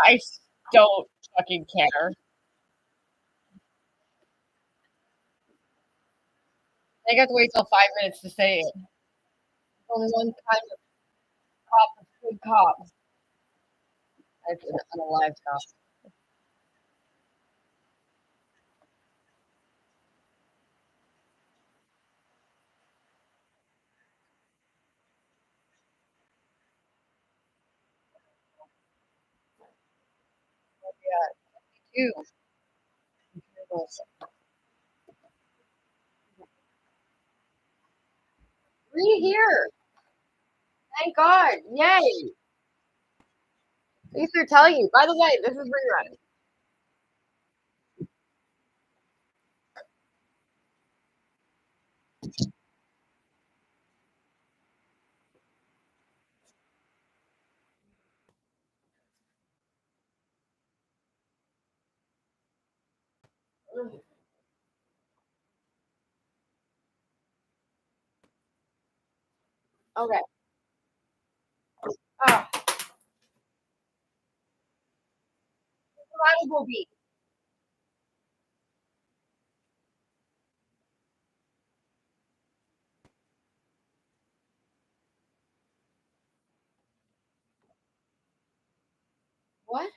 I don't fucking care. They got to wait till 5 minutes to say it. Only one kind of cop is a good cop. It's an unalive cop. Yeah, 2. Read here. Thank God. Yay. Thanks for telling you. By the way, this is rerun. Okay. Ah, Survivable beat. What?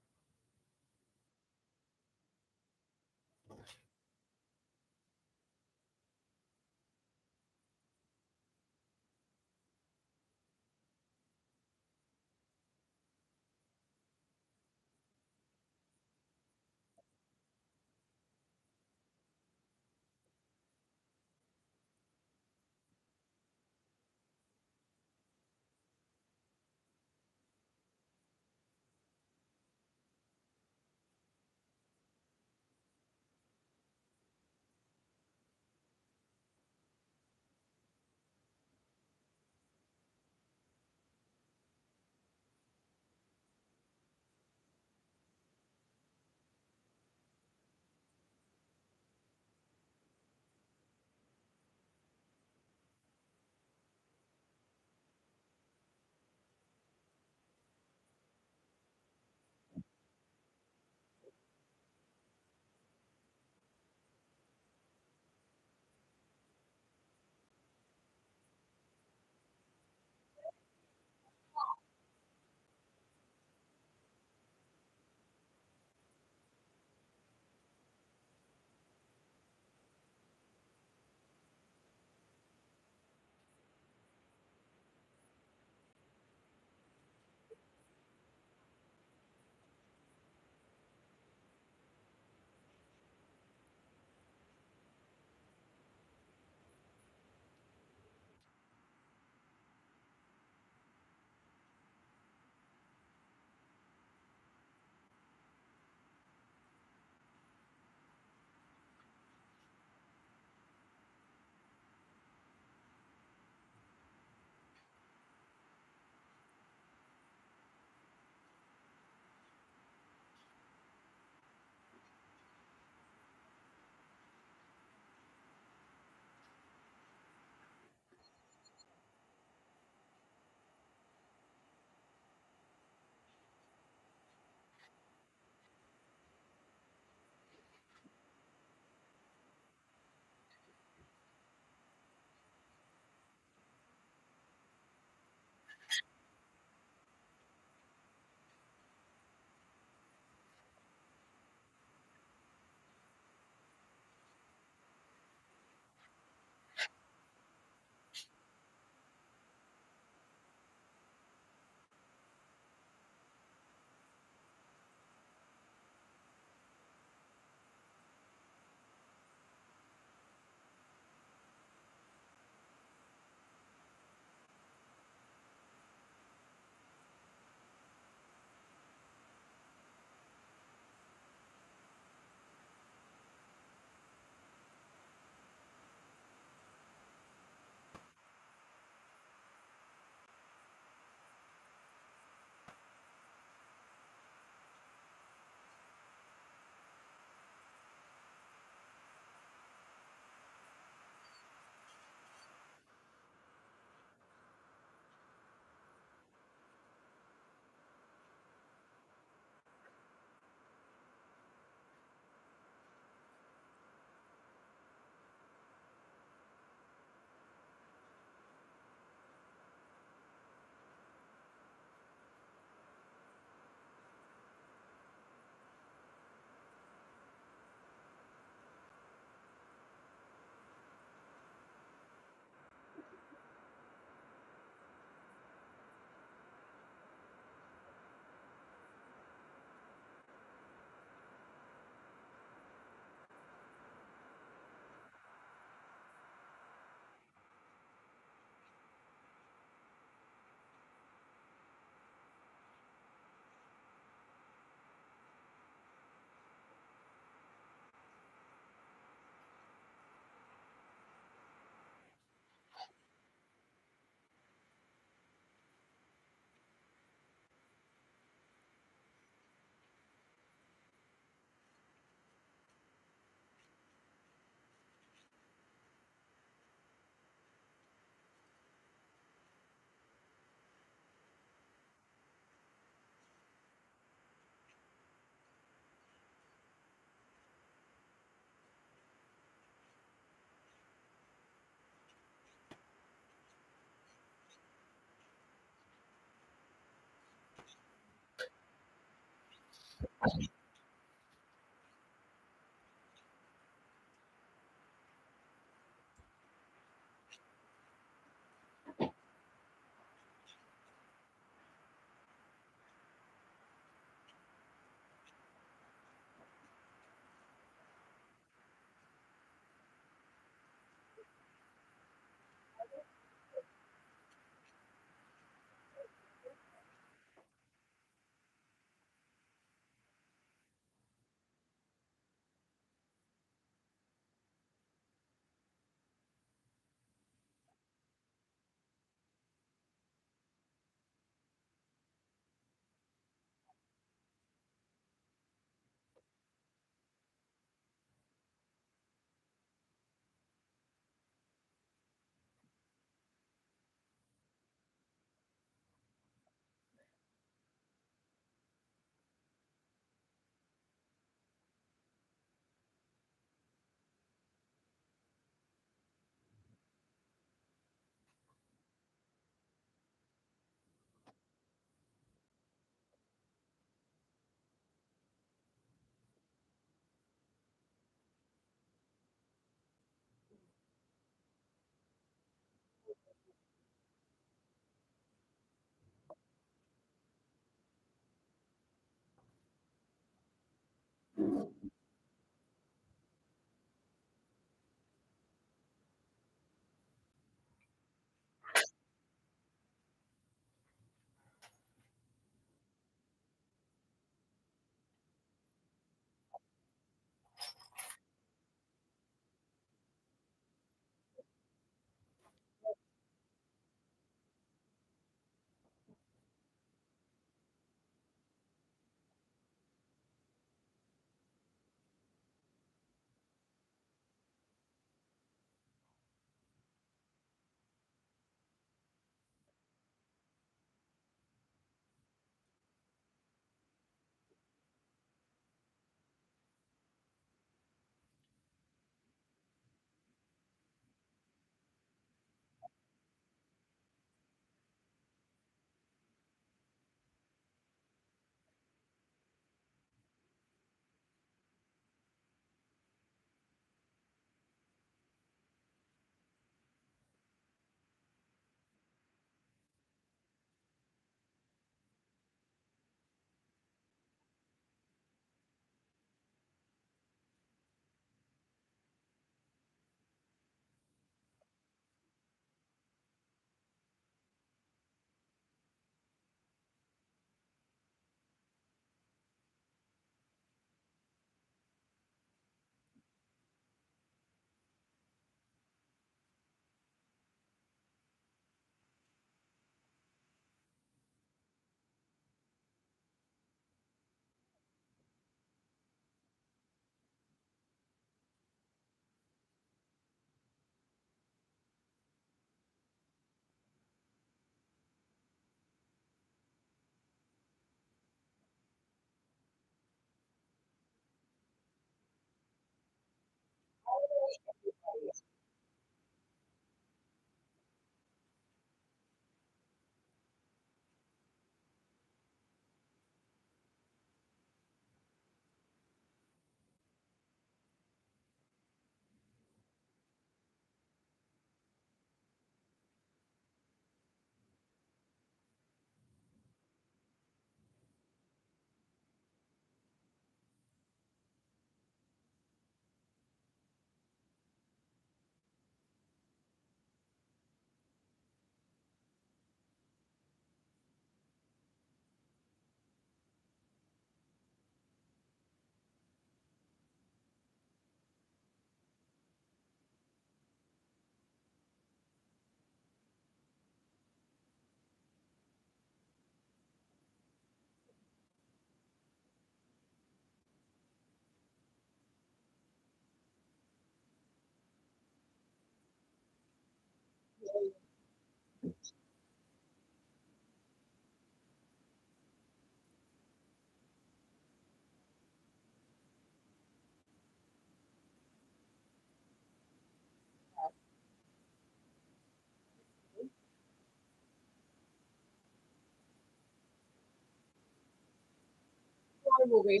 movie.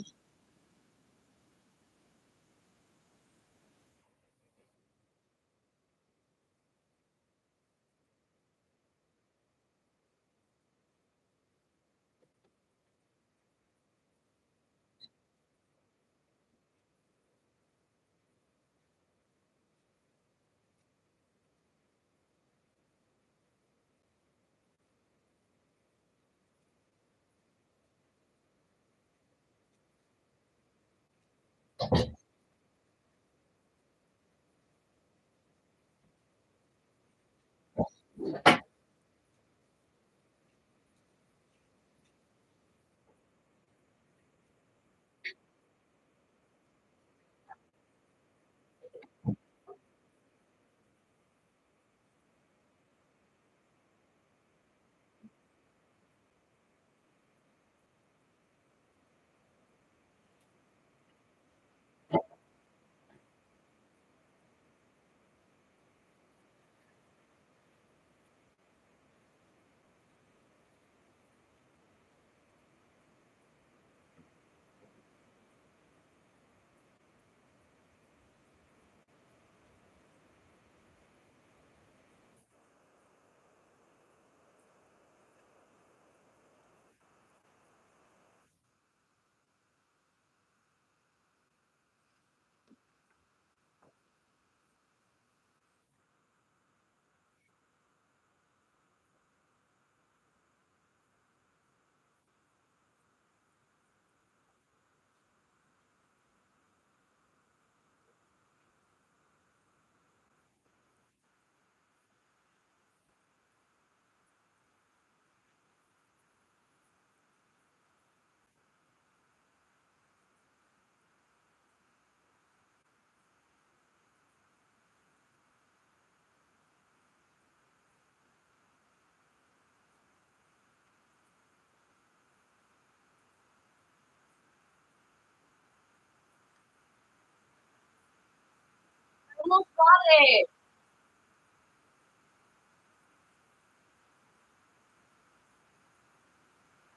I almost got it.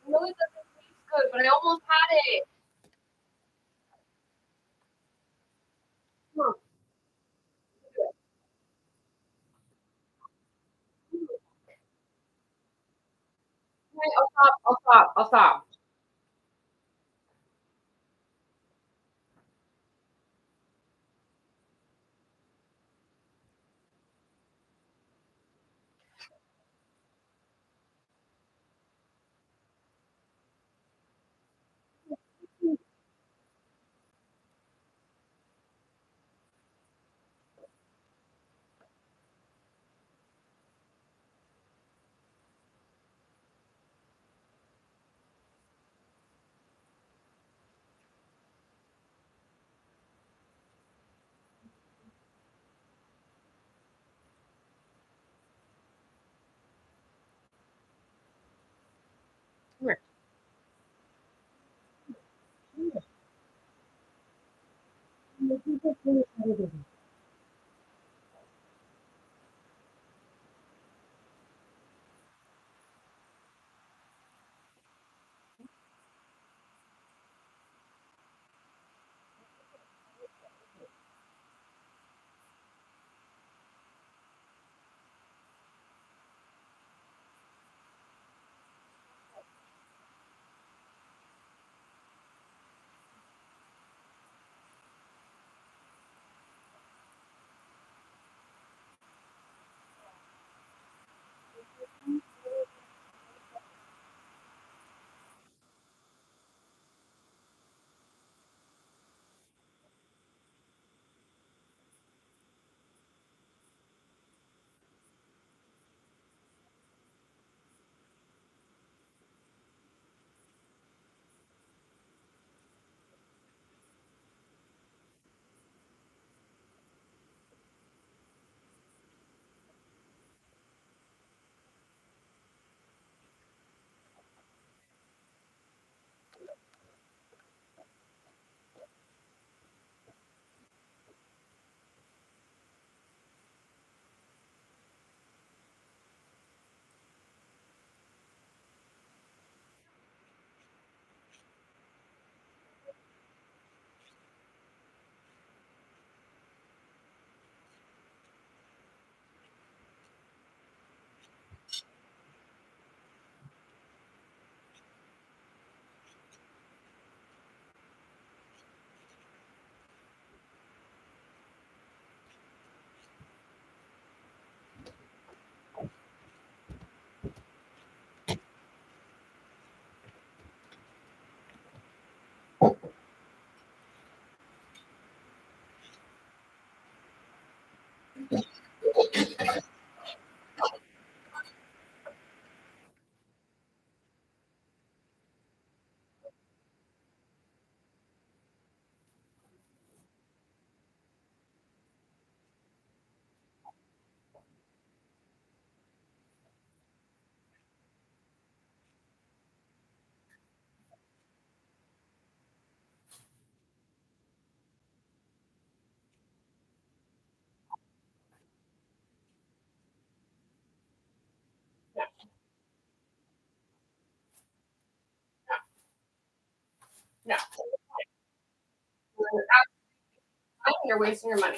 I know it doesn't taste good, but I almost had it. Come on. Okay, I'll stop. I'll stop. I'll stop. Come here. Come here. You're wasting your money.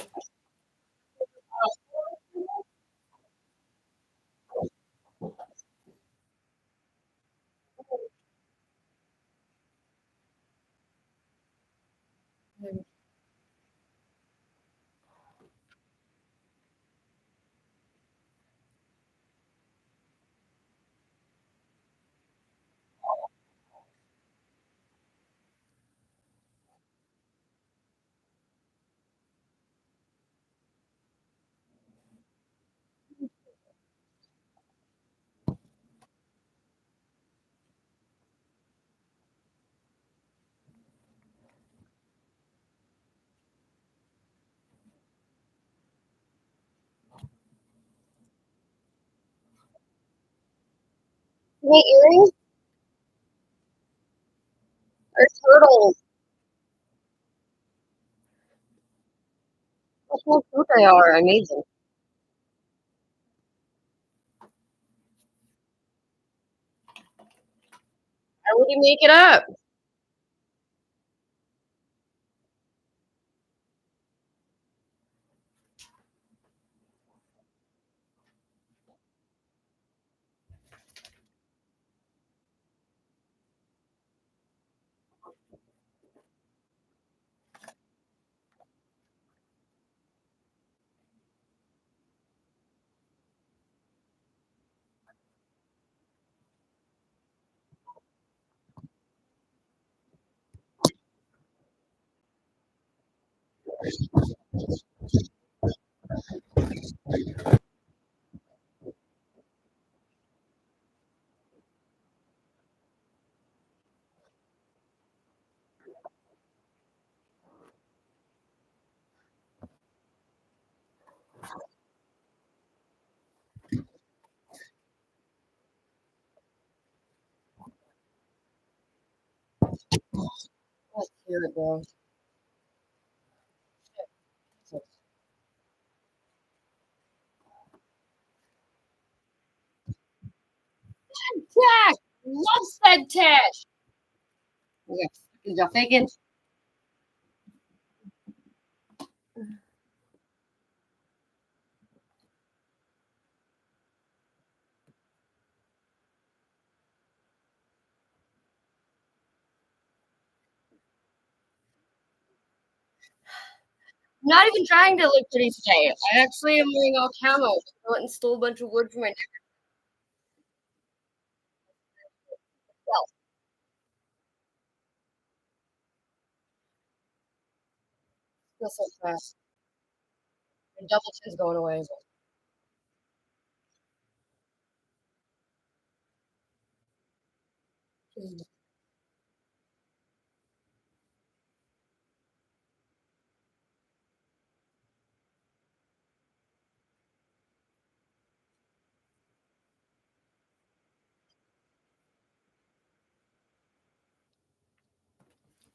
Wait, earrings or turtles? What kind of fruit they are? Amazing. How would you make it up? Let's hear it go. Tash! Love said Tash! Yeah, good job faking. I'm not even trying to look pretty today. I actually am wearing all camo. I went and stole a bunch of wood from my self. Feel so fast. My double chin's going away.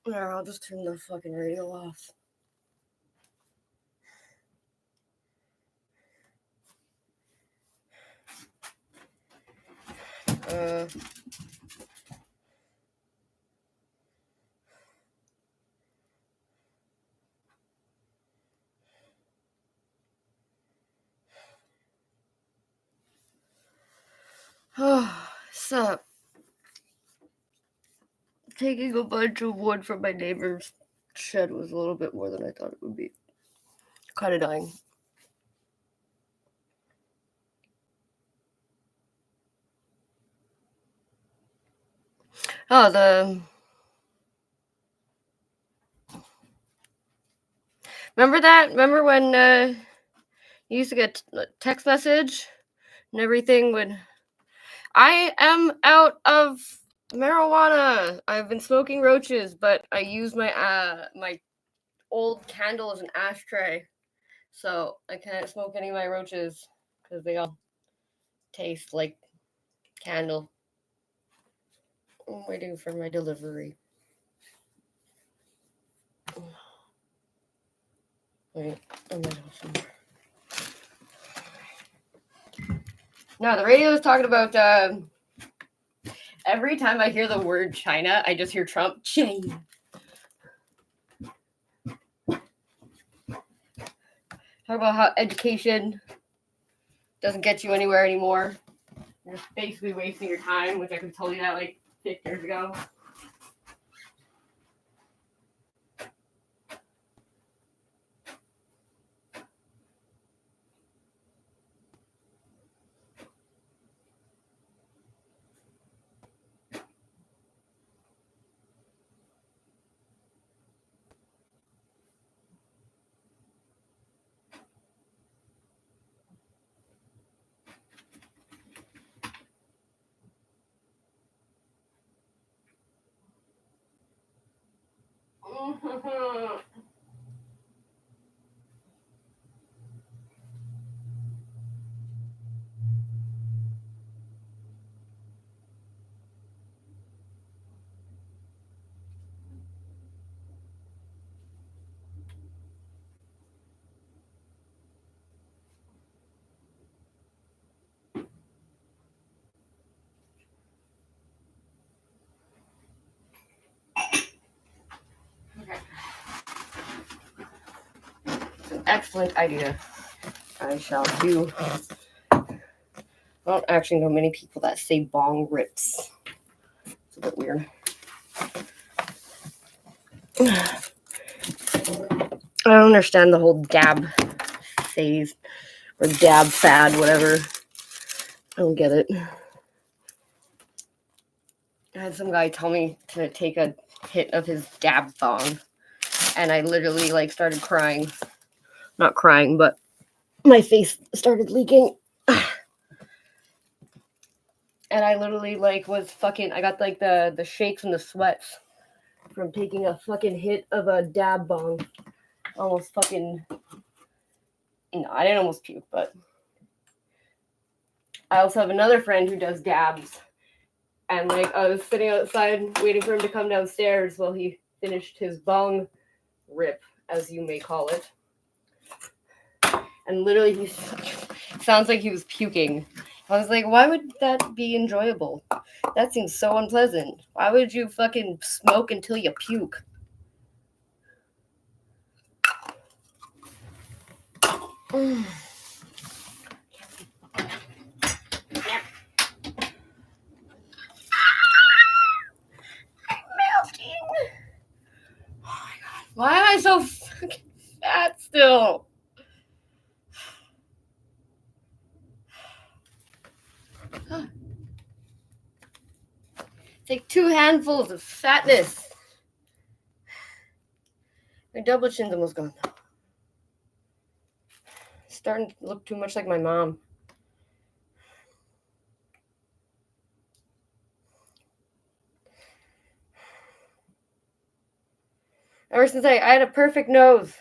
Yeah, I'll just turn the fucking radio off. Uh, so, taking a bunch of wood from my neighbor's shed was a little bit more than I thought it would be. Kind of dying. Oh, remember that? Remember when you used to get a text message and everything would. I am out of marijuana. I've been smoking roaches, but I use my old candle as an ashtray, so I can't smoke any of my roaches because they all taste like candle. I'm waiting for my delivery. Wait, I'm gonna have some more. No, the radio is talking about. Every time I hear the word China, I just hear Trump. China. Talk about how education doesn't get you anywhere anymore. You're just basically wasting your time, which I could have told you that like 6 years ago. Excellent idea. I shall do. I don't actually know many people that say bong rips. It's a bit weird. I don't understand the whole dab phase or dab fad, whatever. I don't get it. I had some guy tell me to take a hit of his dab bong, and I literally like started crying. Not crying, but my face started leaking. And I literally like was fucking, I got like the shakes and the sweats from taking a fucking hit of a dab bong. Almost fucking, I didn't almost puke, but I also have another friend who does dabs. And like I was sitting outside waiting for him to come downstairs while he finished his bong rip, as you may call it. And literally he sounds like he was puking. I was like, why would that be enjoyable? That seems so unpleasant. Why would you fucking smoke until you puke? My God. Why am I so fucking fat still? It's like 2 handfuls of fatness. My double chin's almost gone. It's starting to look too much like my mom. Ever since I had a perfect nose.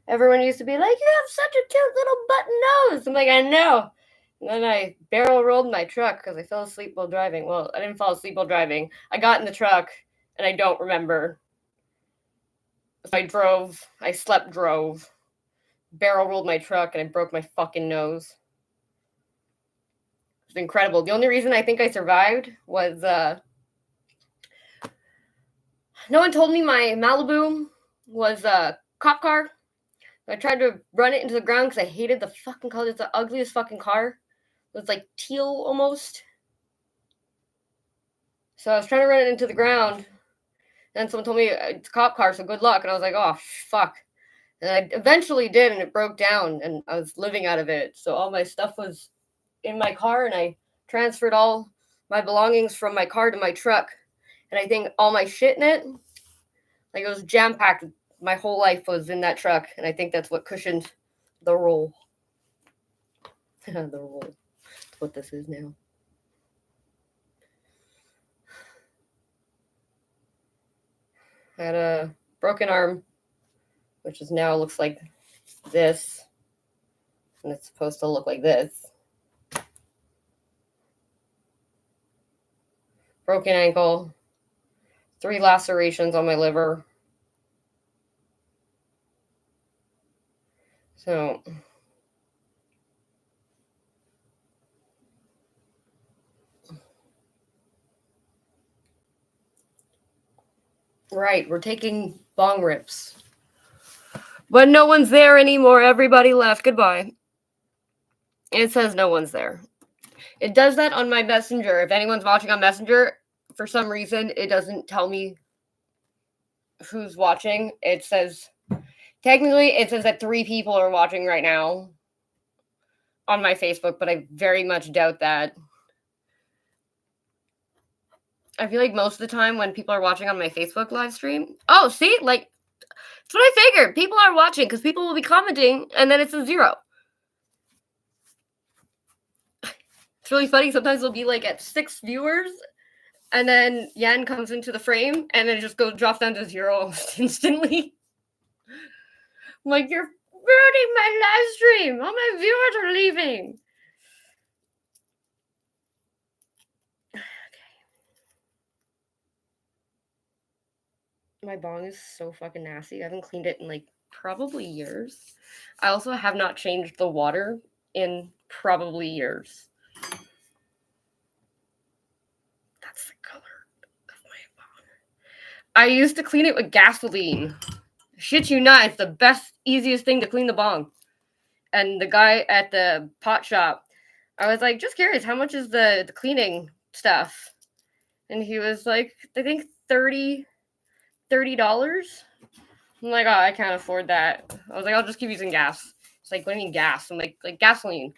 Everyone used to be like, you have such a cute little button nose. I'm like, I know. And then I barrel rolled my truck because I fell asleep while driving. Well, I didn't fall asleep while driving. I got in the truck and I don't remember. So I slept drove, barrel rolled my truck, and I broke my fucking nose. It was incredible. The only reason I think I survived was no one told me my Malibu was a cop car. I tried to run it into the ground because I hated the fucking color. It's the ugliest fucking car. It was like teal almost. So I was trying to run it into the ground. And someone told me it's a cop car, so good luck. And I was like, oh, fuck. And I eventually did, and it broke down, and I was living out of it. So all my stuff was in my car, and I transferred all my belongings from my car to my truck. And I think all my shit in it, like it was jam-packed. My whole life was in that truck, and I think that's what cushioned the roll. The roll. That's what this is now. I had a broken arm, which is now looks like this, and it's supposed to look like this. Broken ankle, 3 lacerations on my liver. So right, we're taking bong rips. But no one's there anymore. Everybody left. Goodbye. It says no one's there. It does that on my Messenger. If anyone's watching on Messenger, for some reason, it doesn't tell me who's watching. It says, technically, it says that 3 people are watching right now on my Facebook, but I very much doubt that. I feel like most of the time when people are watching on my Facebook live stream, oh, see, like, that's what I figured. People are watching because people will be commenting, and then it's a 0. It's really funny. Sometimes it'll be like at 6 viewers, and then Yan comes into the frame, and then it just drops down to 0 almost instantly. I'm like, you're ruining my live stream. All my viewers are leaving. My bong is so fucking nasty. I haven't cleaned it in like probably years. I also have not changed the water in probably years. That's the color of my bong. I used to clean it with gasoline. Shit you not, it's the best, easiest thing to clean the bong. And the guy at the pot shop, I was like, just curious, how much is the cleaning stuff? And he was like, I think $30. I'm like, oh, I can't afford that. I was like, I'll just keep using gas. It's like, what do you mean gas? I'm like gasoline.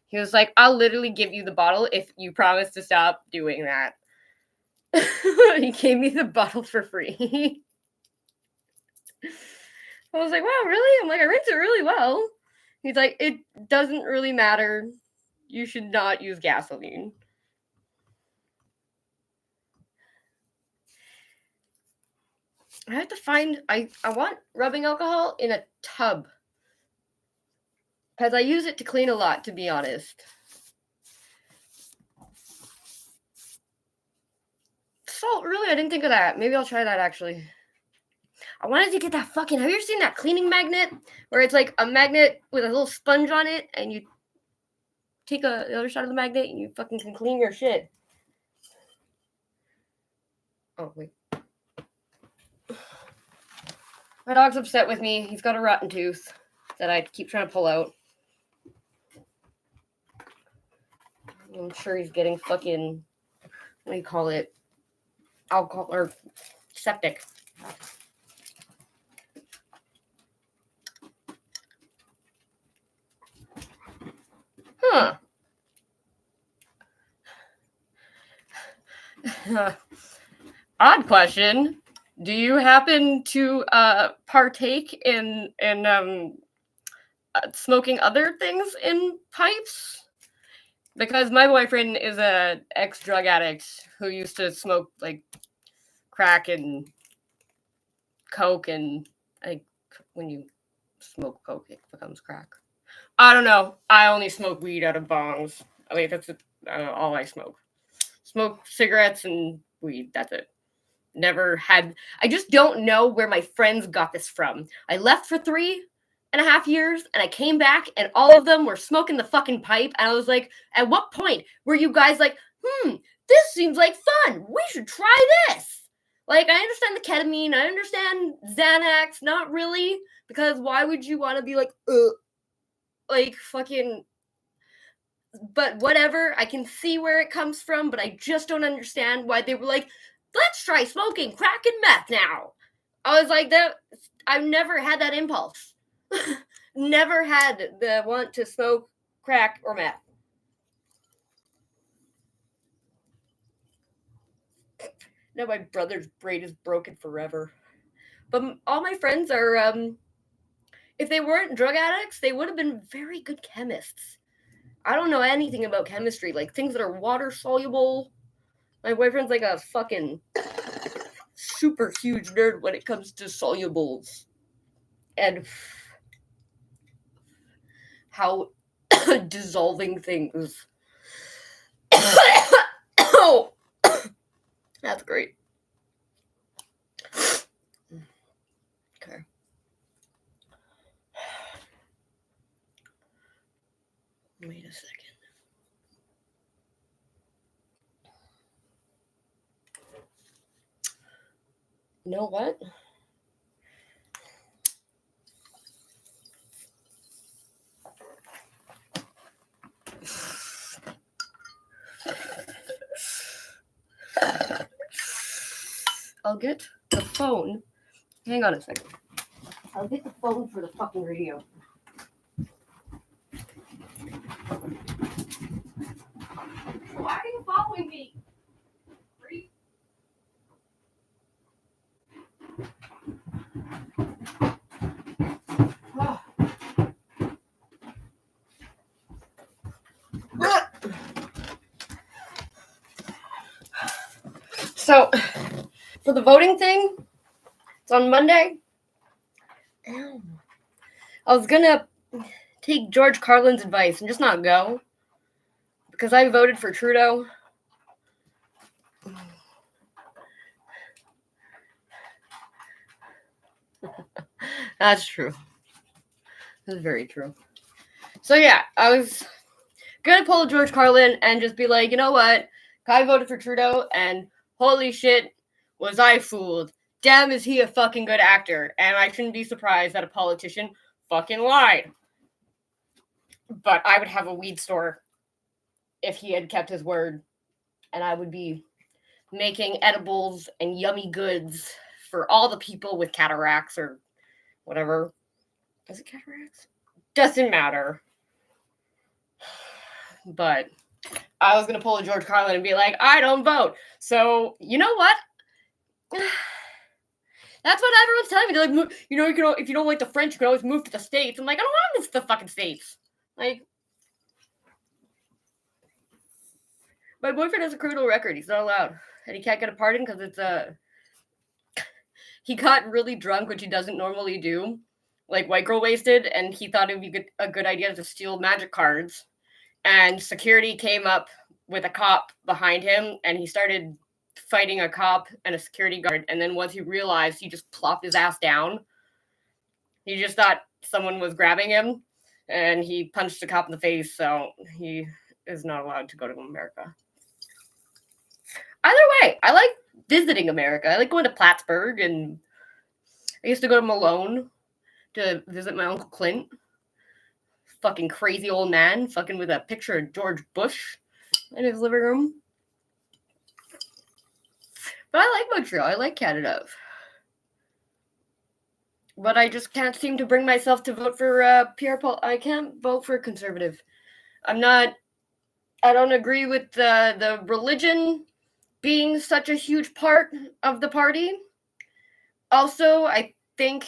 He was like, I'll literally give you the bottle if you promise to stop doing that. He gave me the bottle for free. I was like, wow, really? I'm like, I rinse it really well. He's like, it doesn't really matter. You should not use gasoline. I have to find, I want rubbing alcohol in a tub. Because I use it to clean a lot, to be honest. Salt, really? I didn't think of that. Maybe I'll try that, actually. I wanted to get that fucking, have you ever seen that cleaning magnet? Where it's like a magnet with a little sponge on it, and you take the other side of the magnet, and you fucking can clean your shit. Oh, wait. My dog's upset with me. He's got a rotten tooth that I keep trying to pull out. I'm sure he's getting fucking, what do you call it? Alcohol or septic. Huh. Odd question. Do you happen to partake in smoking other things in pipes? Because my boyfriend is a ex-drug addict who used to smoke like crack and coke, and like when you smoke coke, it becomes crack. I don't know. I only smoke weed out of bongs. I mean, that's all I smoke. Smoke cigarettes and weed. That's it. Never had. I just don't know where my friends got this from. I left for 3.5 years, and I came back, and all of them were smoking the fucking pipe. And I was like, at what point were you guys like, this seems like fun. We should try this. Like, I understand the ketamine. I understand Xanax. Not really. Because why would you want to be like fucking, but whatever. I can see where it comes from, but I just don't understand why they were like, let's try smoking crack and meth now. I was like, that I've never had that impulse. Never had the want to smoke crack or meth. Now my brother's brain is broken forever. But all my friends are, if they weren't drug addicts, they would have been very good chemists. I don't know anything about chemistry, like things that are water soluble. My boyfriend's like a fucking super huge nerd when it comes to solubles and how dissolving things. Oh, that's great. Okay. Wait a second. You know what? I'll get the phone. Hang on a second. I'll get the phone for the fucking radio. Why are you following me? Oh. So, for the voting thing, it's on Monday. I was gonna take George Carlin's advice and just not go, because I voted for Trudeau. That's true. That's very true. So yeah, I was gonna pull George Carlin and just be like, you know what? I voted for Trudeau, and holy shit, was I fooled. Damn, is he a fucking good actor. And I shouldn't be surprised that a politician fucking lied. But I would have a weed store if he had kept his word. And I would be making edibles and yummy goods for all the people with cataracts or whatever. Is it cataracts? Doesn't matter. But I was going to pull a George Carlin and be like, I don't vote. So, you know what? That's what everyone's telling me. They're like, you know, if you don't like the French, you can always move to the States. I'm like, I don't want to move to the fucking States. Like, my boyfriend has a criminal record. He's not allowed. And he can't get a pardon because it's he got really drunk, which he doesn't normally do. Like, white girl wasted. And he thought it would be a good idea to steal magic cards. And security came up with a cop behind him. And he started fighting a cop and a security guard, and then once he realized, he just plopped his ass down. He just thought someone was grabbing him, and he punched the cop in the face, so he is not allowed to go to America. Either way, I like visiting America. I like going to Plattsburgh, and I used to go to Malone to visit my Uncle Clint. Fucking crazy old man, fucking with a picture of George Bush in his living room. But I like Montreal. I like Canada. But I just can't seem to bring myself to vote for Pierre Paul. I can't vote for a conservative. I don't agree with the religion being such a huge part of the party. Also, I think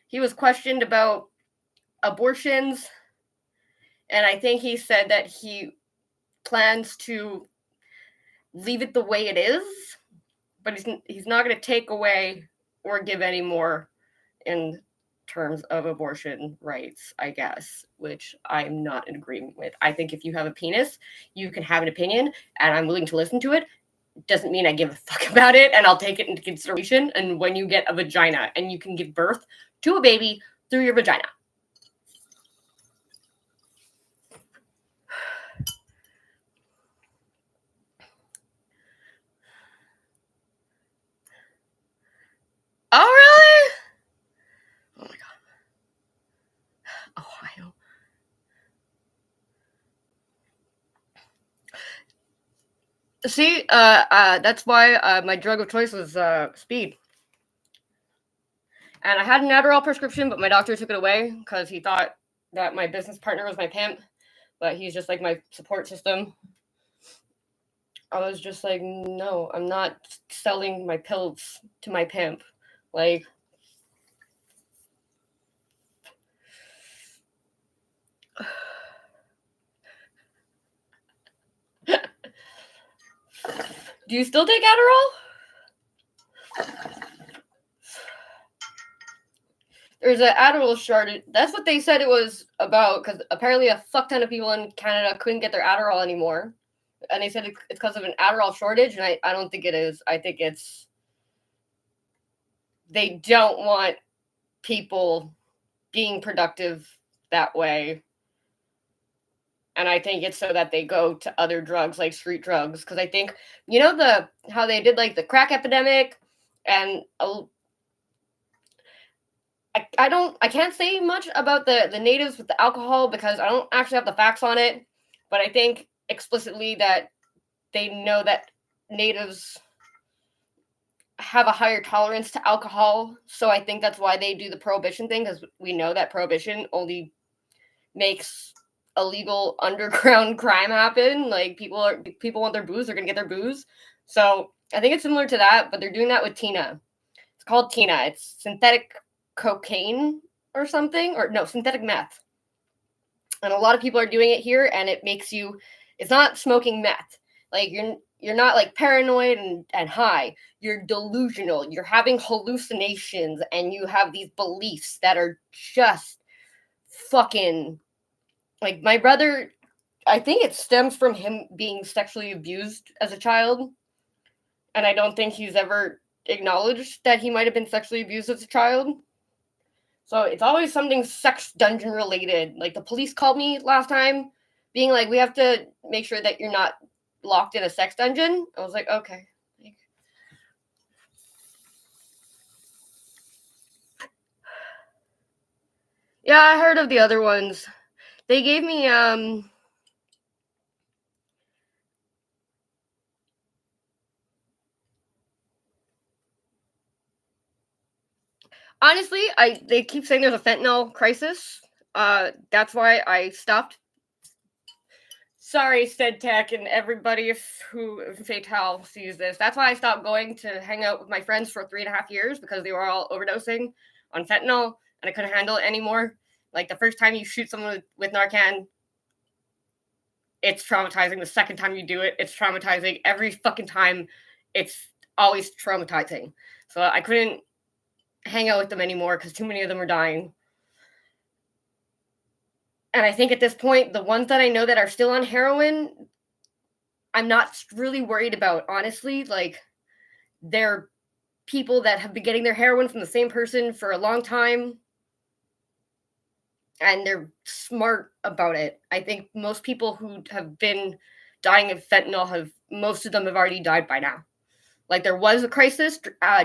he was questioned about abortions. And I think he said that he plans to leave it the way it is. But he's not going to take away or give any more in terms of abortion rights, I guess, which I'm not in agreement with. I think if you have a penis, you can have an opinion, and I'm willing to listen to it. Doesn't mean I give a fuck about it, and I'll take it into consideration. And when you get a vagina, and you can give birth to a baby through your vagina. Oh, really? Oh, my God. Ohio. See, that's why my drug of choice was speed. And I had an Adderall prescription, but my doctor took it away because he thought that my business partner was my pimp, but he's just like my support system. I was just like, no, I'm not selling my pills to my pimp. Like, do you still take Adderall? There's an Adderall shortage. That's what they said it was about, because apparently a fuck ton of people in Canada couldn't get their Adderall anymore. And they said it's because of an Adderall shortage, and I don't think it is. I think it's they don't want people being productive that way. And I think it's so that they go to other drugs like street drugs. Because I think, you know, how they did like the crack epidemic, and I can't say much about the natives with the alcohol because I don't actually have the facts on it. But I think explicitly that they know that natives have a higher tolerance to alcohol. So I think that's why they do the prohibition thing, because we know that prohibition only makes illegal underground crime happen. Like people want their booze, they're gonna get their booze. So I think it's similar to that, but they're doing that with Tina. It's called Tina. It's synthetic cocaine or something, or no, synthetic meth. And a lot of people are doing it here, and it makes you. It's not smoking meth. Like you're not like paranoid and high. You're delusional. You're having hallucinations, and you have these beliefs that are just fucking like my brother. I think it stems from him being sexually abused as a child, and I don't think he's ever acknowledged that he might have been sexually abused as a child. So it's always something sex dungeon related. Like the police called me last time, being like, "We have to make sure that you're not locked in a sex dungeon." I was like, "Okay." Yeah, I heard of the other ones. They gave me honestly, they keep saying there's a fentanyl crisis. That's why I stopped. Sorry, SteadTech and everybody who Fatal sees this. That's why I stopped going to hang out with my friends for 3.5 years, because they were all overdosing on fentanyl and I couldn't handle it anymore. Like the first time you shoot someone with Narcan, it's traumatizing. The second time you do it, it's traumatizing. Every fucking time, it's always traumatizing. So I couldn't hang out with them anymore because too many of them were dying. And I think at this point, the ones that I know that are still on heroin, I'm not really worried about, honestly. Like, they're people that have been getting their heroin from the same person for a long time, and they're smart about it. I think most people who have been dying of fentanyl most of them have already died by now. Like, there was a crisis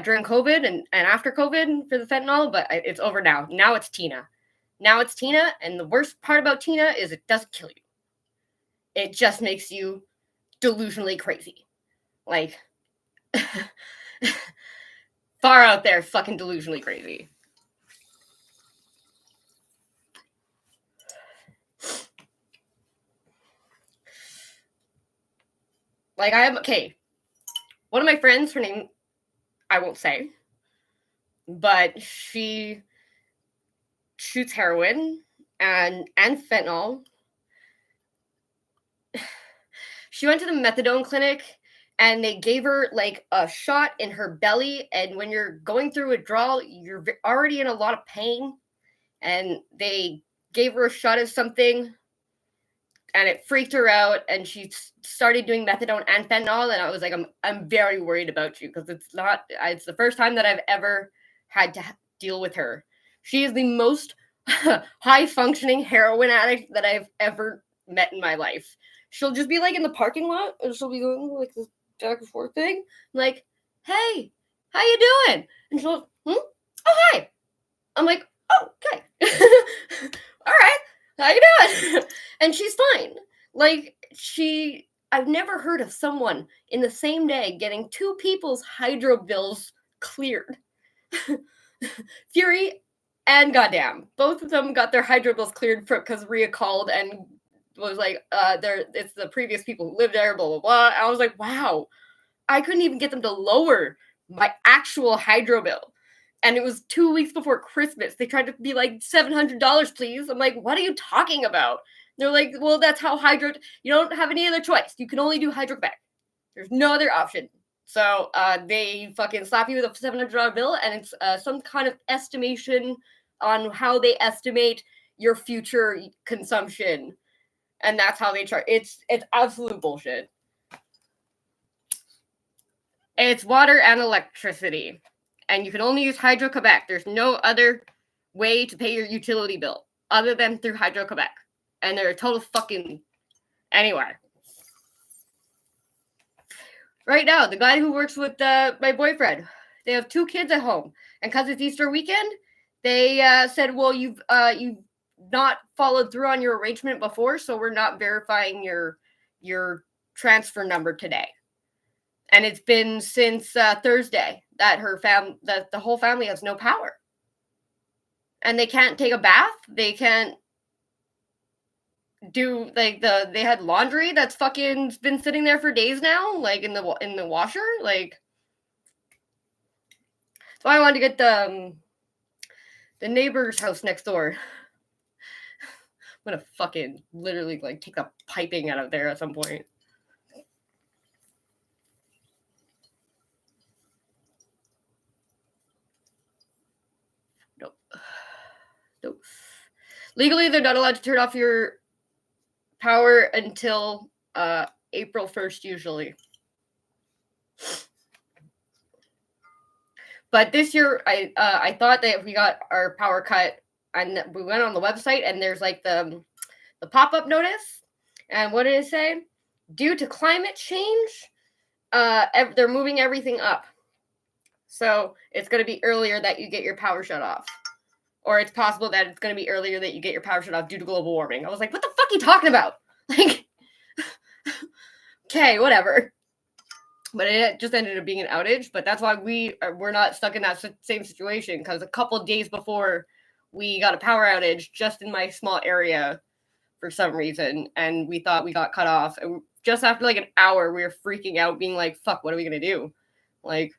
during COVID and after COVID for the fentanyl, but it's over now. Now it's Tina. And the worst part about Tina is it doesn't kill you. It just makes you delusionally crazy. Like, far out there, fucking delusionally crazy. Like, one of my friends, her name, I won't say, but she shoots heroin and fentanyl. She went to the methadone clinic and they gave her like a shot in her belly. And when you're going through withdrawal, you're already in a lot of pain. And they gave her a shot of something and it freaked her out. And she started doing methadone and fentanyl. And I was like, I'm very worried about you, because it's the first time that I've ever had to deal with her. She is the most high functioning heroin addict that I've ever met in my life. She'll just be like in the parking lot and she'll be doing like this back and forth thing. I'm like, "Hey, how you doing?" And she'll, "Oh, hi." I'm like, "Oh, okay." All right. How you doing? And she's fine. Like, I've never heard of someone in the same day getting two people's hydro bills cleared. Fury and Goddamn, both of them got their hydro bills cleared because Rhea called and was like, it's the previous people who lived there, blah, blah, blah. I was like, wow, I couldn't even get them to lower my actual hydro bill. And it was 2 weeks before Christmas. They tried to be like, $700, please. I'm like, what are you talking about? They're like, well, that's how you don't have any other choice. You can only do Hydro-Quebec. There's no other option. So they fucking slap you with a $700 bill, and it's some kind of estimation on how they estimate your future consumption. And that's how they charge. It's absolute bullshit. It's water and electricity. And you can only use Hydro-Quebec. There's no other way to pay your utility bill other than through Hydro-Quebec. And they're a total fucking... Anyway. Right now, the guy who works with my boyfriend, they have 2 kids at home. And because it's Easter weekend, they said, well, you've not followed through on your arrangement before, so we're not verifying your transfer number today. And it's been since Thursday that that the whole family has no power. And they can't take a bath. They can't do like they had laundry that's fucking been sitting there for days now, like in the washer. Like, so I wanted to get the neighbor's house next door. I'm gonna fucking literally like take the piping out of there at some point. Nope. Nope. Legally, they're not allowed to turn off your power until April 1st, usually. But this year, I thought that we got our power cut, and we went on the website, and there's like the pop-up notice, and what did it say? Due to climate change, they're moving everything up. So it's going to be earlier that you get your power shut off. Or it's possible that it's going to be earlier that you get your power shut off due to global warming. I was like, what the fuck are you talking about? Like, okay, whatever. But it just ended up being an outage. But that's why we're not stuck in that same situation. Because a couple days before, we got a power outage just in my small area for some reason. And we thought we got cut off. And just after like an hour, we were freaking out, being like, fuck, what are we going to do? Like,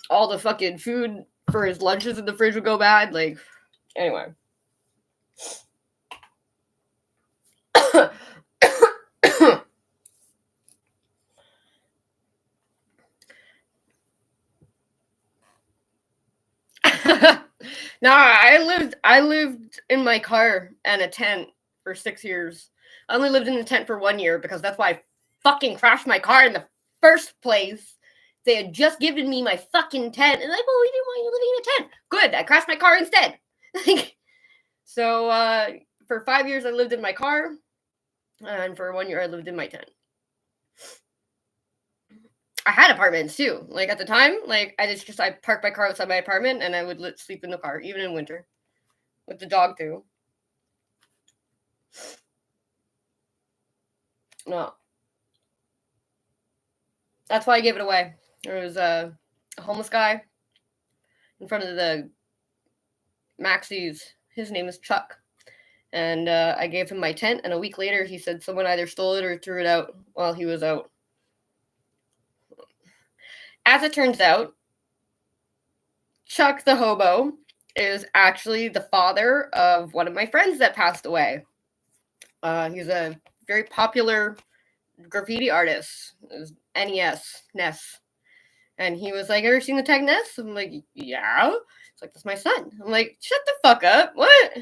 all the fucking food for his lunches in the fridge would go bad. Like, anyway. No, I lived in my car and a tent for 6 years. I only lived in the tent for 1 year because that's why I fucking crashed my car in the first place. They had just given me my fucking tent, and like, well, we didn't want you living in a tent. Good, I crashed my car instead. So for 5 years I lived in my car, and for 1 year I lived in my tent. I had apartments too. Like at the time, like I parked my car outside my apartment, and I would sleep in the car even in winter, with the dog too. No, that's why I gave it away. There was a homeless guy in front of the Maxie's. His name is Chuck. And I gave him my tent, and a week later he said someone either stole it or threw it out while he was out. As it turns out, Chuck the hobo is actually the father of one of my friends that passed away. He's a very popular graffiti artist. It was Ness. And he was like, ever seen the tag Ness? I'm like, yeah. It's like, that's my son. I'm like, shut the fuck up. What?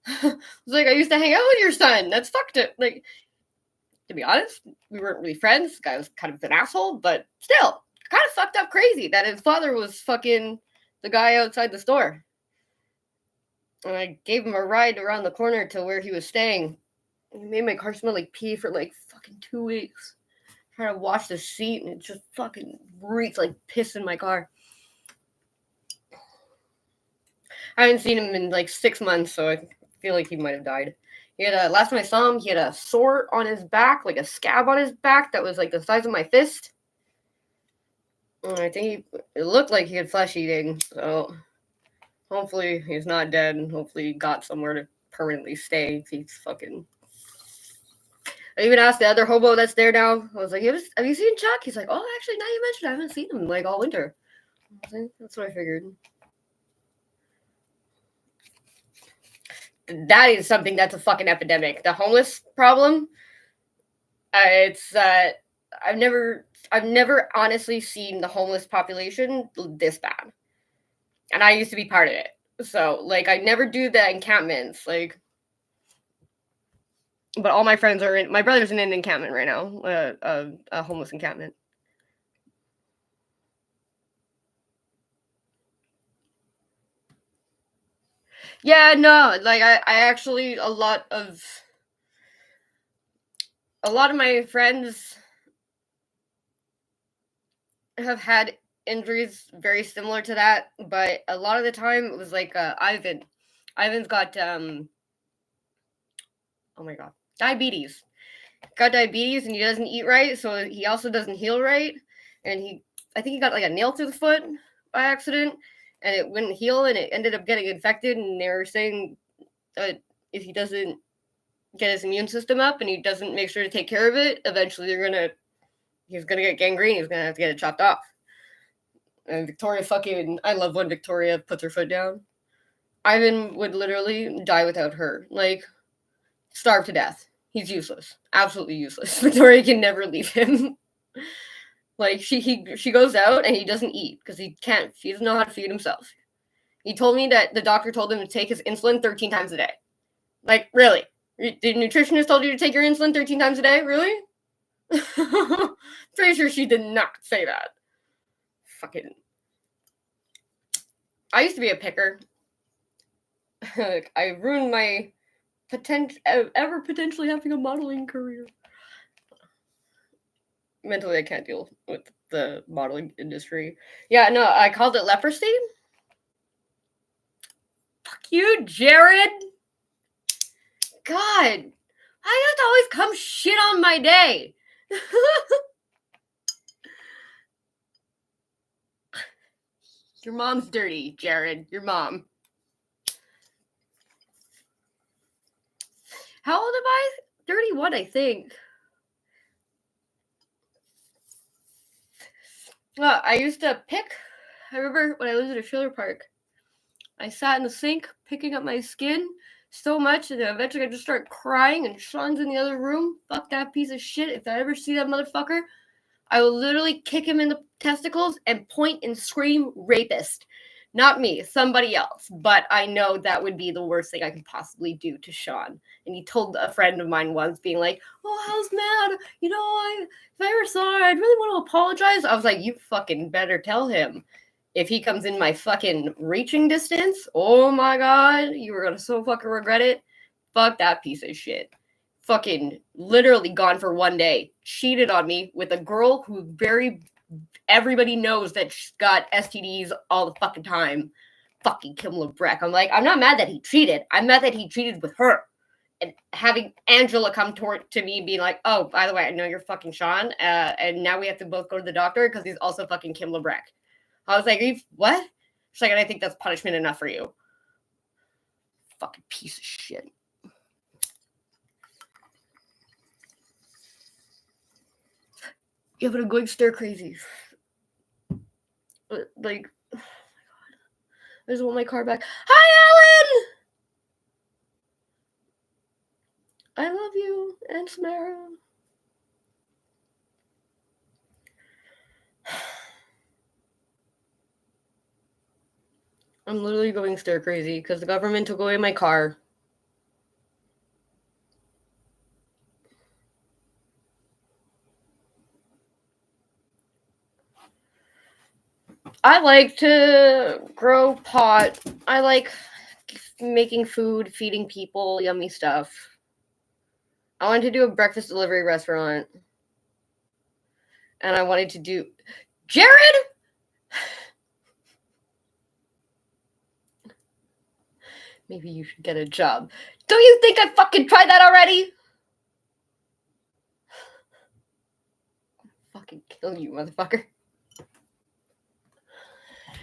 I was like, I used to hang out with your son. That's fucked up. Like, to be honest, we weren't really friends. This guy was kind of an asshole, but still, kind of fucked up crazy that his father was fucking the guy outside the store. And I gave him a ride around the corner to where he was staying. He made my car smell like pee for like fucking 2 weeks. Trying to wash the seat, and it just fucking reeked like piss in my car. I haven't seen him in like 6 months, so I feel like he might have died. He had last time I saw him, he had a sore on his back, like a scab on his back that was like the size of my fist. And I think it looked like he had flesh eating, so hopefully he's not dead, and hopefully he got somewhere to permanently stay. He's fucking... I even asked the other hobo that's there now, I was like, have you seen Chuck? He's like, oh, actually, now you mentioned it, I haven't seen him like all winter. I was like, that's what I figured. That is something that's a fucking epidemic. The homeless problem. It's I've never honestly seen the homeless population this bad, and I used to be part of it. So like, I never do the encampments, like, but all my friends are in. My brother's in an encampment right now, a homeless encampment. Yeah, no, like I actually a lot of my friends have had injuries very similar to that, but a lot of the time it was like Ivan. Ivan's got oh my god, diabetes. got diabetes and he doesn't eat right, so he also doesn't heal right. And I think he got like a nail through the foot by accident, and it wouldn't heal, and it ended up getting infected. And they were saying that if he doesn't get his immune system up and he doesn't make sure to take care of it, eventually he's gonna get gangrene. He's gonna have to get it chopped off. And I love when Victoria puts her foot down. Ivan would literally die without her, like starve to death. He's useless, absolutely useless. Victoria can never leave him. Like she goes out and he doesn't eat because he doesn't know how to feed himself. He told me that the doctor told him to take his insulin 13 times a day. Like, really? The nutritionist told you to take your insulin 13 times a day? Really? Pretty sure she did not say that. Fucking. I used to be a picker. I ruined my ever potentially having a modeling career. Mentally, I can't deal with the modeling industry. Yeah, no, I called it leprosy. Fuck you, Jared. God, I have to always come shit on my day. Your mom's dirty, Jared. Your mom. How old am I? 31, I think. I used to pick. I remember when I lived at a trailer park, I sat in the sink picking up my skin so much, and then eventually I just start crying, and Sean's in the other room. Fuck that piece of shit. If I ever see that motherfucker, I will literally kick him in the testicles and point and scream rapist. Not me, somebody else. But I know that would be the worst thing I could possibly do to Sean. And he told a friend of mine once, being like, oh, how's Matt? You know, if I ever saw her, I'd really want to apologize. I was like, you fucking better tell him. If he comes in my fucking reaching distance, oh my God, you were going to so fucking regret it. Fuck that piece of shit. Fucking literally gone for one day. Cheated on me with a girl who everybody knows that she's got STDs all the fucking time. Fucking Kim LeBreck. I'm like, I'm not mad that he cheated. I'm mad that he cheated with her. And having Angela come to me and being like, oh, by the way, I know you're fucking Sean. And now we have to both go to the doctor because he's also fucking Kim LeBreck. I was like, what? She's like, and I think that's punishment enough for you. Fucking piece of shit. Yeah, but I'm going stir crazy. Like, oh my God. I just want my car back. Hi, Ellen! I love you, and Samara. I'm literally going stir crazy because the government took away my car. I like to grow pot. I like making food, feeding people, yummy stuff. I wanted to do a breakfast delivery restaurant. And I wanted to do... Jared! Maybe you should get a job. Don't you think I fucking tried that already? I'll fucking kill you, motherfucker.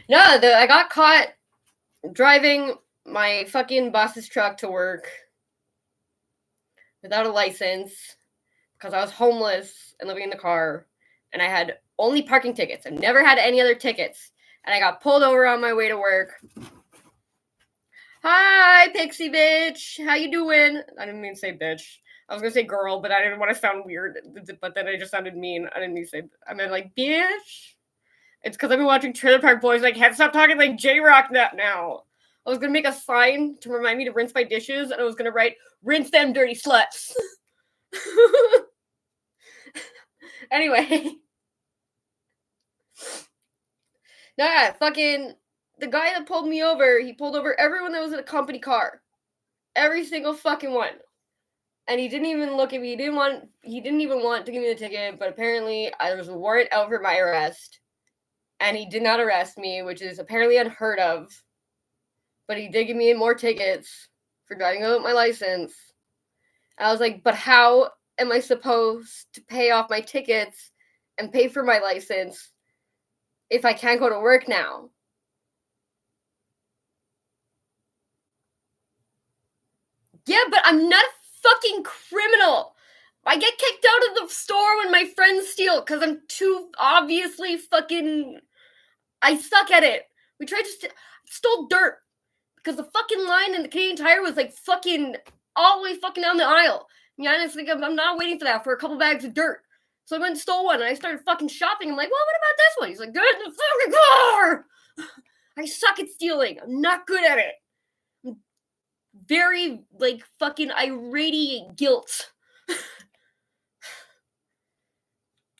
No, I got caught driving my fucking boss's truck to work without a license because I was homeless and living in the car, and I had only parking tickets. I've never had any other tickets, and I got pulled over on my way to work. Hi, pixie bitch. How you doing? I didn't mean to say bitch. I was gonna say girl, but I didn't want to sound weird. But then I just sounded mean. I didn't mean to say. I meant like bitch. It's because I've been watching Trailer Park Boys. I can't stop talking like J-Rock now. I was gonna make a sign to remind me to rinse my dishes, and I was gonna write "Rinse them, dirty sluts." Anyway, nah, fucking the guy that pulled me over. He pulled over everyone that was in a company car, every single fucking one, and he didn't even look at me. He didn't even want to give me the ticket. But apparently, there was a warrant out for my arrest. And he did not arrest me, which is apparently unheard of. But he did give me more tickets for driving without my license. And I was like, but how am I supposed to pay off my tickets and pay for my license if I can't go to work now? Yeah, but I'm not a fucking criminal. I get kicked out of the store when my friends steal because I'm too obviously fucking. I suck at it. We tried to stole dirt because the fucking line in the Canadian Tire was like fucking all the way fucking down the aisle. Yeah, and it's like I'm not waiting for that for a couple bags of dirt. So I went and stole one and I started fucking shopping. I'm like, well, what about this one? He's like, get in the fucking car! I suck at stealing. I'm not good at it. I'm very, like, fucking I radiate guilt.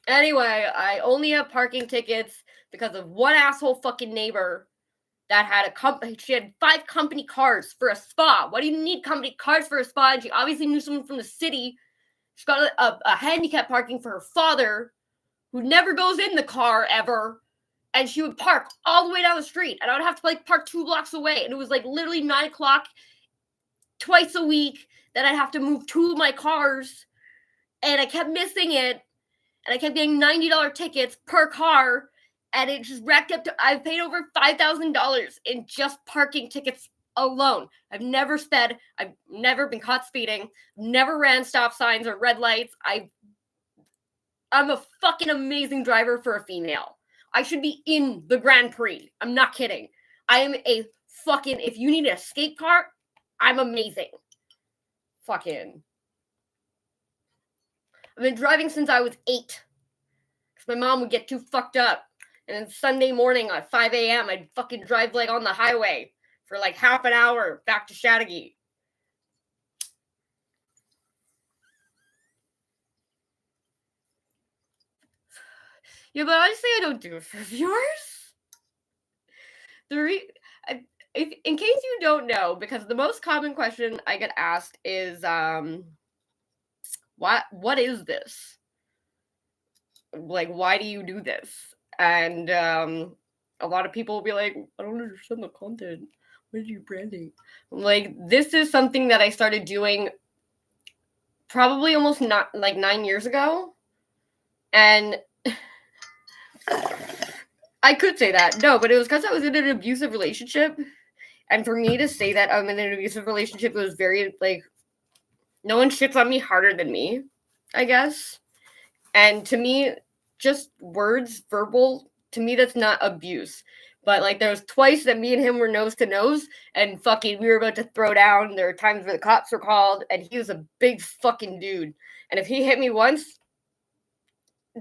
Anyway, I only have parking tickets because of one asshole fucking neighbor that had a company. She had 5 company cars for a spa. Why do you need company cars for a spa? And she obviously knew someone from the city. She's got a handicap parking for her father, who never goes in the car ever. And she would park all the way down the street, and I would have to like park 2 blocks away. And it was like literally 9 o'clock twice a week that I'd have to move 2 of my cars, and I kept missing it. And I kept getting $90 tickets per car, and it just racked up to, I've paid over $5,000 in just parking tickets alone. I've never sped, I've never been caught speeding, never ran stop signs or red lights. I'm a fucking amazing driver for a female. I should be in the Grand Prix. I'm not kidding. I am a fucking, if you need an escape car, I'm amazing. Fucking. I've been driving since I was 8. Because my mom would get too fucked up. And then Sunday morning at 5 a.m., I'd fucking drive like on the highway for like half an hour back to Chateauguay. Yeah, but honestly, I don't do it for viewers. In case you don't know, because the most common question I get asked is, what is this? Like, why do you do this? And a lot of people will be like, I don't understand the content. What are you branding? Like, this is something that I started doing probably almost not like 9 years ago. And I could say that. No, but it was because I was in an abusive relationship. And for me to say that I'm in an abusive relationship, it was very, like, no one shits on me harder than me, I guess. And to me, just words, verbal, to me, that's not abuse. But, like, there was twice that me and him were nose to nose, and fucking, we were about to throw down. There were times where the cops were called, and he was a big fucking dude. And if he hit me once,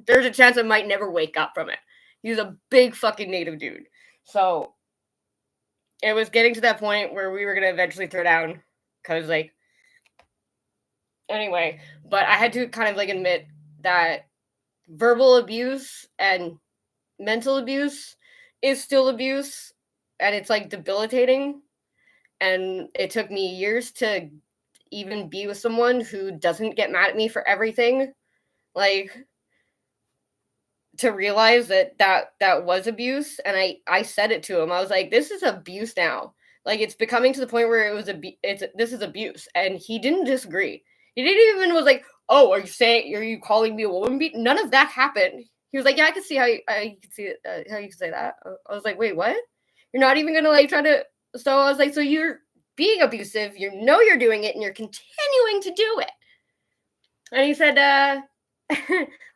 there's a chance I might never wake up from it. He was a big fucking native dude. So, it was getting to that point where we were going to eventually throw down. Because, like, anyway, but I had to kind of, like, admit that verbal abuse and mental abuse is still abuse, and it's like debilitating. And it took me years to even be with someone who doesn't get mad at me for everything, like, to realize that was abuse. And I said it to him. I was like, this is abuse now. Like, it's becoming to the point where this is abuse. And he didn't disagree. He didn't even was like, oh, are you calling me a woman beat? None of that happened. He was like, yeah, I can see how you can see how you can say that. I was like, wait, what? You're not even gonna like try to. So I was like, so you're being abusive. You know you're doing it, and you're continuing to do it. And he said,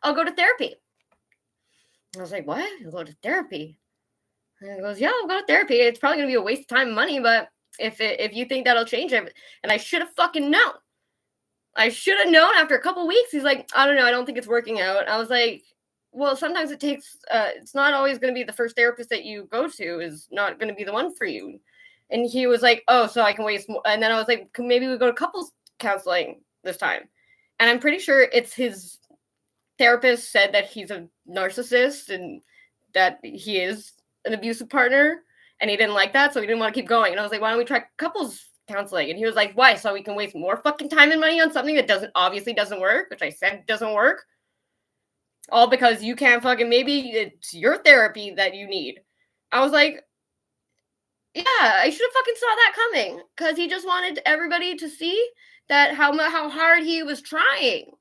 I'll go to therapy. I was like, what? You'll go to therapy? And he goes, yeah, I'll go to therapy. It's probably gonna be a waste of time and money, but if you think that'll change it, and I should have fucking known. I should have known after a couple weeks. He's like, I don't know. I don't think it's working out. I was like, well, sometimes it takes, it's not always going to be the first therapist that you go to is not going to be the one for you. And he was like, oh, so I can waste more. And then I was like, maybe we go to couples counseling this time. And I'm pretty sure it's his therapist said that he's a narcissist and that he is an abusive partner. And he didn't like that. So he didn't want to keep going. And I was like, why don't we try couples counseling? And he was like, why? So we can waste more fucking time and money on something that obviously doesn't work, which I said doesn't work. All because you can't fucking, maybe it's your therapy that you need. I was like, yeah, I should have fucking saw that coming. Because he just wanted everybody to see that how hard he was trying.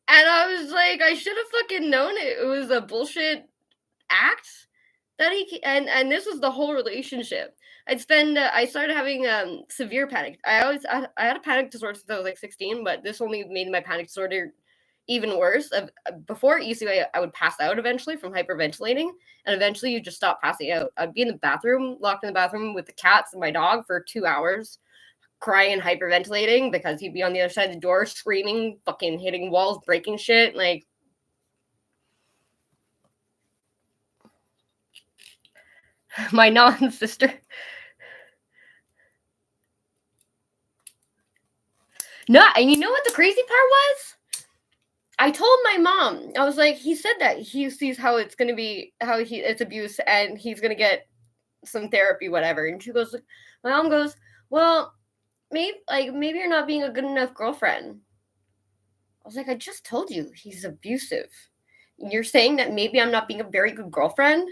And I was like, I should have fucking known it was a bullshit act that and this was the whole relationship. I started having severe panic. I had a panic disorder since I was like 16, but this only made my panic disorder even worse. Before it used to be I would pass out eventually from hyperventilating, and eventually you just stop passing out. I'd be in the bathroom, locked in the bathroom with the cats and my dog for 2 hours, crying and hyperventilating because he'd be on the other side of the door screaming, fucking hitting walls, breaking shit. Like, my non-sister. No, and you know what the crazy part was? I told my mom, I was like, he said that he sees how it's gonna be, it's abuse, and he's gonna get some therapy, whatever. And my mom goes, well, maybe you're not being a good enough girlfriend. I was like, I just told you he's abusive. You're saying that maybe I'm not being a very good girlfriend?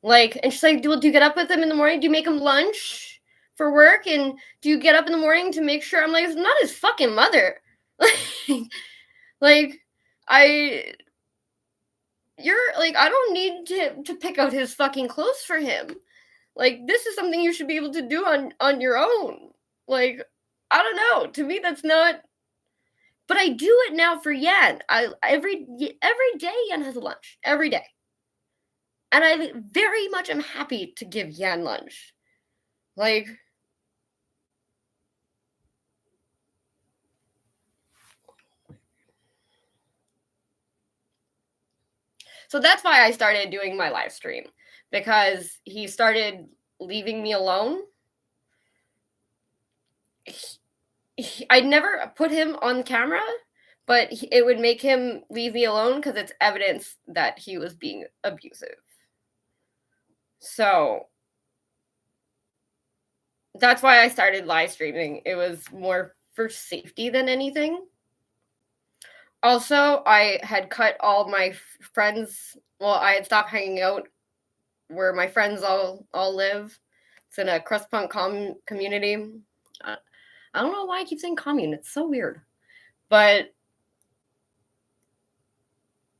Like, and she's like, do you get up with him in the morning? Do you make him lunch for work? And do you get up in the morning to make sure? I'm like, it's not his fucking mother. Like, I I don't need to pick out his fucking clothes for him. Like, this is something you should be able to do on your own. Like, I don't know. To me, that's not. But I do it now for Yan. Every day Yan has a lunch every day, and I very much am happy to give Yan lunch. Like, so that's why I started doing my live stream, because he started leaving me alone. I'd never put him on camera, but it would make him leave me alone because it's evidence that he was being abusive. So that's why I started live streaming. It was more for safety than anything. Also, I had cut all my friends. Well, I had stopped hanging out where my friends all live. It's in a crust punk community. I don't know why I keep saying commune. It's so weird. But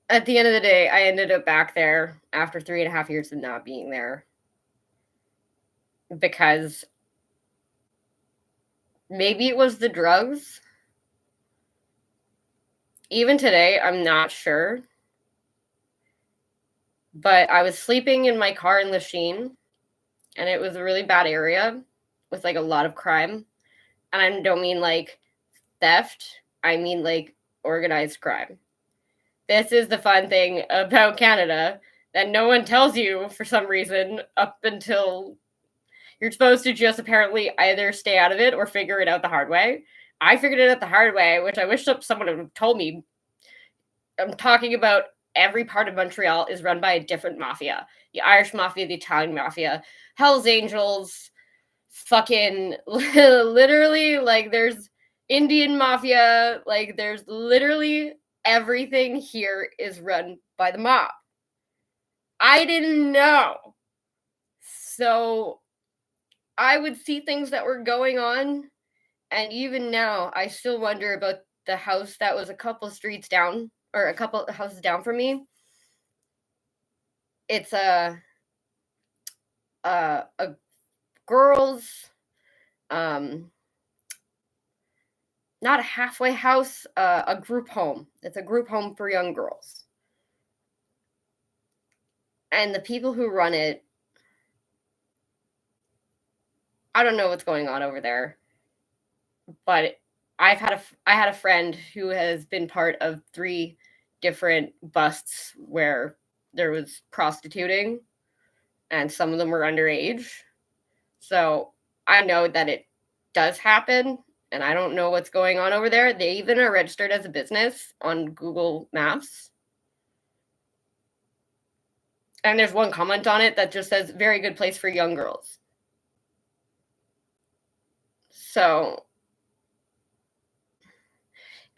at the end of the day, I ended up back there after 3.5 years of not being there. Because maybe it was the drugs. Even today, I'm not sure. But I was sleeping in my car in Lachine, and it was a really bad area with like a lot of crime. And I don't mean like theft, I mean like organized crime. This is the fun thing about Canada that no one tells you for some reason up until you're supposed to just apparently either stay out of it or figure it out the hard way. I figured it out the hard way, which I wish someone had told me. I'm talking about every part of Montreal is run by a different mafia. The Irish mafia, the Italian mafia, Hell's Angels, fucking literally, like, there's Indian mafia, like, there's literally everything here is run by the mob. I didn't know. So I would see things that were going on, and even now I still wonder about the house that was a couple streets down, or a couple houses down from me. It's a girls, not a halfway house, a group home. It's a group home for young girls. And the people who run it, I don't know what's going on over there. But I had a friend who has been part of 3 different busts where there was prostituting, and some of them were underage. So I know that it does happen, and I don't know what's going on over there. They even are registered as a business on Google Maps. And there's one comment on it that just says, very good place for young girls. So,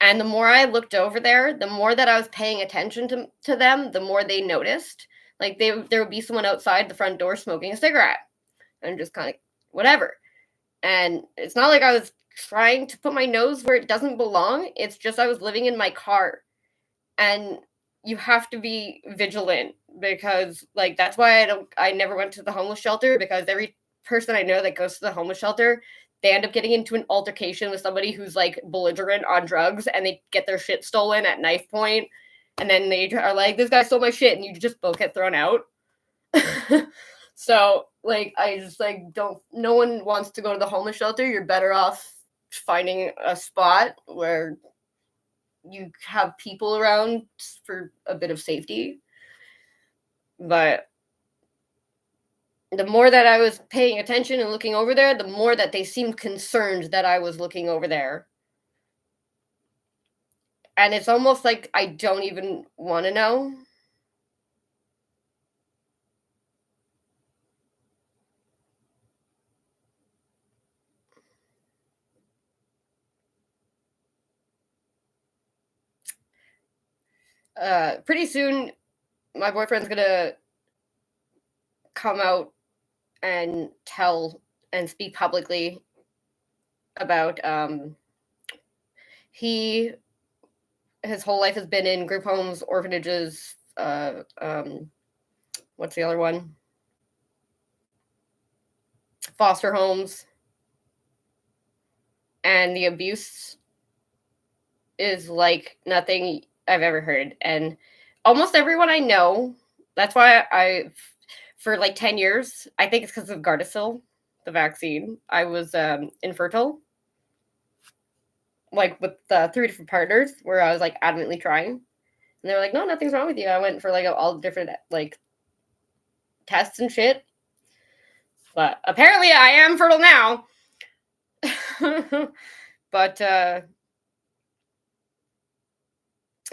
and the more I looked over there, the more that I was paying attention to them, the more they noticed. Like, there would be someone outside the front door smoking a cigarette. And just kind of whatever. And it's not like I was trying to put my nose where it doesn't belong. It's just I was living in my car. And you have to be vigilant because like that's why I never went to the homeless shelter, because every person I know that goes to the homeless shelter, they end up getting into an altercation with somebody who's like belligerent on drugs, and they get their shit stolen at knife point, and then they are like, this guy stole my shit, and you just both get thrown out. So like I just like don't no one wants to go to the homeless shelter. You're better off finding a spot where you have people around for a bit of safety. But the more that I was paying attention and looking over there, the more that they seemed concerned that I was looking over there. And it's almost like I don't even want to know. Pretty soon, my boyfriend's gonna come out and tell and speak publicly about he his whole life has been in group homes, orphanages, what's the other one? Foster homes. And the abuse is like nothing I've ever heard. And almost everyone I know, that's why for like 10 years, I think it's because of Gardasil, the vaccine, I was infertile, like with 3 different partners where I was like adamantly trying. And they were like, no, nothing's wrong with you. I went for like all the different like tests and shit. But apparently I am fertile now. But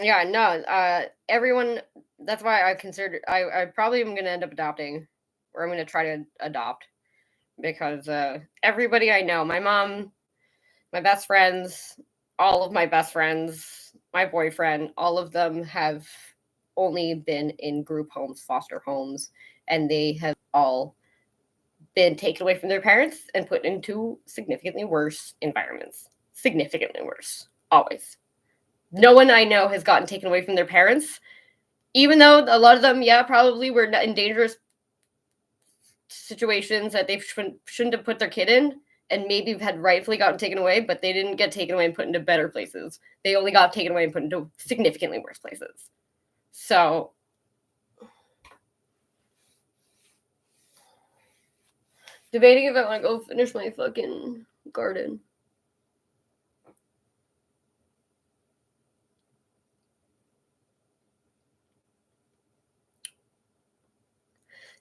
yeah, no, everyone, that's why I considered I probably am gonna end up adopting, or I'm gonna try to adopt, because everybody I know, my mom, my best friends, all of my best friends, my boyfriend, all of them have only been in group homes, foster homes, and they have all been taken away from their parents and put into significantly worse environments. Significantly worse, always. No one I know has gotten taken away from their parents, even though a lot of them, yeah, probably were in dangerous situations that they shouldn't have put their kid in, and maybe had rightfully gotten taken away, but they didn't get taken away and put into better places. They only got taken away and put into significantly worse places. So debating if I want to go finish my fucking garden.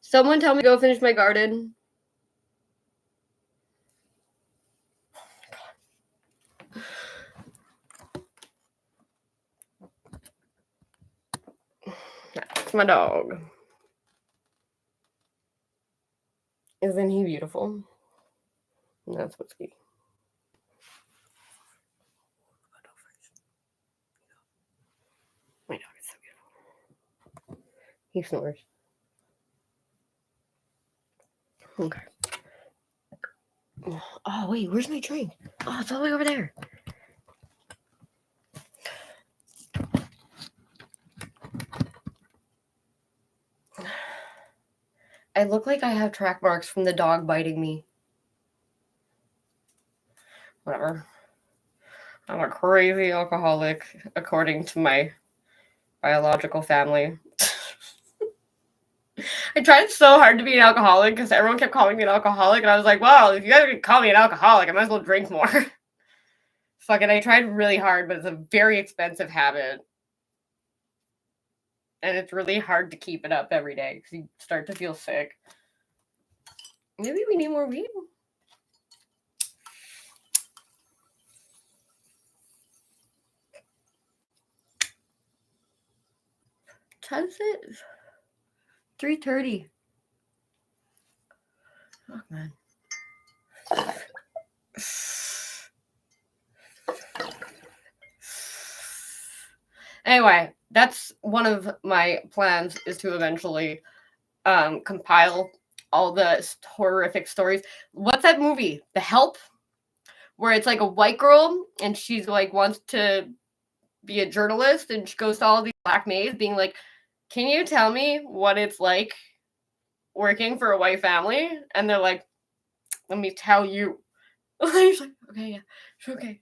Someone tell me to go finish my garden. That's my dog. Isn't he beautiful? And that's what's key. My dog is so beautiful. He snores. Okay. Oh, wait, where's my drink? Oh, it's all the way over there. I look like I have track marks from the dog biting me. Whatever. I'm a crazy alcoholic, according to my biological family. I tried so hard to be an alcoholic because everyone kept calling me an alcoholic, and I was like, well, if you guys are gonna call me an alcoholic, I might as well drink more. Fucking, I tried really hard, but it's a very expensive habit. And it's really hard to keep it up every day because you start to feel sick. Maybe we need more weed. Time it? 3:30. Oh, man. Anyway, that's one of my plans, is to eventually compile all the horrific stories. What's that movie? The Help? where it's like a white girl and she's like wants to be a journalist and she goes to all these black maids being like, can you tell me what it's like working for a white family? And they're like, let me tell you. He's like, okay, yeah, it's okay.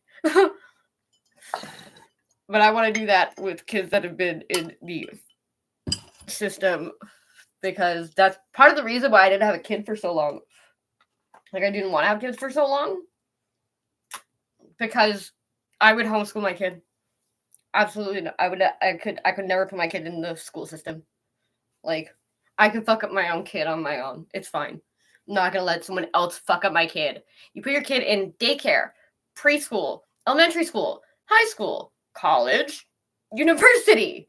But I want to do that with kids that have been in the system because that's part of the reason why I didn't have a kid for so long. Like, I didn't want to have kids for so long because I would homeschool my kid. Absolutely no. I could never put my kid in the school system. Like, I could fuck up my own kid on my own. It's fine. I'm not gonna let someone else fuck up my kid. You put your kid in daycare, preschool, elementary school, high school, college, university,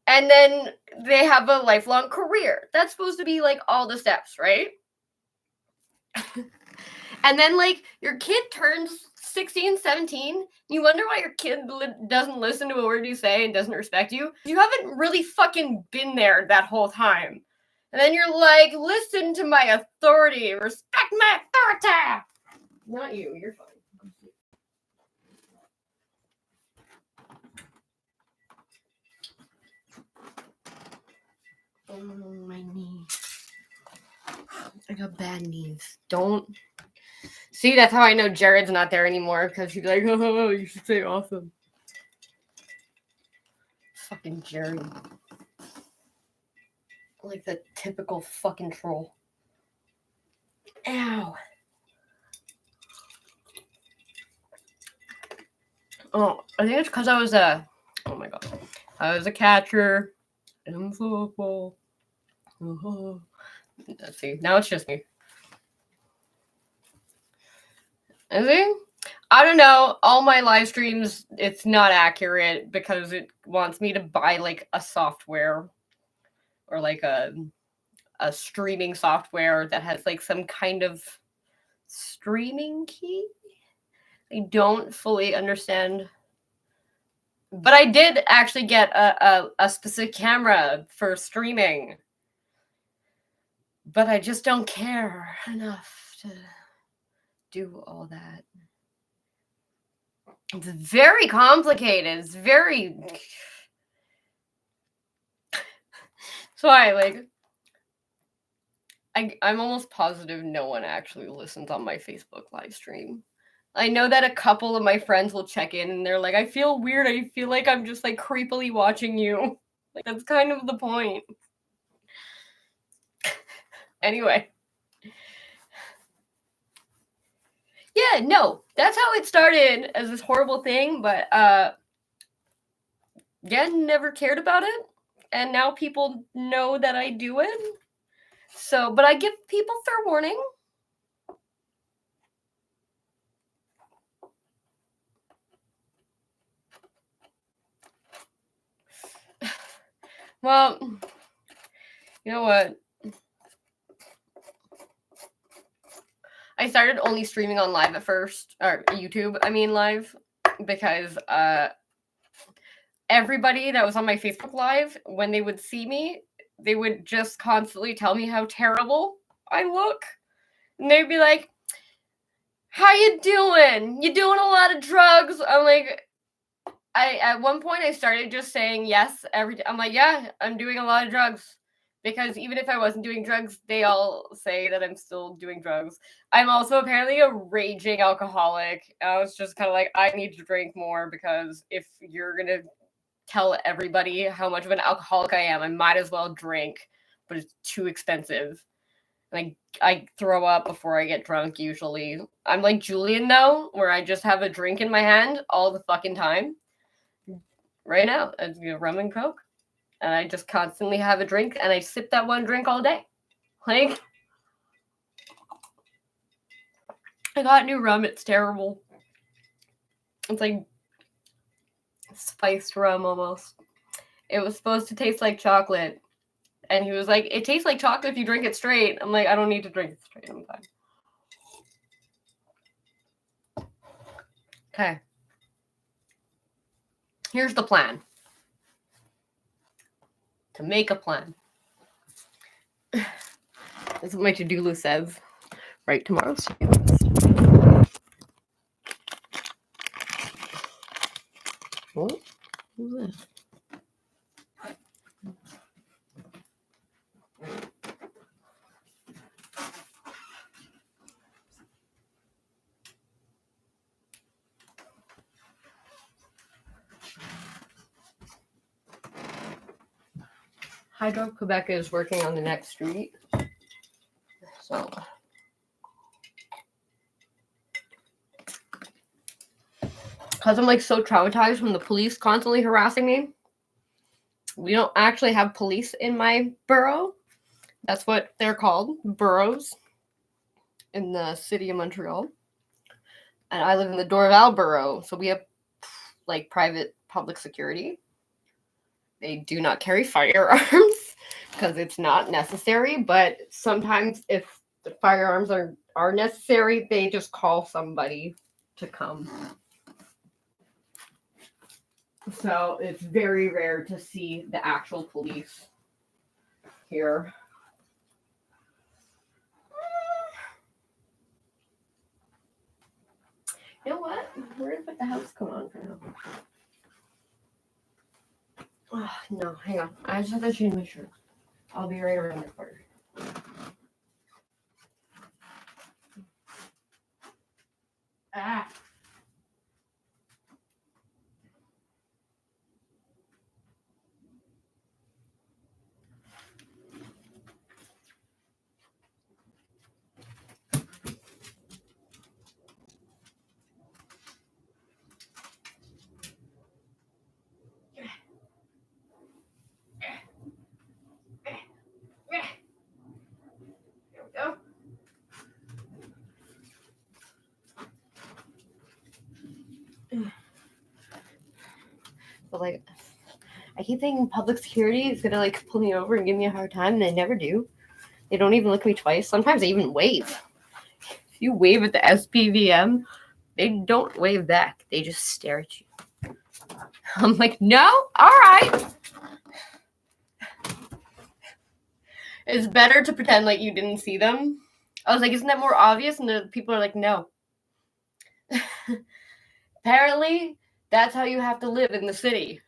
and then they have a lifelong career. That's supposed to be like all the steps, right? And then like your kid turns 16, 17, you wonder why your kid doesn't listen to a word you say and doesn't respect you. You haven't really fucking been there that whole time. And then you're like, listen to my authority, respect my authority. Not you, you're fine. Oh, my knee. I got bad knees. Don't. See, that's how I know Jared's not there anymore, because he's like, oh, you should say awesome. Fucking Jared. Like the typical fucking troll. Ow. Oh, I think it's because I was oh my god. I was a catcher in football. Uh-huh. Let's see. Now it's just me. Is it? I don't know. All my live streams, it's not accurate because it wants me to buy like a software or like a streaming software that has like some kind of streaming key. I don't fully understand. But I did actually get a specific camera for streaming. But I just don't care enough to do all that. It's very complicated. It's very... So I'm almost positive no one actually listens on my Facebook live stream. I know that a couple of my friends will check in and they're like, I feel weird. I feel like I'm just like creepily watching you. Like, that's kind of the point. Anyway. Yeah, no, that's how it started as this horrible thing, but yeah, never cared about it. And now people know that I do it. So, but I give people fair warning. Well, you know what? I started only streaming on live at first, or YouTube, I mean live, because everybody that was on my Facebook live, when they would see me, they would just constantly tell me how terrible I look. And they'd be like, how you doing? You doing a lot of drugs? I'm like, at one point I started just saying yes every day. I'm like, yeah, I'm doing a lot of drugs. Because even if I wasn't doing drugs, they all say that I'm still doing drugs. I'm also apparently a raging alcoholic. I was just kind of like, I need to drink more because if you're going to tell everybody how much of an alcoholic I am, I might as well drink, but it's too expensive. Like, I throw up before I get drunk usually. I'm like Julian though, where I just have a drink in my hand all the fucking time. Right now, it's rum and Coke. And I just constantly have a drink, and I sip that one drink all day. Like, I got new rum. It's terrible. It's like spiced rum almost. It was supposed to taste like chocolate. And he was like, it tastes like chocolate if you drink it straight. I'm like, I don't need to drink it straight. I'm fine. Okay. Here's the plan. To make a plan. That's what my to-do list says. Right, tomorrow's to-do list. Who's this? Hydro-Quebec is working on the next street. So, because I'm like so traumatized from the police constantly harassing me, we don't actually have police in my borough. That's what they're called, boroughs, in the city of Montreal. And I live in the Dorval borough, so we have like private public security. They do not carry firearms because it's not necessary, but sometimes if the firearms are necessary, they just call somebody to come. So it's very rare to see the actual police here. You know what? We're gonna put the house coat on for now. Oh, no, hang on. I just have to change my shirt. I'll be right around the corner. Ah. There we go. But like, I keep thinking public security is gonna like pull me over and give me a hard time, and they never do. They don't even look at me twice. Sometimes they even wave. If you wave at the SPVM, they don't wave back. They just stare at you. I'm like, no, all right. It's better to pretend like you didn't see them. I was like, isn't that more obvious? And the people are like, no. Apparently, that's how you have to live in the city.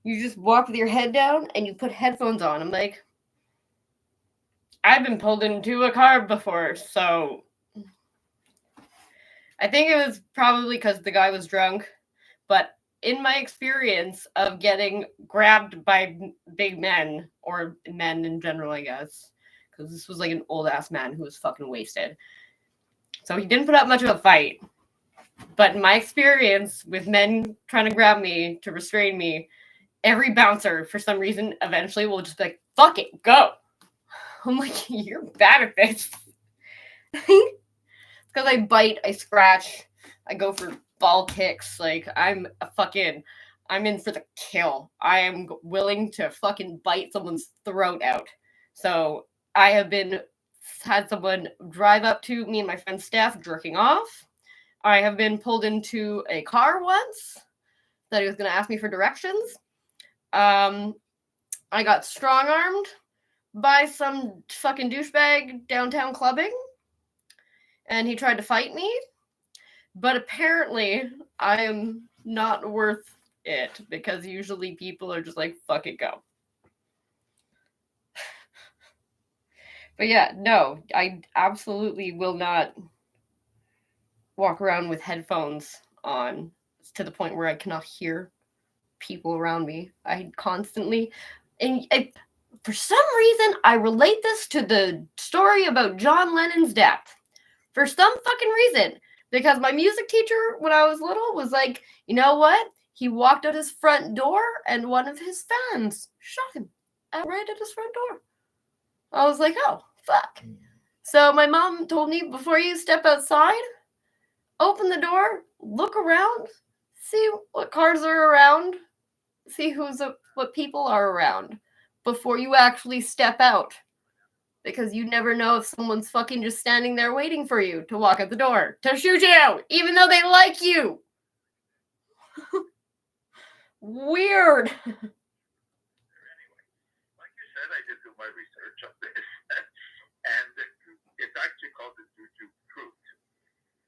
You just walk with your head down and you put headphones on. I'm like, I've been pulled into a car before, so I think it was probably because the guy was drunk. But in my experience of getting grabbed by big men, or men in general, I guess, because this was like an old ass man who was fucking wasted. So he didn't put up much of a fight. But in my experience with men trying to grab me, to restrain me, every bouncer, for some reason, eventually will just be like, fuck it, go. I'm like, you're bad at this. It's because I bite, I scratch, I go for ball kicks. Like, I'm in for the kill. I am willing to fucking bite someone's throat out. So I have had someone drive up to me and my friend's staff jerking off. I have been pulled into a car once that he was going to ask me for directions. I got strong-armed by some fucking douchebag downtown clubbing, and he tried to fight me. But apparently, I am not worth it, because usually people are just like, fuck it, go. But yeah, no, I absolutely will not walk around with headphones on to the point where I cannot hear people around me. I constantly, for some reason, I relate this to the story about John Lennon's death. For some fucking reason. Because my music teacher, when I was little, was like, you know what? He walked out his front door and one of his fans shot him right at his front door. I was like, oh, fuck. So my mom told me, before you step outside, open the door, look around, see what cars are around, see what people are around before you actually step out. Because you never know if someone's fucking just standing there waiting for you to walk out the door to shoot you, even though they like you. Weird. Anyway, like you said, I did do my research on this, and it's actually called the Juju fruit.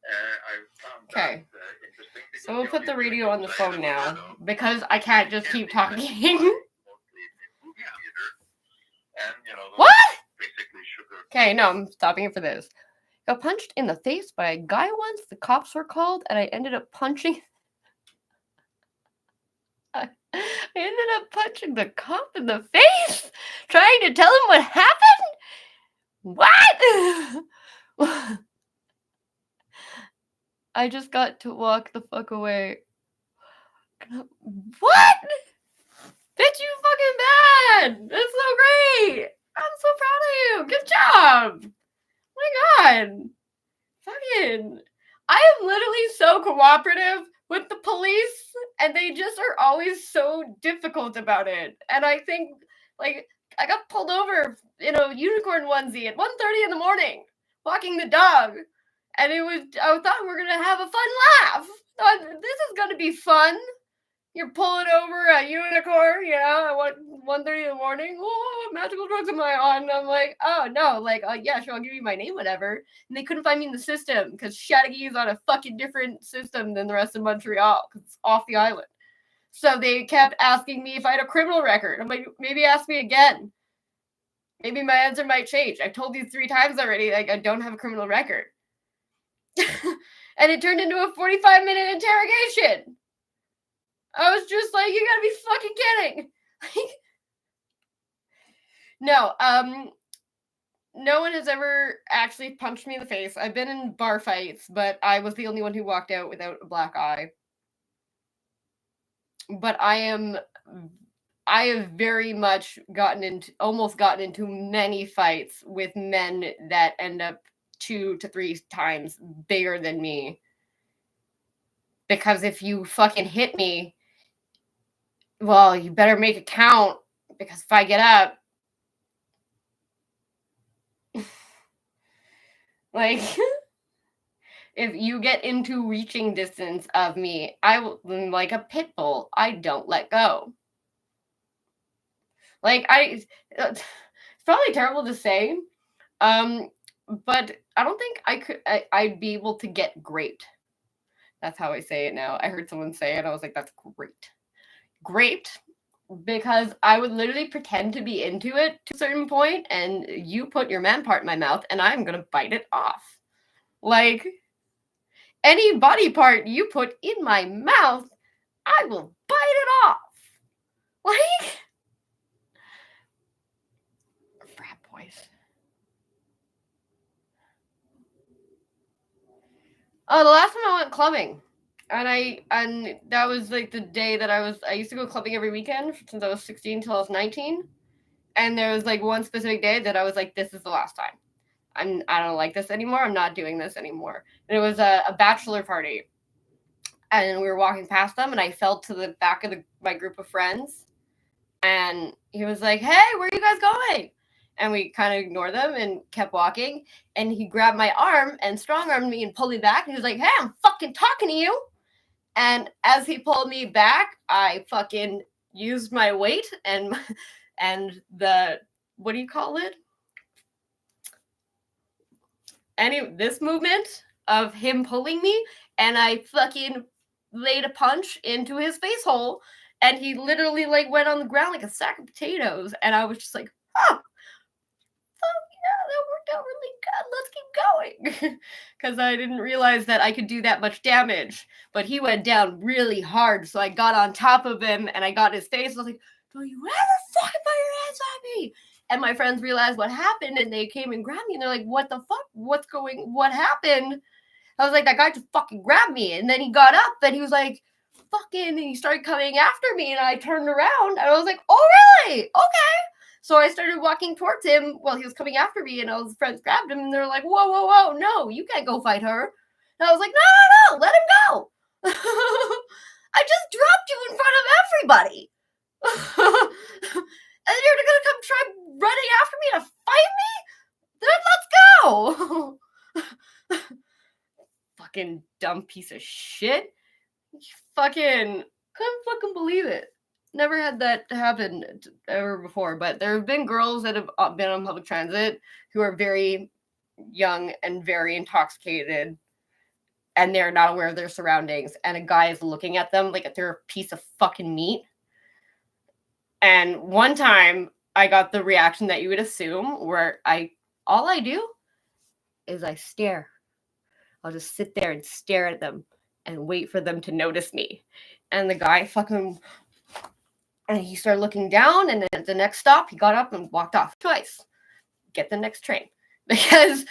I found that interesting. So we'll put the radio on the phone now though. because I can't just keep talking. Mostly in movie theater, and those What? basically sugar. Okay, no, I'm stopping it for this. Got punched in the face by a guy once. The cops were called, and I ended up punching. I ended up punching the cop in the face, trying to tell him what happened. What? I just got to walk the fuck away. What? Bitch, you fucking bad. That's so great. I'm so proud of you. Good job. Oh my god. Fucking. I am literally so cooperative with the police, and they just are always so difficult about it. And I think, like, I got pulled over in a unicorn onesie at 1:30 in the morning, walking the dog. And I thought we were going to have a fun laugh. Thought, this is going to be fun. You're pulling over a unicorn, at 1:30 in the morning. Oh, what magical drugs am I on? And I'm like, oh, no. Like, yeah, sure, I'll give you my name, whatever. And they couldn't find me in the system because Chateauguay is on a fucking different system than the rest of Montreal because it's off the island. So they kept asking me if I had a criminal record. I'm like, maybe ask me again. Maybe my answer might change. I've told you 3 times already, like, I don't have a criminal record. And it turned into a 45-minute interrogation. I was just like, you gotta be fucking kidding. No, no one has ever actually punched me in the face. I've been in bar fights, but I was the only one who walked out without a black eye. But I have very much almost gotten into many fights with men that end up 2 to 3 times bigger than me. Because if you fucking hit me, well, you better make it count, because if I get up, like, if you get into reaching distance of me, I'm like a pit bull. I don't let go. Like, it's probably terrible to say, but I don't think I'd be able to get great. That's how I say it now. I heard someone say it. I was like, that's great. Great. Because I would literally pretend to be into it to a certain point, and you put your man part in my mouth, and I'm going to bite it off. Like, any body part you put in my mouth, I will bite it off. Like, frat boys. Oh, the last time I went clubbing, and that was like the day that I used to go clubbing every weekend since I was 16 till I was 19, and there was like one specific day that I was like, this is the last time. I don't like this anymore. I'm not doing this anymore. And it was a bachelor party, and we were walking past them, and I fell to the back of my group of friends, and he was like, hey, where are you guys going? And we kind of ignored them and kept walking. And he grabbed my arm and strong-armed me and pulled me back. And he was like, hey, I'm fucking talking to you. And as he pulled me back, I fucking used my weight and the, what do you call it? This movement of him pulling me, and I fucking laid a punch into his face hole. And he literally like went on the ground like a sack of potatoes. And I was just like, oh, yeah, that worked out really good. Let's keep going. Because I didn't realize that I could do that much damage. But he went down really hard. So I got on top of him and I got in his face. I was like, don't you ever fucking put your hands on me. And my friends realized what happened, and they came and grabbed me. And they're like, what the fuck? What happened? I was like, that guy just fucking grabbed me. And then he got up and he was like, fucking, and he started coming after me. And I turned around and I was like, oh, really? Okay. So I started walking towards him while he was coming after me, and all his friends grabbed him, and they're like, whoa, whoa, whoa, no, you can't go fight her. And I was like, no, let him go. I just dropped you in front of everybody. And you're going to come try running after me to fight me? Then let's go. Fucking dumb piece of shit. You couldn't fucking believe it. Never had that happen ever before, but there have been girls that have been on public transit who are very young and very intoxicated and they're not aware of their surroundings, and a guy is looking at them like they're a piece of fucking meat. And one time I got the reaction that you would assume, where all I do is I stare. I'll just sit there and stare at them and wait for them to notice me. And the guy and he started looking down, and then at the next stop, he got up and walked off twice. Get the next train. Because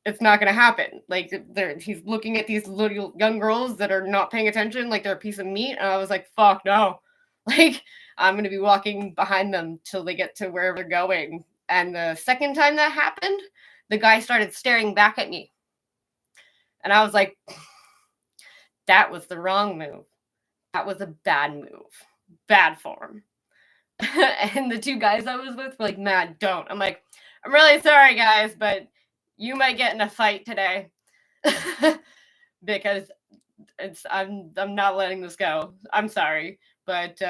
it's not going to happen. Like, he's looking at these little young girls that are not paying attention like they're a piece of meat. And I was like, fuck no. Like, I'm going to be walking behind them till they get to wherever they're going. And the second time that happened, the guy started staring back at me. And I was like, that was the wrong move. That was a bad move. Bad form. And the two guys I was with were like, man, don't. I'm like, I'm really sorry, guys, but you might get in a fight today. Because I'm not letting this go. I'm sorry. But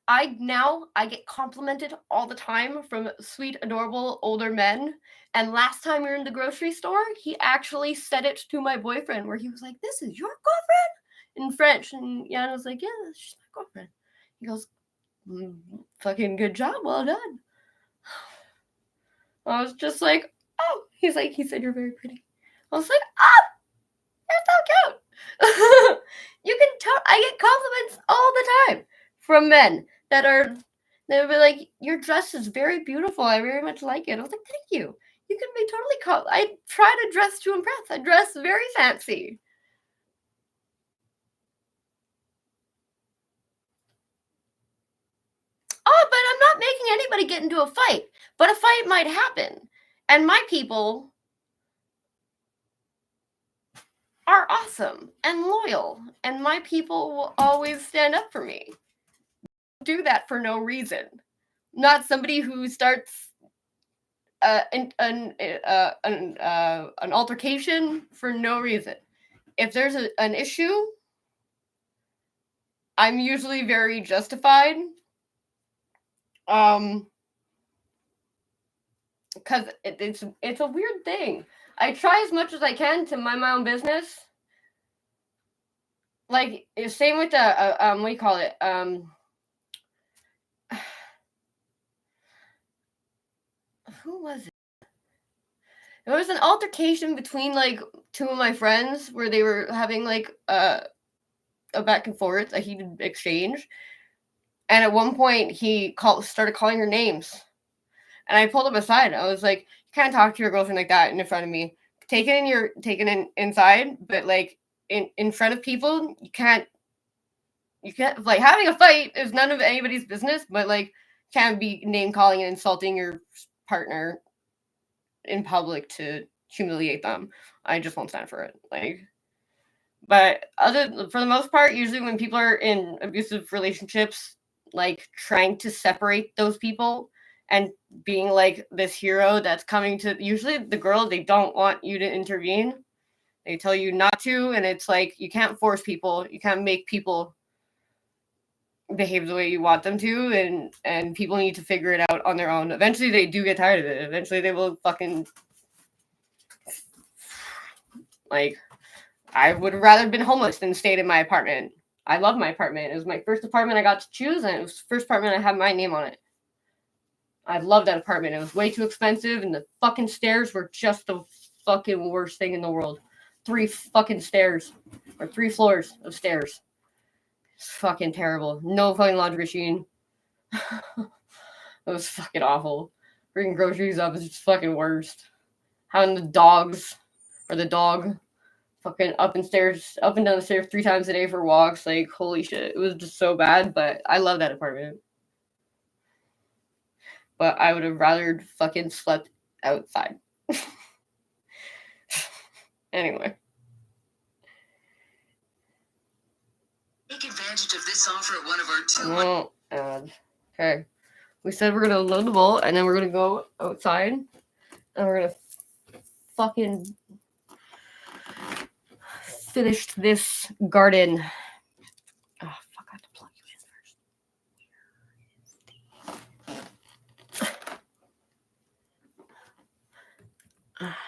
I get complimented all the time from sweet, adorable older men. And last time we were in the grocery store, he actually said it to my boyfriend, where he was like, "This is your girlfriend?" in French. And Yana was like, "Yeah, she's my girlfriend." He goes, "Fucking good job, well done." I was just like, "Oh," he's like, "He said you're very pretty." I was like, "Oh, you're so cute." You can tell I get compliments all the time from men they'll be like, "Your dress is very beautiful. I very much like it." I was like, "Thank you." You can be totally I try to dress to impress. I dress very fancy. Oh, but I'm not making anybody get into a fight. But a fight might happen. And my people are awesome and loyal. And my people will always stand up for me. Do that for no reason. Not somebody who starts an altercation for no reason. If there's an issue, I'm usually very justified. Because it's a weird thing. I try as much as I can to mind my own business. Like, same with the what do you call it? Who was it? There was an altercation between like two of my friends where they were having like a back and forth, a heated exchange. And at one point, he started calling her names. And I pulled him aside. I was like, "You can't talk to your girlfriend like that in front of me. Take it inside, but like in front of people, you can't like having a fight is none of anybody's business, but like can't be name calling and insulting your partner in public to humiliate them. I just won't stand for it." Like, but for the most part, usually when people are in abusive relationships, like trying to separate those people and being like this hero that's coming to, usually the girl, they don't want you to intervene. They tell you not to, and it's like, you can't force people. You can't make people behave the way you want them to, and people need to figure it out on their own. Eventually they do get tired of it. Eventually they will fucking, like, I would have rather been homeless than stayed in my apartment. I love my apartment. It was my first apartment I got to choose, and it was the first apartment I had my name on it. I loved that apartment. It was way too expensive, and the fucking stairs were just the fucking worst thing in the world. 3 fucking stairs, or 3 floors of stairs. It's fucking terrible. No fucking laundry machine. It was fucking awful. Bringing groceries up is just fucking worst. Having the dog fucking up and down the stairs 3 times a day for walks. Like, holy shit. It was just so bad, but I love that apartment. But I would have rather fucking slept outside. Anyway. Take advantage of this offer at one of our 2. Okay. We said we're gonna load the bowl, and then we're gonna go outside, and we're gonna fucking finish this garden. Oh, fuck, I have to plug you in first.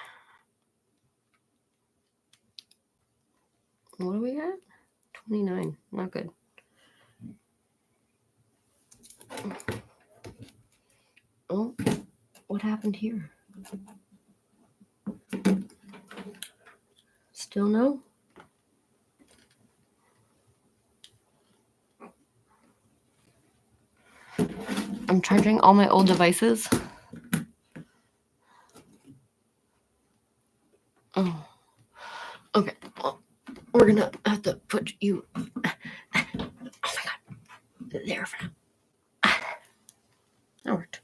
What are we at? 29. Not good. Oh, what happened here? Still no? I'm charging all my old devices. Oh. Okay. Well, we're gonna have to put you. Oh my god. There. That worked.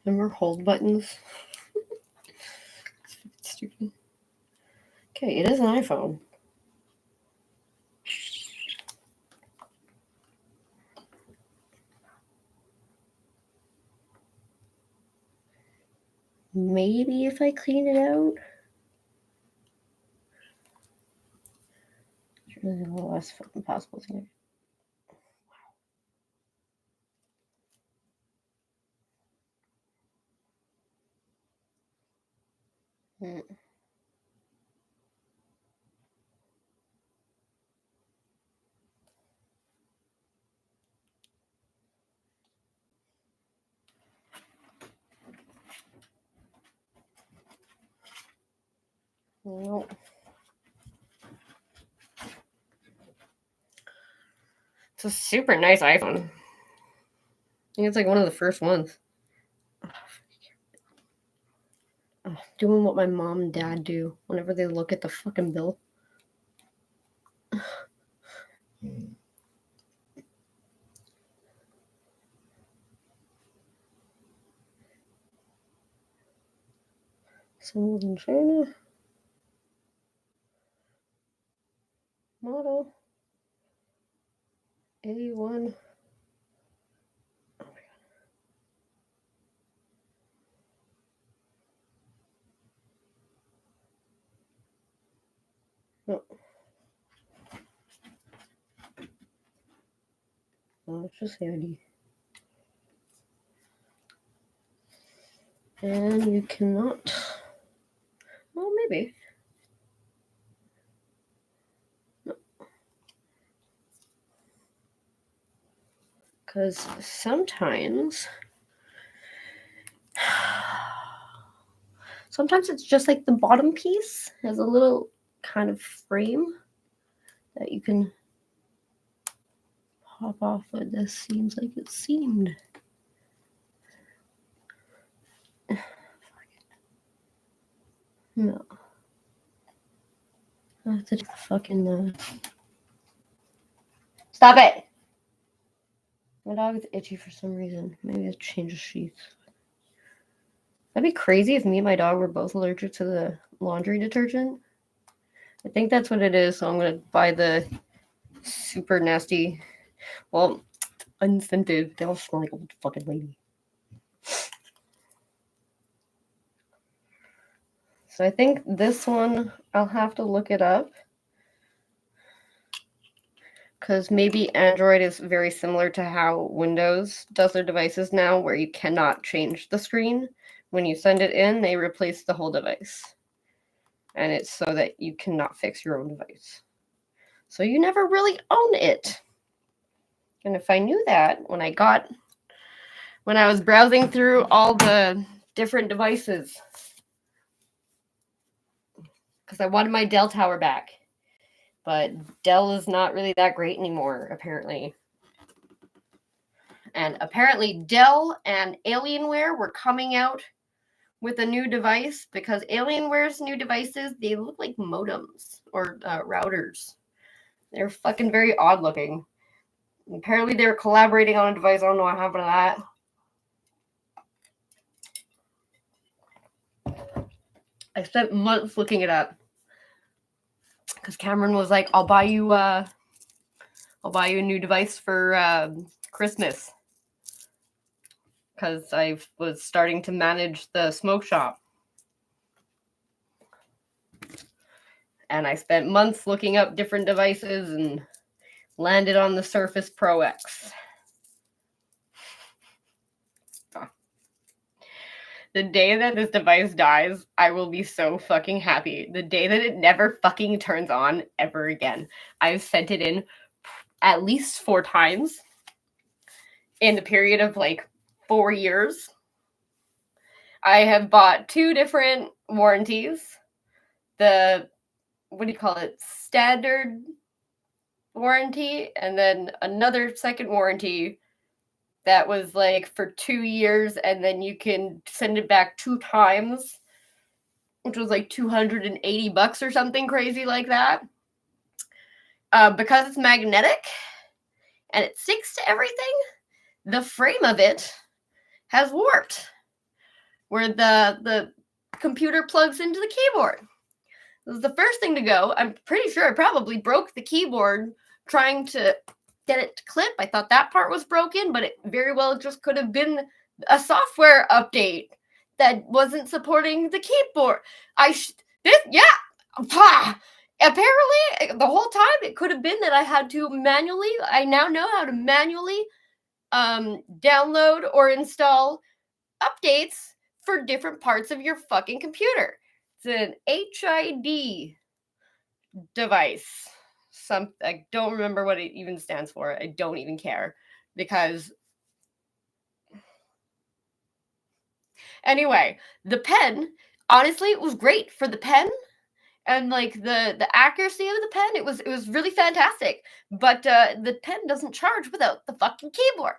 Remember hold buttons? Stupid. Okay, it is an iPhone. Maybe if I clean it out. It's really the less fucking possible thing. Hmm. Nope. It's a super nice iPhone. I think it's like one of the first ones. Oh, doing what my mom and dad do whenever they look at the fucking bill. Sold in China. Model. 81. Oh my god. No. Oh, it's just the ID. And you cannot. Well, maybe. No. Because sometimes it's just like the bottom piece has a little kind of frame that you can pop off, but this seems like it seemed. No. I have to fucking Stop it! My dog is itchy for some reason. Maybe I'll change the sheets. That'd be crazy if me and my dog were both allergic to the laundry detergent. I think that's what it is, so I'm gonna buy the super nasty, well, unscented. They all smell like old fucking lady. So I think this one, I'll have to look it up. Because maybe Android is very similar to how Windows does their devices now, where you cannot change the screen. When you send it in, they replace the whole device. And it's so that you cannot fix your own device. So you never really own it. And if I knew that when I was browsing through all the different devices, because I wanted my Dell tower back. But Dell is not really that great anymore, apparently. And apparently Dell and Alienware were coming out with a new device because Alienware's new devices, they look like modems or routers. They're fucking very odd looking. Apparently they were collaborating on a device. I don't know what happened to that. I spent months looking it up because Cameron was like, I'll buy you a new device for Christmas. because I was starting to manage the smoke shop. And I spent months looking up different devices and landed on the Surface Pro X. The day that this device dies, I will be so fucking happy. The day that it never fucking turns on ever again. I've sent it in at least 4 times in the period of like 4 years. I have bought 2 different warranties. The, what do you call it? Standard warranty, and then another second warranty that was like for 2 years, and then you can send it back 2 times, which was like $280 or something crazy like that. Because it's magnetic and it sticks to everything, the frame of it has warped where the computer plugs into the keyboard. This was the first thing to go. I'm pretty sure I probably broke the keyboard trying to get it to clip. I thought that part was broken, but it very well just could have been a software update that wasn't supporting the keyboard. Apparently, the whole time it could have been that I had to manually. I now know how to manually download or install updates for different parts of your fucking computer. It's an HID device. I don't remember what it even stands for. I don't even care because anyway, the pen, honestly, it was great for the pen and like the accuracy of the pen. It was really fantastic. But the pen doesn't charge without the fucking keyboard.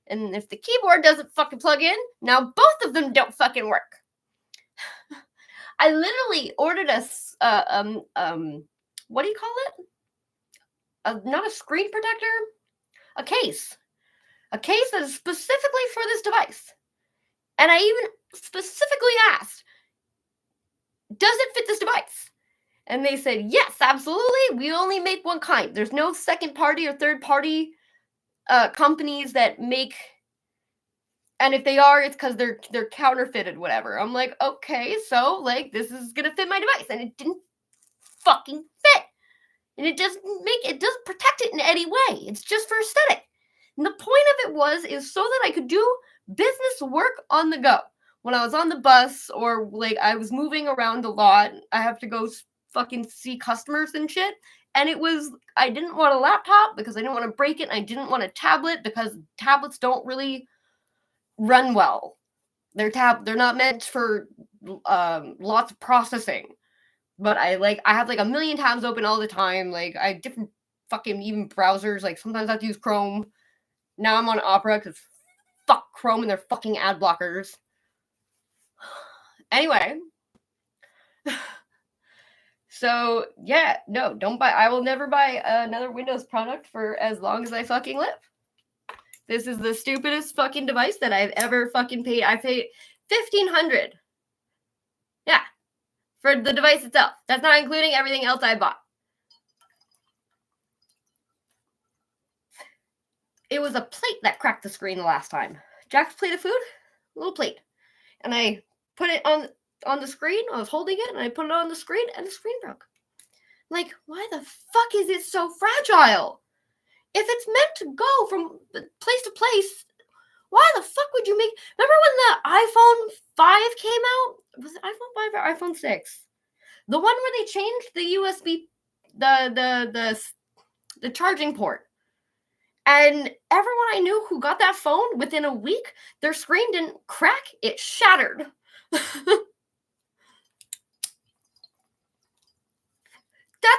And if the keyboard doesn't fucking plug in, now both of them don't fucking work. I literally ordered what do you call it? Not a screen protector, a case that is specifically for this device. And I even specifically asked, does it fit this device? And they said, yes, absolutely. We only make one kind. There's no second party or third party companies that make, and if they are, it's because they're counterfeited, whatever. I'm like, okay, so like this is gonna fit my device, and it didn't fucking fit. And it doesn't protect it in any way. It's just for aesthetic. And the point of it is so that I could do business work on the go. When I was on the bus or like I was moving around a lot, I have to go fucking see customers and shit. And I didn't want a laptop because I didn't want to break it. And I didn't want a tablet because tablets don't really run well. They're not meant for lots of processing. But I have like a million tabs open all the time. Like I have different fucking even browsers. Like sometimes I have to use Chrome. Now I'm on Opera because fuck Chrome and their fucking ad blockers. Anyway. So yeah, no, don't buy. I will never buy another Windows product for as long as I fucking live. This is the stupidest fucking device that I've ever fucking paid. I paid $1,500. Yeah. For the device itself. That's not including everything else I bought. It was a plate that cracked the screen the last time. Jack's plate of food, little plate. And I put it on the screen. I was holding it and I put it on the screen and the screen broke. Like, why the fuck is it so fragile? If it's meant to go from place to place, why the fuck would you make... Remember when the iPhone 5 came out? Was it iPhone 5 or iPhone 6? The one where they changed the USB, the charging port. And everyone I knew who got that phone, within a week, their screen didn't crack, it shattered. That's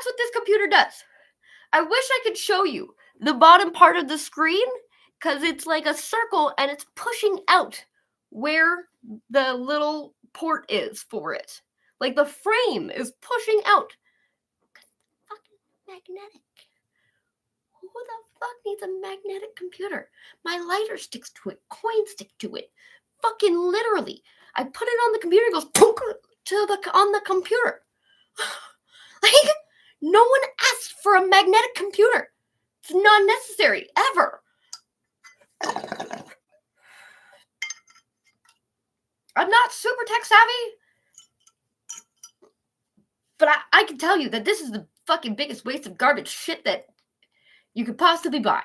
what this computer does. I wish I could show you the bottom part of the screen, because it's like a circle and it's pushing out where the little port is for it. Like the frame is pushing out. Fucking magnetic. Who the fuck needs a magnetic computer? My lighter sticks to it. Coins stick to it. Fucking literally. I put it on the computer, it goes on the computer. Like, no one asked for a magnetic computer. It's not necessary, ever. I'm not super tech savvy, but I can tell you that this is the fucking biggest waste of garbage shit that you could possibly buy.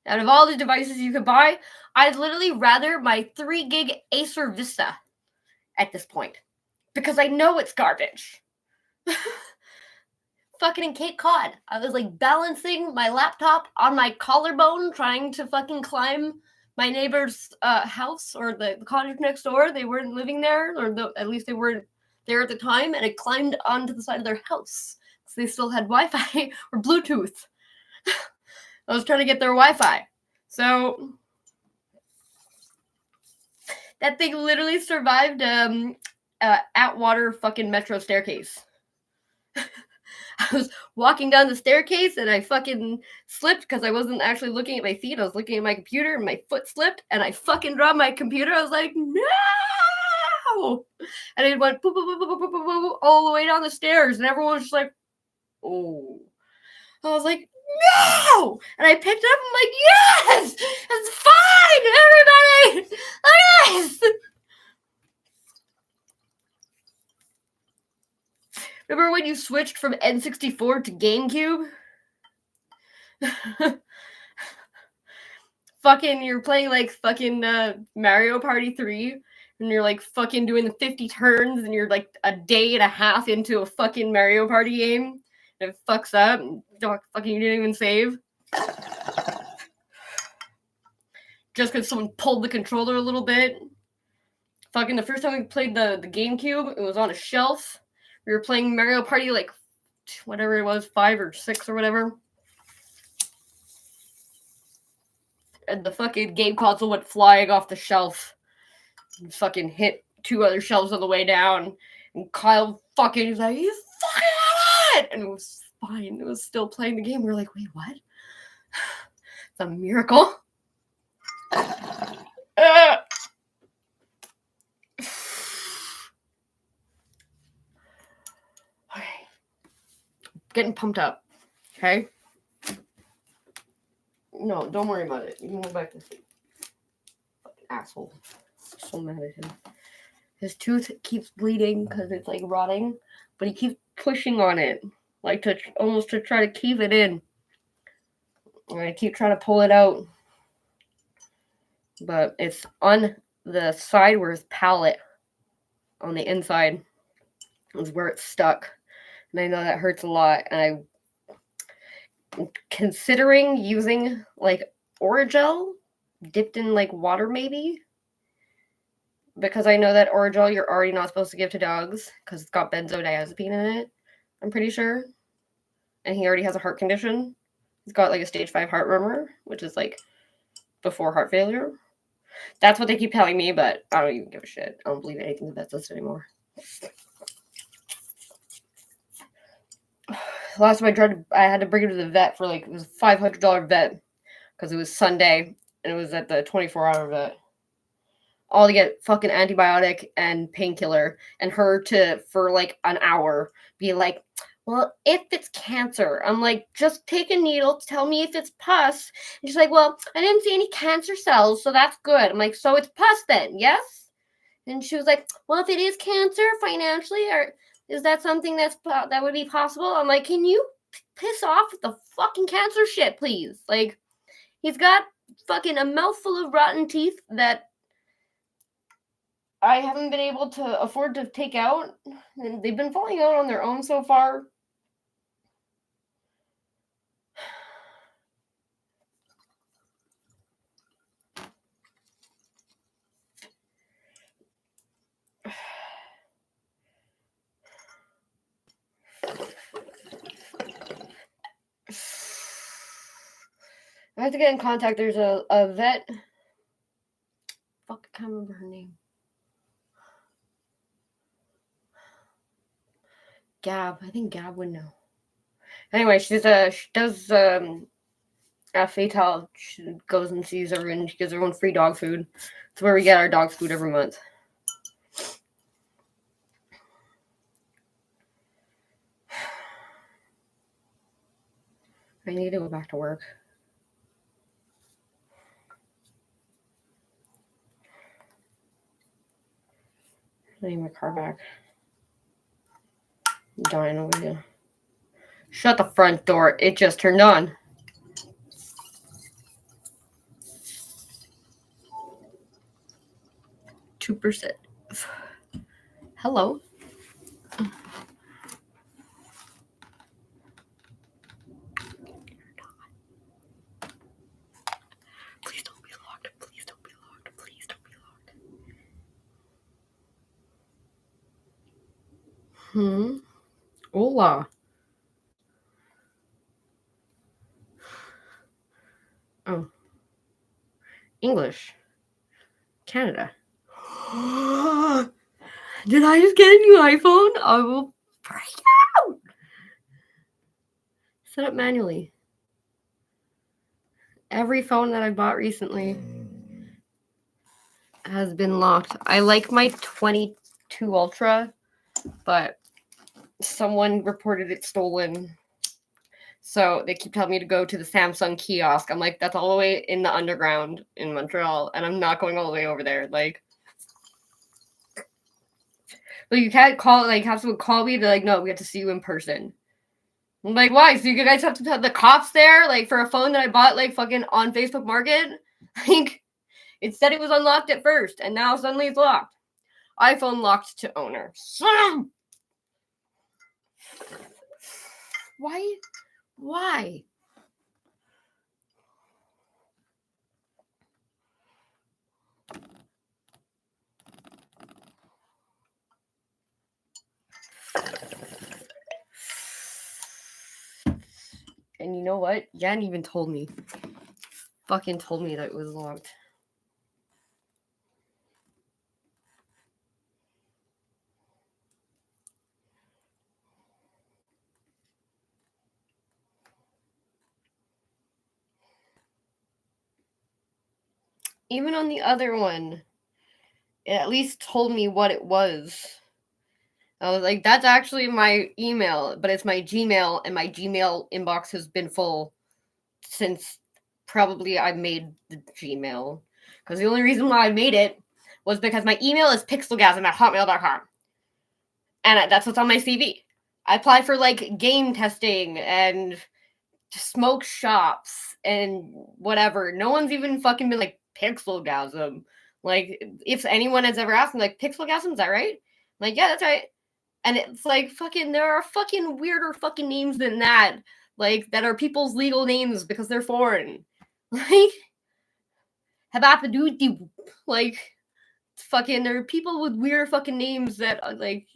Out of all the devices you could buy, I'd literally rather my 3 gig Acer Vista at this point. Because I know it's garbage. Fucking in Cape Cod, I was like balancing my laptop on my collarbone, trying to fucking climb my neighbor's house or the cottage next door. They weren't living there, or at least they weren't there at the time, and I climbed onto the side of their house. So they still had Wi-Fi or Bluetooth. I was trying to get their Wi-Fi. So that thing literally survived Atwater fucking metro staircase. I was walking down the staircase and I fucking slipped because I wasn't actually looking at my feet. I was looking at my computer and my foot slipped and I fucking dropped my computer. I was like, no! And it went boop, boop, boop, boop, boop, boop, boop, all the way down the stairs and everyone was just like, oh. I was like, no! And I picked it up. I'm like, yes! It's fine! Everybody! Look at this! Remember when you switched from N64 to GameCube? Fucking, you're playing like fucking Mario Party 3 and you're like fucking doing the 50 turns and you're like a day and a half into a fucking Mario Party game and it fucks up and you didn't even save. Just because someone pulled the controller a little bit. Fucking the first time we played the GameCube, it was on a shelf. We were playing Mario Party like whatever it was, 5 or 6 or whatever. And the fucking game console went flying off the shelf. And fucking hit 2 other shelves on the way down. And Kyle fucking was like, you fucking idiot! And it was fine. It was still playing the game. We were like, wait, what? It's a miracle. Okay. Getting pumped up. Okay? No, don't worry about it. You can go back to sleep. Fucking asshole. So mad at him. His tooth keeps bleeding because it's like rotting, but he keeps pushing on it, like to almost to try to keep it in. And I keep trying to pull it out, but it's on the side where his palate, on the inside, is where it's stuck, and I know that hurts a lot. And I'm considering using like Orajel dipped in like water, maybe. Because I know that Orajel you're already not supposed to give to dogs because it's got benzodiazepine in it, I'm pretty sure. And he already has a heart condition. He's got like a stage 5 heart murmur, which is like before heart failure. That's what they keep telling me, but I don't even give a shit. I don't believe anything the vet says anymore. Last time I had to bring him to the vet for like, it was a $500 vet because it was Sunday and it was at the 24-hour vet. All to get fucking antibiotic and painkiller, and her to, for like an hour, be like, well, if it's cancer. I'm like, just take a needle, tell me if it's pus. And she's like, well, I didn't see any cancer cells, so that's good. I'm like, so it's pus then, yes? And she was like, well, if it is cancer financially, or is that something that would be possible? I'm like, can you piss off with the fucking cancer shit, please? Like, he's got fucking a mouthful of rotten teeth that I haven't been able to afford to take out. And they've been falling out on their own so far. I have to get in contact. There's a vet. Fuck, I can't remember her name. Gab. I think Gab would know. Anyway, she does at Fatal. She goes and sees everyone. She gives everyone free dog food. It's where we get our dog food every month. I need to go back to work. I need my car back. I'm dying over here. Shut the front door. It just turned on. %. Hello. Please don't be locked. Please don't be locked. Please don't be locked. Hola. Oh. English. Canada. Did I just get a new iPhone? I will freak out. Set up manually. Every phone that I bought recently has been locked. I like my 22 Ultra, but someone reported it stolen. So they keep telling me to go to the Samsung kiosk. I'm like, that's all the way in the underground in Montreal, and I'm not going all the way over there. Like, but you can't call, like, have someone call me to, like, no, we have to see you in person. I'm like, why? So you guys have to have the cops there, like, for a phone that I bought, like, fucking on Facebook Market? Like, it said it was unlocked at first, and now suddenly it's locked. iPhone locked to owner. Why? Why? And you know what? Jan even told me. Fucking told me that it was locked. Even on the other one, it at least told me what it was. I was like, that's actually my email, but it's my Gmail, and my Gmail inbox has been full since probably I made the Gmail. Because the only reason why I made it was because my email is pixelgasm@hotmail.com. And that's what's on my CV. I apply for, like, game testing and smoke shops and whatever. No one's even fucking been like, Pixelgasm. Like, if anyone has ever asked me, like, Pixelgasm, is that right? I'm like, yeah, that's right. And it's like, fucking, there are fucking weirder fucking names than that. Like, that are people's legal names because they're foreign. Like, Habapaduti. Like, fucking, there are people with weird fucking names that, like,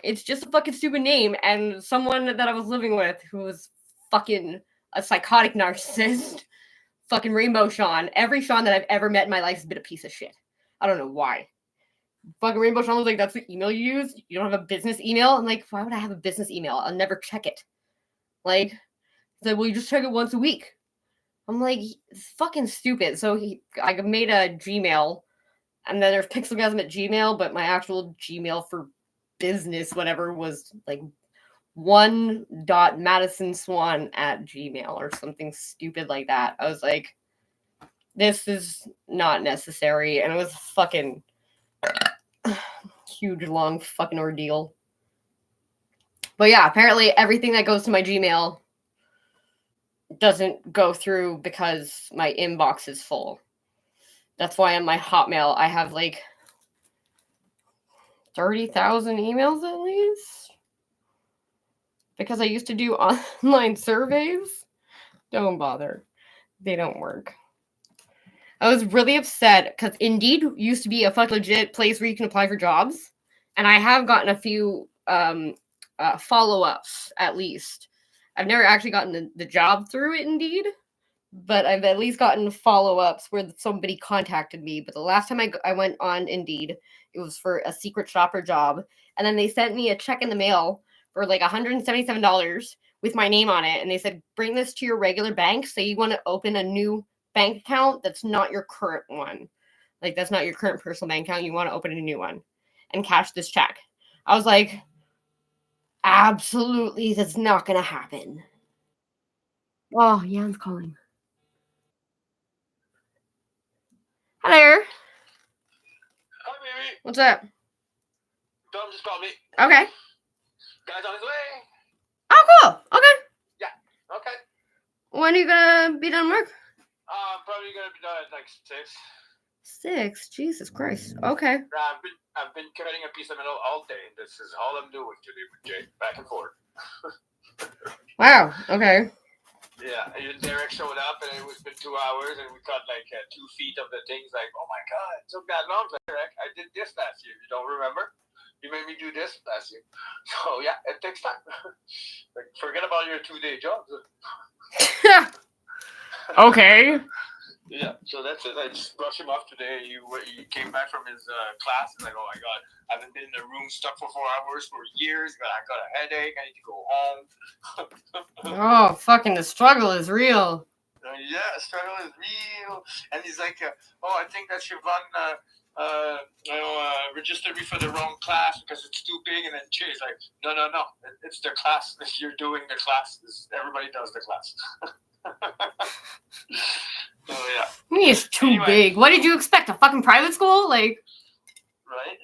it's just a fucking stupid name. And someone that I was living with who was fucking a psychotic narcissist, fucking Rainbow Sean. Every Sean that I've ever met in my life has been a piece of shit. I don't know why. Fucking Rainbow Sean was like, that's the email you use? You don't have a business email? I'm like, why would I have a business email? I'll never check it. Like, he said, well, you just check it once a week. I'm like, it's fucking stupid. So I made a Gmail, and then there's pixelgasm@gmail, but my actual Gmail for business, whatever, was like 1.madisonswan@gmail or something stupid like that. I was like, this is not necessary. And it was fucking huge, long fucking ordeal. But yeah, apparently everything that goes to my Gmail doesn't go through because my inbox is full. That's why on my Hotmail I have like 30,000 emails at least. Because I used to do online surveys. Don't bother. They don't work. I was really upset because Indeed used to be a fuck legit place where you can apply for jobs. And I have gotten a few follow-ups, at least. I've never actually gotten the job through it, Indeed. But I've at least gotten follow-ups where somebody contacted me. But the last time I went on Indeed, it was for a secret shopper job. And then they sent me a check in the mail for like $177 with my name on it. And they said, bring this to your regular bank. Say you want to open a new bank account that's not your current one. Like, that's not your current personal bank account. You want to open a new one and cash this check. I was like, absolutely, that's not going to happen. Oh, Jan's calling. Hi there. Hi, baby. What's up? Tom just called me. Okay. Guy's on his way. Oh, cool. Okay. Okay. When are you gonna be done work? Probably gonna be done at like 6. 6. Jesus Christ. Okay. I've been cutting a piece of metal all day. This is all I'm doing today with Jay, back and forth. Wow. Okay. Yeah, and Derek showed up, and it was been 2 hours, and we cut like 2 feet of the things. Like, oh my god, it took that long, Derek. I did this last year. You don't remember? You made me do this last year. So yeah, it takes time. Like, forget about your 2-day jobs. Okay. Yeah, so that's it. I just brushed him off today. He came back from his class. He's like, oh my god, I haven't been in the room stuck for 4 hours for years. I got a headache. I need to go home. Oh, fucking the struggle is real. Yeah, struggle is real. And he's like, oh, I think that Siobhan registered me for the wrong class because it's too big. And then Jay's like, no. It's the class. You're doing the class. Everybody does the class. So yeah. It's too big. What did you expect? A fucking private school? Like. Right?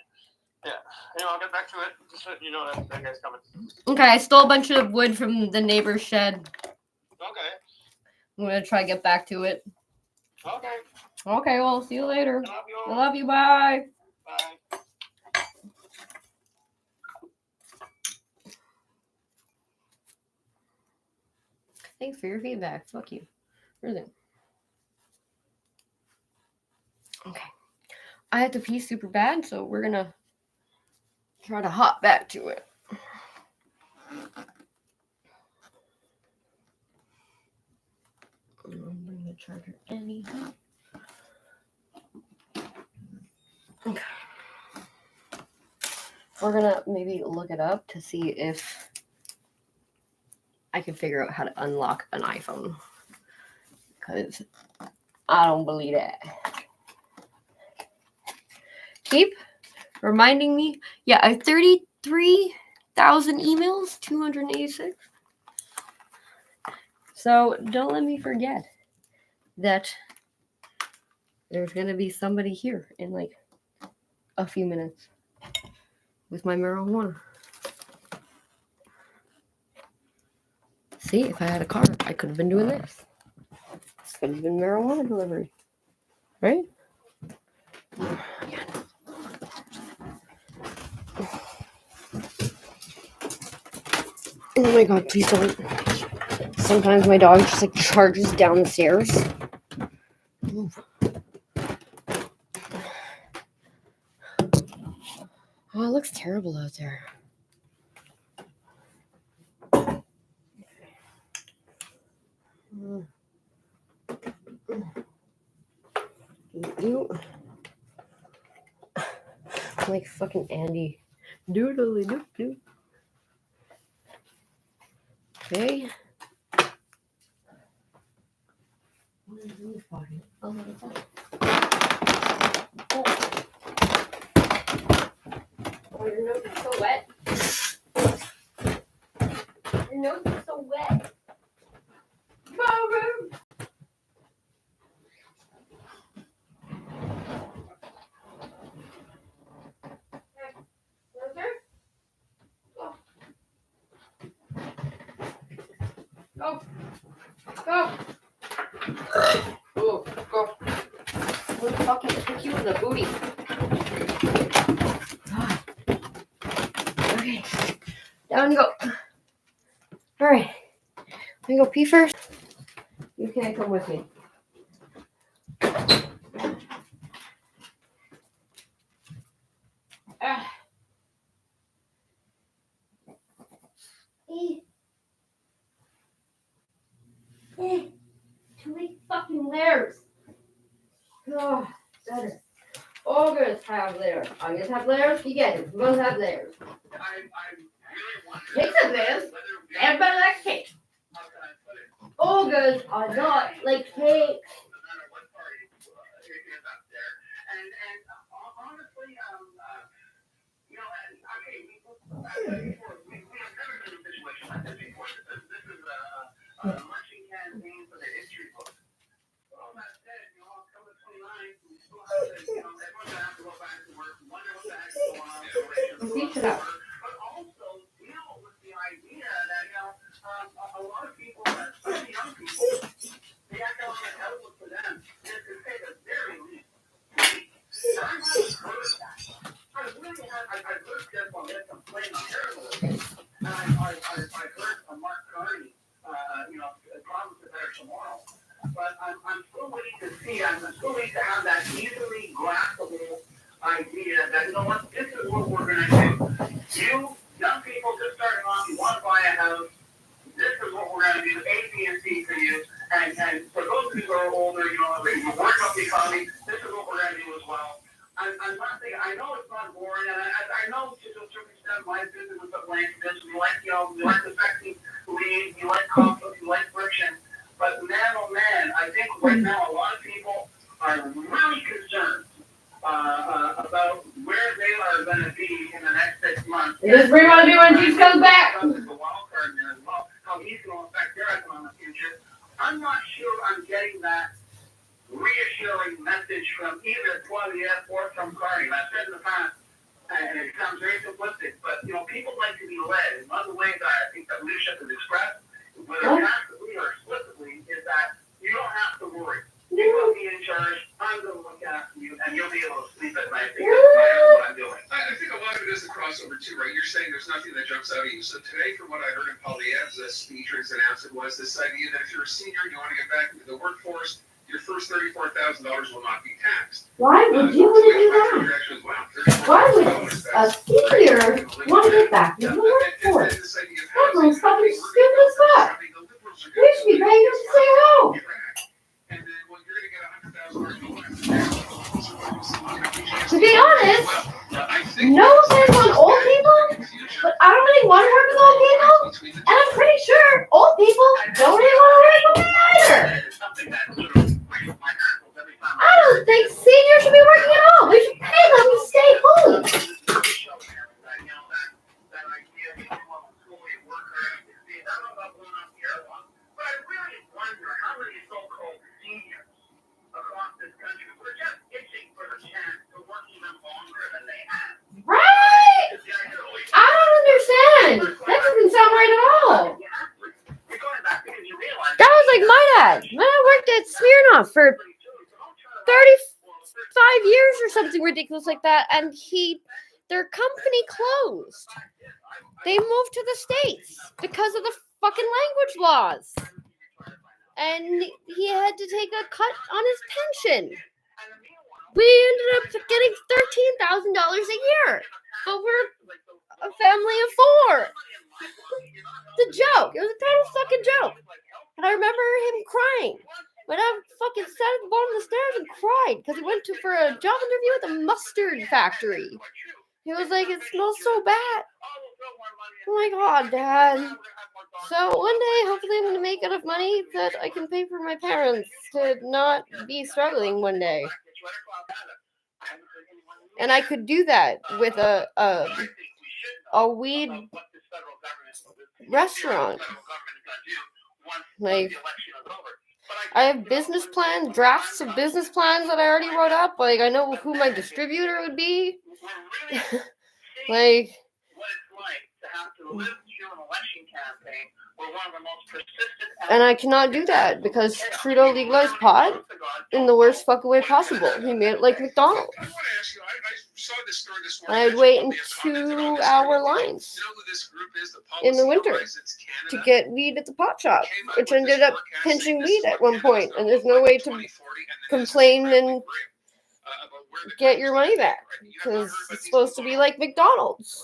Yeah. Anyway, I'll get back to it. Just let you know that guy's coming. Okay, I stole a bunch of wood from the neighbor's shed. Okay. I'm gonna try to get back to it. Okay. Okay, well, see you later. I love you I all. love you. Bye. Bye. Thanks for your feedback. Fuck you. Really. Okay. I had to pee super bad, so we're gonna try to hop back to it. Bring the charger anyhow. Okay. We're gonna maybe look it up to see if I can figure out how to unlock an iPhone. Because I don't believe that. Keep reminding me. Yeah, I have 33,000 emails, 286. So don't let me forget that there's going to be somebody here in like a few minutes with my marijuana. See, if I had a car, I could have been doing this. This could have been marijuana delivery. Right? Oh my god, please don't. Sometimes my dog just like charges down the stairs. Ooh. Oh, it looks terrible out there. You like fucking Andy. Doodly doop doop. Okay. What is this body? Oh, what is that? Oh, your nose is so wet. Your nose is so wet. Mama! Go. Go. Oh, go. What the fuck? Hit you in the booty. Ah. Okay. Down you go. Alright. Let me go pee first. You can't come with me. Ah. Too many fucking layers. Oh, better. All girls have layers. I guess have layers. You get it. Girls have layers. Cakes have layers. Everybody likes cake. All girls are not like cake. Feature deal with the idea that, a lot of people, especially young people, the economic outlook for them is to say the very least. And I haven't heard that. I've heard just on this complaint on terrible, and I've heard from Mark Carney, promises that are tomorrow. But I'm still waiting to see. I'm still waiting to have that easily graspable idea that, what, this is what we're going to do. You, young people just starting off, you want to buy a house, this is what we're going to do, A, B, and C for you. And for those of you who are older, you work up the economy, this is what we're going to do as well. I'm not saying, I know it's not boring, and I know to a certain extent my business is a blank business. We like the sexy lead, you like conflict, you like friction. But man, oh man, I think right now a lot of people are really concerned about where they are going to be in the next 6 months. This is where you want to be when Jesus comes back. The wild card there as well, how he's going to affect their economic future. I'm not sure I'm getting that reassuring message from either Poilievre or from Carney. I've said in the past, and it sounds very simplistic, but people like to be led. And one of the ways I think that leadership is expressed, whether tacitly or explicitly, is that you don't have to worry. You will be in charge. I'm going to look after you, and you'll be able to sleep at night because I know what I'm doing. I think a lot of it is the crossover too, right? You're saying there's nothing that jumps out at you. So today, from what I heard in Poilievre's speech or his announcement, was this idea that if you're a senior and you want to get back into the workforce, your first $34,000 will not be taxed. Why would you want to do that? Why would a senior want to get back into the workforce? That sounds fucking stupid as fuck. We should be paying them to stay home. And then, well, you're going to get $100,000. To be honest, no offense on old people, but I don't really want to work with old people, and I'm pretty sure old people don't really want to work with me either. I don't think seniors should be working at all. We should pay them to stay home. Right? I don't understand. That doesn't sound right at all. That was like my dad. My dad worked at Smirnoff for 35 years or something ridiculous like that, and their company closed. They moved to the States because of the fucking language laws. And he had to take a cut on his pension. We ended up getting $13,000 a year. But we're a family of 4. It's a joke. It was a total fucking joke. And I remember him crying. My dad fucking sat at the bottom of the stairs and cried because he went for a job interview at the mustard factory. He was like, it smells so bad. Oh my God, Dad. So one day, hopefully I'm going to make enough money that I can pay for my parents to not be struggling one day. And I could do that with a weed restaurant. Like, I have business plans, drafts of business plans that I already wrote up. Like, I know who my distributor would be. Like, and I cannot do that because Trudeau legalized pot in the worst fucking way possible. He made it like McDonald's. I want to ask you, I saw this story this And morning. I'd wait in 2-hour lines You know who this group is? in the winter Horizons to Canada. get weed at the pot shop, which ended up pinching weed at one point, and there's no way to complain and get your money back because it's supposed to be like McDonald's.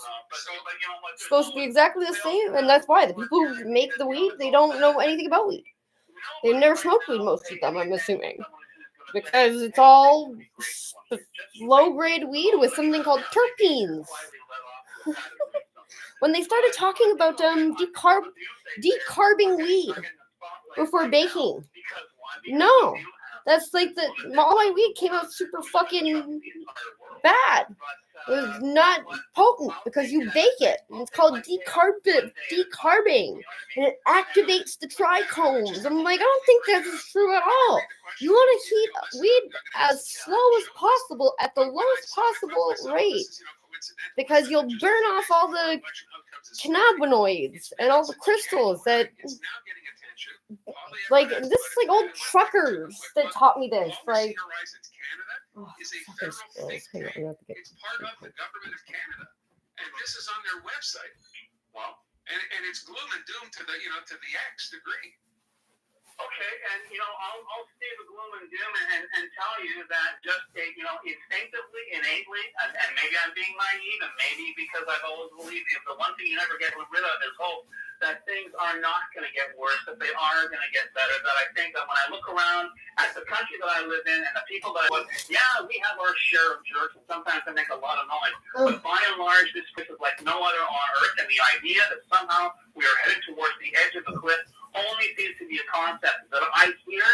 It's supposed to be exactly the same, and that's why the people who make the weed, they don't know anything about weed. They've never smoked weed, most of them, I'm assuming, because it's all low-grade weed with something called terpenes. When they started talking about decarbing weed before baking, no, that's like all my weed came out super fucking bad. It was not potent because you bake it. And it's called decarbing. And it activates the trichomes. I'm like, I don't think that's true at all. You want to heat weed as slow as possible at the lowest possible rate. coincidental. because you'll burn off all the cannabinoids and all the crystals that, It's now getting attention. like, this is like old truckers that taught me this. Like, Horizons Canada oh, is a fucking federal think squirrels. Hang on, tank. we have to get It's part of the government of Canada, and this is on their website. Well, And it's gloom and doom to the to the X degree. okay, and I'll stay the gloom and doom and tell you that just instinctively, innately, and maybe I'm being naive, and maybe because I've always believed the one thing you never get rid of is hope that things are not going to get worse, that they are going to get better. That I think that when I look around at the country that I live in and the people that I live, we have our share of jerks, and sometimes they make a lot of noise. But by and large, this place is like no other on earth, and the idea that somehow we are headed towards the edge of the cliff only seems to be a concept that I hear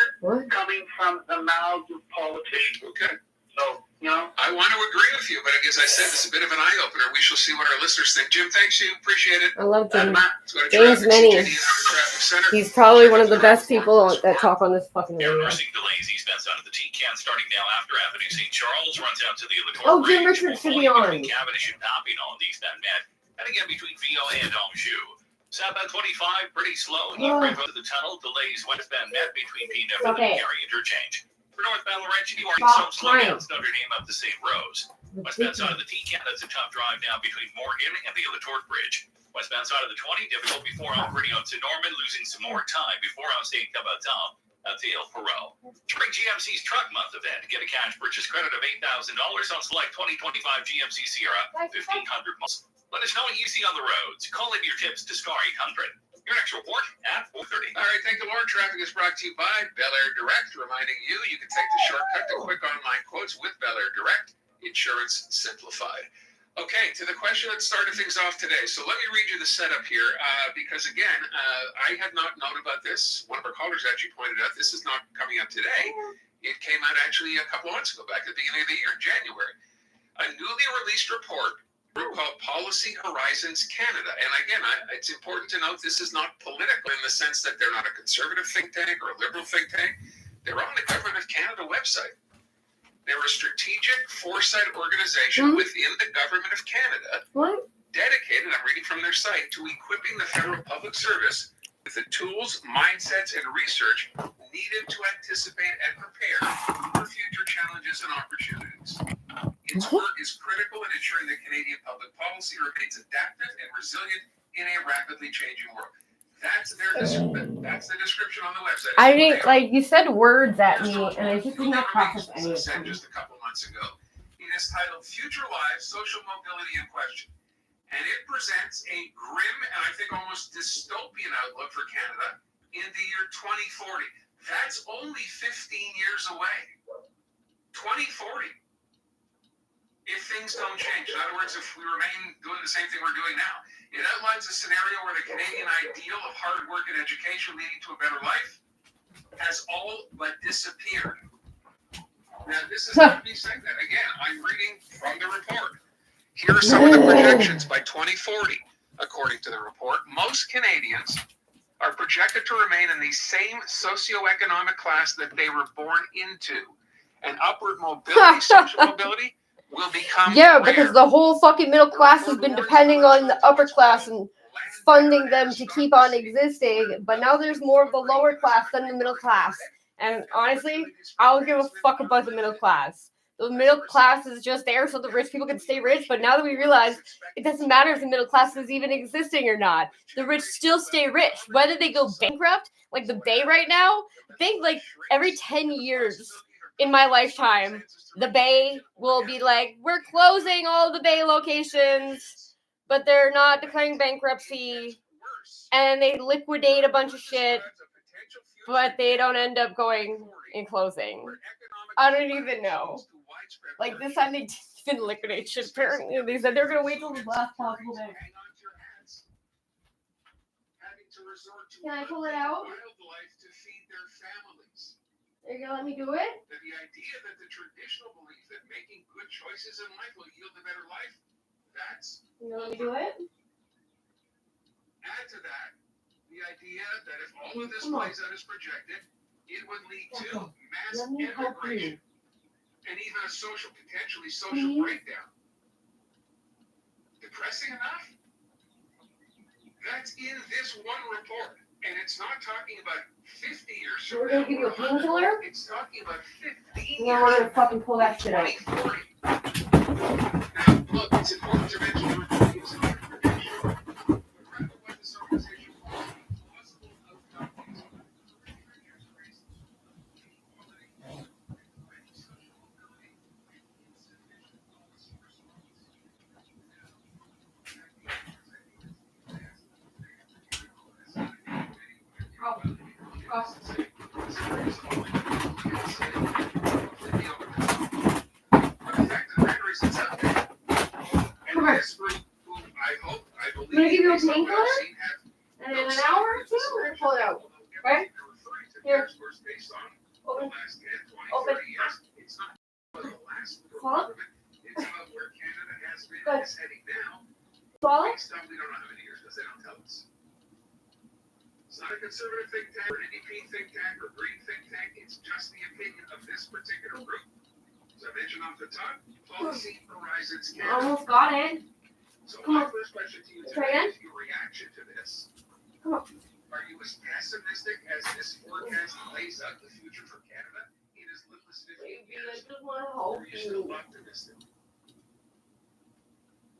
coming from the mouths of politicians. Okay. So, I want to agree with you, but I guess I said it's a bit of an eye-opener. We shall see what our listeners think. Jim, thanks you. Appreciate it. I love Jim. Let's go to James traffic, Many. CJD Traffic Center. He's probably one of the best people that talk on this fucking radio. Nursing delays eastbound side of the T-Can starting now after Avenue St. Charles runs out to the Latour Oh, Jim Bridge. Richards should be on. Cavendish and Topping on the eastbound Met. And again between VOA and Elmshoe. Southbound 25, pretty slow. Right to the tunnel, delays westbound Met between PNF and the Gary interchange. For northbound Laurentian, you are in some slowdowns under name of the same rows. Westbound side of the T-Can, that's a tough drive now between Morgan and the Latour Bridge. Westbound side of the 20, difficult before operating on to Norman, losing some more time before on staying Cabatin at the El Perot. Spring GMC's Truck Month event. Get a cash purchase credit of $8,000 on select 2025 GMC Sierra 1500 miles. Let us know what you see on the roads. Call in your tips to Star 800. Your next report at 4:30. All right, thank you, Lord. Traffic is brought to you by Bel Air Direct, reminding you can take the shortcut to quick online quotes with Bel Air Direct. Insurance simplified. Okay, to the question that started things off today. So let me read you the setup here, because again, I had not known about this. One of our callers actually pointed out this is not coming up today. It came out actually a couple of months ago, back at the beginning of the year, in January. A newly released report called Policy Horizons Canada. And again, it's important to note this is not political in the sense that they're not a conservative think tank or a liberal think tank. They're on the Government of Canada website. They're a strategic foresight organization within the Government of Canada dedicated, I'm reading from their site, to equipping the federal public service with the tools, mindsets, and research needed to anticipate and prepare for future challenges and opportunities. Its work is critical in ensuring that Canadian public policy remains adaptive and resilient in a rapidly changing world. That's the description on the website. I didn't, like, you said words at me, and I just did not process any of said them. just a couple months ago. It is titled Future Lives, Social Mobility in Question. And it presents a grim and I think almost dystopian outlook for Canada in the year 2040. That's only 15 years away. 2040. If things don't change. In other words, if we remain doing the same thing we're doing now. It outlines a scenario where the Canadian ideal of hard work and education leading to a better life has all but disappeared. Now, this is not me saying that. Again, I'm reading from the report. Here are some of the projections by 2040, according to the report. Most Canadians are projected to remain in the same socioeconomic class that they were born into. And upward mobility, social mobility, will become because rare. the whole fucking middle class has been depending on the upper class and funding them to keep on existing, but now there's more of the lower class than the middle class. And honestly, I don't give a fuck about the middle class. The middle class is just there so the rich people can stay rich, but now that we realize it doesn't matter if the middle class is even existing or not, the rich still stay rich. Whether they go bankrupt, like the Bay right now, I think like every 10 years in my lifetime, the Bay will be like, we're closing all the Bay locations, but they're not declaring bankruptcy, and they liquidate a bunch of shit, but they don't end up going and closing. I don't even know. Like this time they didn't liquidate shit. Apparently they said they're gonna wait till the last possible day. Can I pull it out? Are you gonna let me do it? The idea that the traditional belief that making good choices in life will yield a better life, that's... You gonna let me do it? Add to that, the idea that if all of this plays out as projected, it would lead to mass immigration and even a potentially social breakdown. depressing enough? That's in this one report. And it's not talking about 50 years from We're now. gonna give you a painkiller? It's talking about 15 And years then we're from gonna fucking pull that shit out. 2040. Now, look, it's important to mention the report is not a prediction. But rather what this organization calls possible outcomes. Come here. I'm gonna give you a painkiller, and in an hour or two, we're gonna pull it out. Right? Here. Open. Open. Swallow. Good. Swallow. We don't know how many years because they don't tell us. It's not a conservative think tank or an NDP think tank or green think tank. It's just the opinion of this particular group. As I mentioned off the top, Policy Horizons Canada. Almost got it. So Come my on. first question to you Try today again? is your reaction to this. Come on. Are you as pessimistic as this forecast lays out the future for Canada in as little as 15 Baby, I years? just wanna Or help are you still you. optimistic?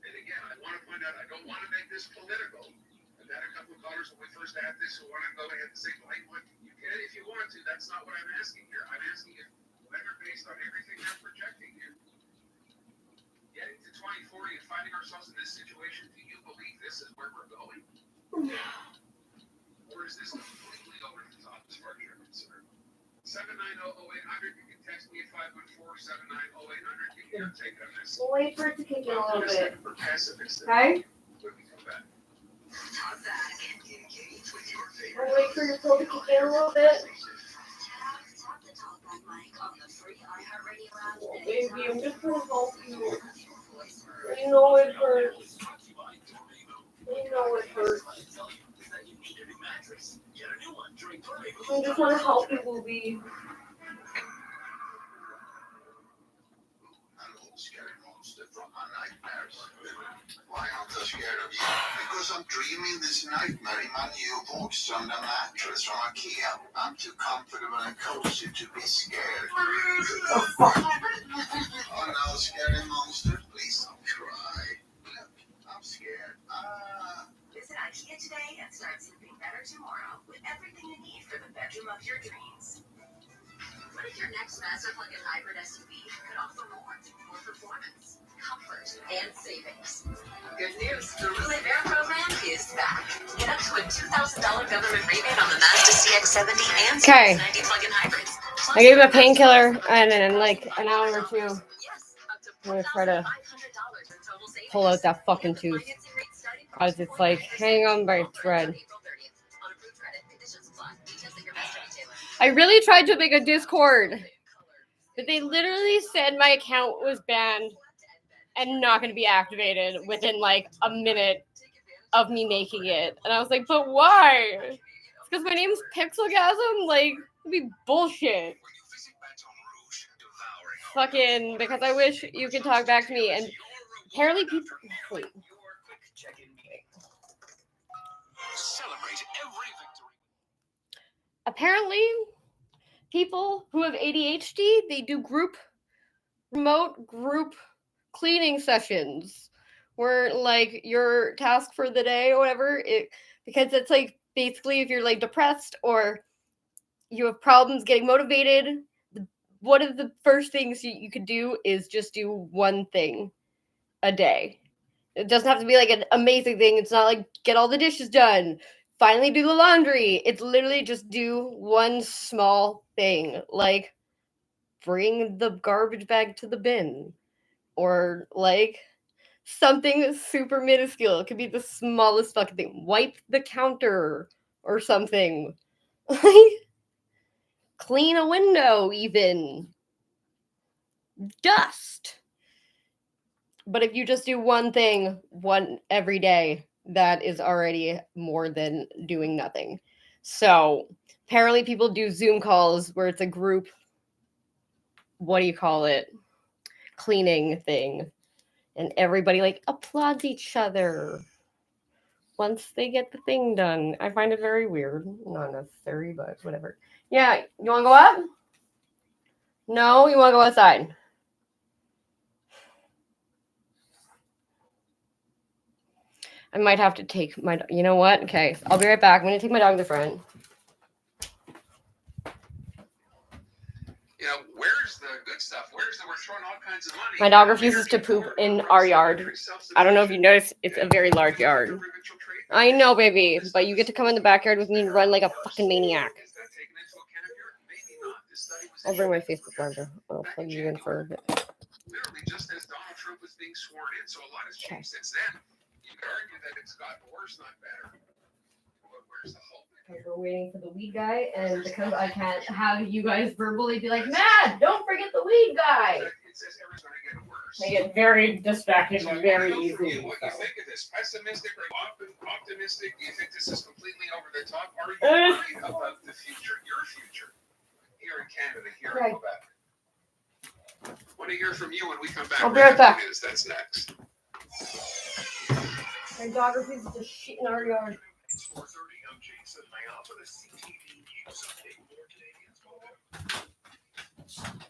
And again, I want to point out, I don't want to make this political. I've had a couple of callers when we first had this who want to go ahead and say, well, hey, look, you can if you want to. That's not what I'm asking here. I'm asking if, whether based on everything they're projecting here, getting to 2040 and finding ourselves in this situation, do you believe this is where we're going? Or is this completely over the top as far as you're concerned? 790-0800, you can text me at 514-790-0800. You can take it on this. We'll wait for it to kick in a little bit. Or pessimistic. Okay? When we come back. Talk back. Engage with your We'll wait for your pill to kick in a little bit. Tap the talkback mic on the free iHeartRadio app. Oh, baby, I'm just gonna help you. I know it hurts. I know it hurts. I just wanna help you, Booby. Hello, scary monster from my nightmares. Why aren't I scared of you? Because I'm dreaming this nightmare in my new Vågstranda mattress from IKEA. I'm too comfortable and cozy to be scared. Oh no, scary monster, please don't cry. Look, I'm scared. Visit IKEA today and start sleeping better tomorrow with everything you need for the bedroom of your dreams. What if your next massive plug-in hybrid SUV could offer more performance, comfort, and savings? Good news, the Roulette Bear program is back. Get up to a $2,000 government rebate on the Mazda CX-70 and Okay. CX-90 plug-in hybrids. Plus, I gave him a painkiller, and in like an hour or two, yes, up to I'm gonna try to $4,500 in total savings. pull out that fucking tooth. Because it's like hanging on by a thread. I really tried to make a Discord, but they literally said my account was banned and not going to be activated within like a minute of me making it. And I was like, but why? It's because my name's Pixelgasm? Like, it'd be bullshit. Fucking, because I wish you could talk back to me. And apparently people... Wait. Celebrate every victory. Apparently, people who have ADHD, they do remote group cleaning sessions where like your task for the day or whatever, because it's like basically if you're like depressed or you have problems getting motivated, one of the first things you could do is just do one thing a day. It doesn't have to be like an amazing thing. It's not like get all the dishes done, finally do the laundry. It's literally just do one small thing, like bring the garbage bag to the bin, or like something super minuscule. It could be the smallest fucking thing. Wipe the counter or something. Clean a window, even. Dust. But if you just do one thing, one every day, that is already more than doing nothing. So apparently people do Zoom calls where it's a group, what do you call it? Cleaning thing. And everybody like applauds each other once they get the thing done. I find it very weird. Not necessary, but whatever. Yeah, you want to go up? No, you want to go outside? I might have to take my, you know what? Okay, I'll be right back. I'm going to take my dog to the front. You know, where's the good stuff? We're throwing all kinds of money. My dog refuses to poop in our yard. I don't know if you noticed, it's a very large yard. I know, baby, but you get to come in the backyard with me and run like a fucking maniac. I'll bring my Facebook charger. I'll plug you in for a bit. Literally, just as Donald Trump was being sworn in, so a lot has changed since then. You could argue that it's gotten worse, not better. Where's the hope? We're waiting for the weed guy, and because I can't have you guys verbally be like, Matt, don't forget the weed guy. It says everything's going to get worse. I get very distracted very easily. What do you think of this? Pessimistic or optimistic? Do you think this is completely over the top? Are you worried about the future, your future, here in Canada, here in Quebec? I want to hear from you when we come back. I'll be right back. That's next. My dog refuses to shit in our yard. It's 4:30. I'm Jason Mayoff for the CTV News Update. More Canadians go there.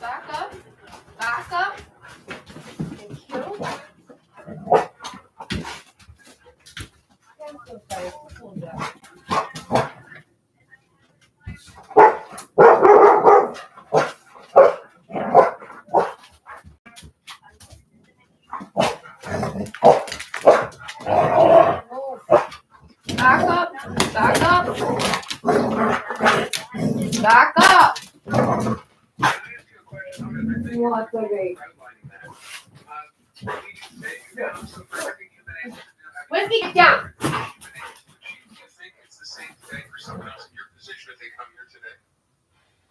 Back up. Back up. Thank you. I'm so sorry. Cool down. Back up. Back up. Back up. What's the rate? Whiskey, get down. Do you think it's the same thing for someone else in your position if they come here today?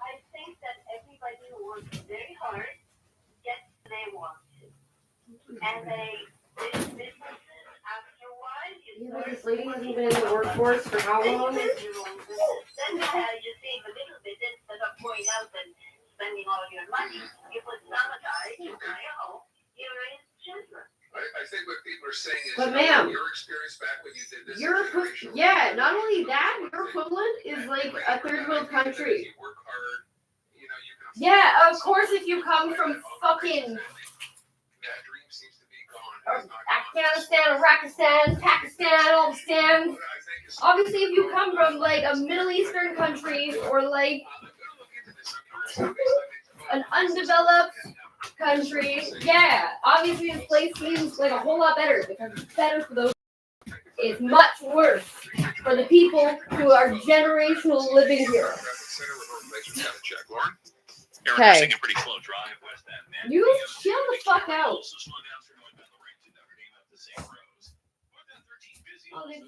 I think that everybody works very hard to get what they want to. And these businesses, after a while, you Yeah, but start this lady hasn't been in the workforce for how long? then you save a little bit instead of going out and spending all your money. You put some aside, you buy a home, you raise children. I think what people are saying is, But ma'am, your experience back when you did this. Yeah, not only that, your equivalent is like a third world country. You work hard, you know, you can. Yeah, of course, if you come from fucking That dream seems to be gone. Afghanistan, Pakistan, Pakistan, Uzbekistan. What I think Obviously, if you come from like a Middle Eastern country or like an undeveloped country, yeah, obviously this place seems like a whole lot better because it's better for those. It's much worse for the people who are generational living here. Okay. You chill the fuck out. Oh, they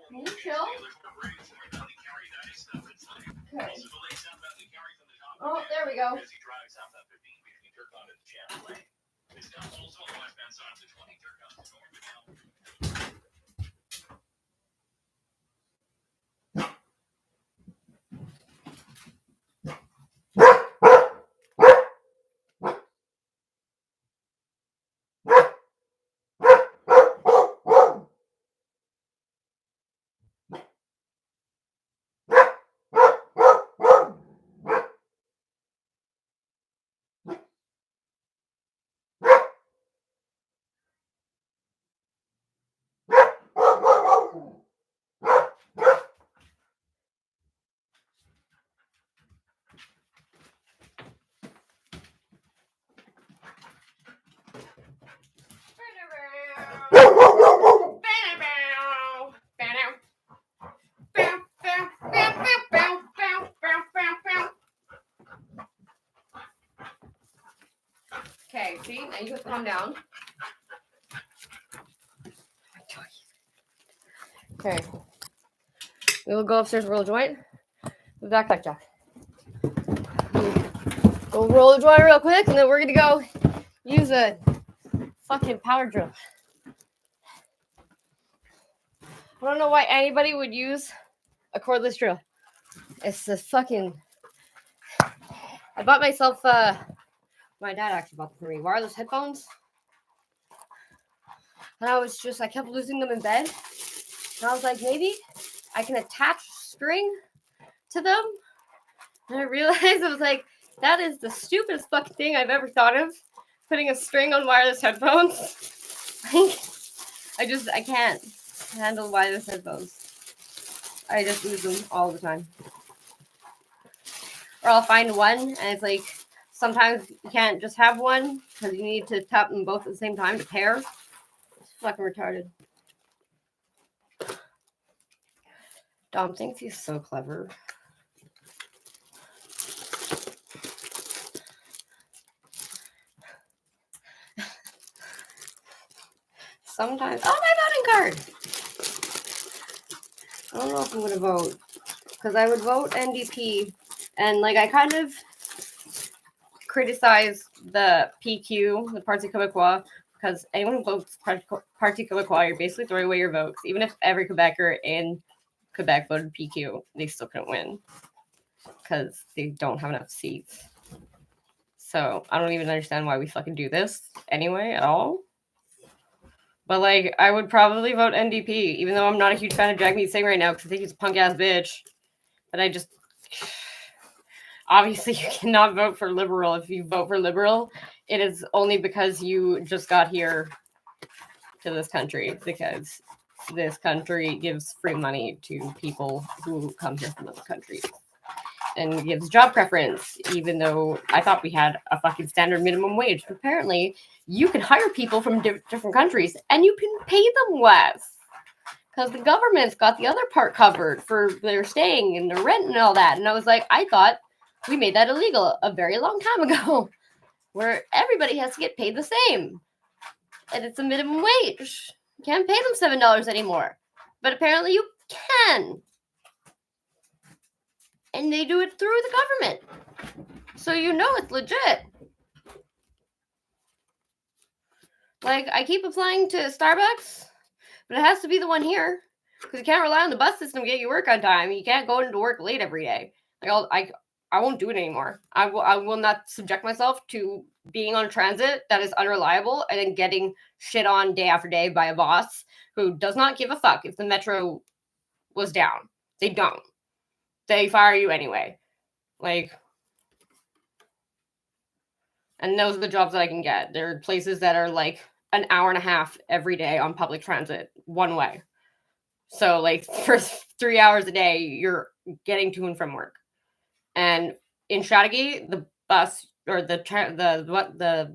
Can you chill? Okay. Oh, there we go. Okay, see, now you just calm down. Okay. We will go upstairs, roll a joint. We'll be back, Jack. Go roll a joint real quick, and then we're gonna go use a fucking power drill. I don't know why anybody would use a cordless drill. It's the fucking. I bought myself. My dad actually bought them for me. Wireless headphones. And I kept losing them in bed. And I was like, maybe I can attach string to them. And I realized I was like, that is the stupidest fucking thing I've ever thought of. Putting a string on wireless headphones. I can't handle wireless headphones. I just lose them all the time. Or I'll find one and it's like, sometimes you can't just have one because you need to tap them both at the same time to pair. It's fucking retarded. Dom thinks he's so clever. Sometimes. Oh, my voting card! I don't know if I'm going to vote. Because I would vote NDP. And, like, I kind of criticize the PQ, the Parti Québécois, because anyone who votes Parti Québécois, you're basically throwing away your votes. Even if every Quebecer in Quebec voted PQ, they still couldn't win. Because they don't have enough seats. So, I don't even understand why we fucking do this anyway at all. But, like, I would probably vote NDP, even though I'm not a huge fan of Jagmeet Singh right now, because I think he's a punk-ass bitch. But I just... Obviously, you cannot vote for Liberal. If you vote for Liberal, it is only because you just got here to this country, because this country gives free money to people who come here from other countries. And gives job preference, even though I thought we had a fucking standard minimum wage. But apparently, you can hire people from different countries and you can pay them less. Because the government's got the other part covered for their staying and their rent and all that. And I was like, I thought we made that illegal a very long time ago. Where everybody has to get paid the same. And it's a minimum wage. You can't pay them $7 anymore. But apparently you can. And they do it through the government. So you know it's legit. Like, I keep applying to Starbucks, but it has to be the one here. Because you can't rely on the bus system to get you work on time. You can't go into work late every day. Like, I won't do it anymore. I will not subject myself to being on transit that is unreliable and then getting shit on day after day by a boss who does not give a fuck if the metro was down. They don't. They fire you anyway. Like, and those are the jobs that I can get. There are places that are like an hour and a half every day on public transit, one way. So, like, for 3 hours a day, you're getting to and from work. And in Chateauguay, the bus or the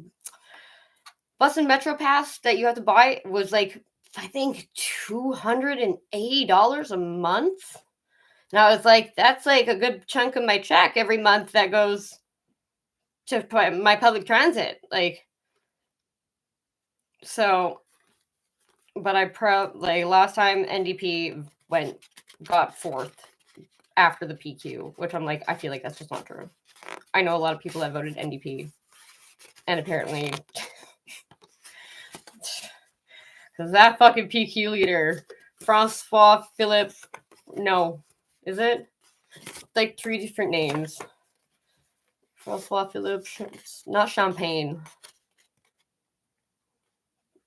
bus and metro pass that you have to buy was like, I think $280 a month. And I was like, that's like a good chunk of my check every month that goes to my public transit. Like, so, but last time NDP got fourth after the PQ, which I'm like, I feel like that's just not true. I know a lot of people that voted NDP, and apparently, because that fucking PQ leader, Francois Philippe, no, is it? Like 3 different names. Francois Philippe, not Champagne.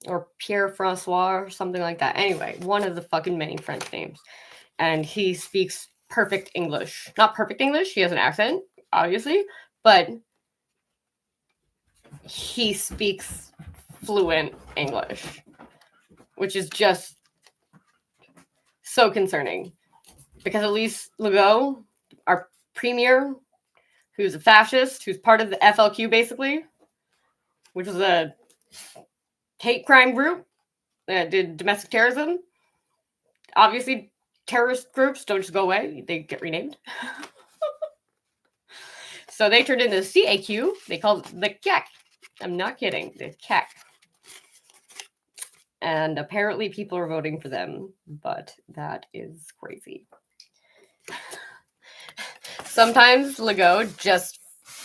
Or Pierre Francois or something like that. Anyway, one of the fucking many French names. And he speaks perfect English. Not perfect English, he has an accent, obviously, but he speaks fluent English, which is just so concerning. Because Elise Legault, our premier, who's a fascist, who's part of the FLQ basically, which is a hate crime group that did domestic terrorism. Obviously, terrorist groups don't just go away, they get renamed. So they turned into CAQ. They called it the CAQ. I'm not kidding. The CAQ. And apparently people are voting for them, but that is crazy. Sometimes Legault just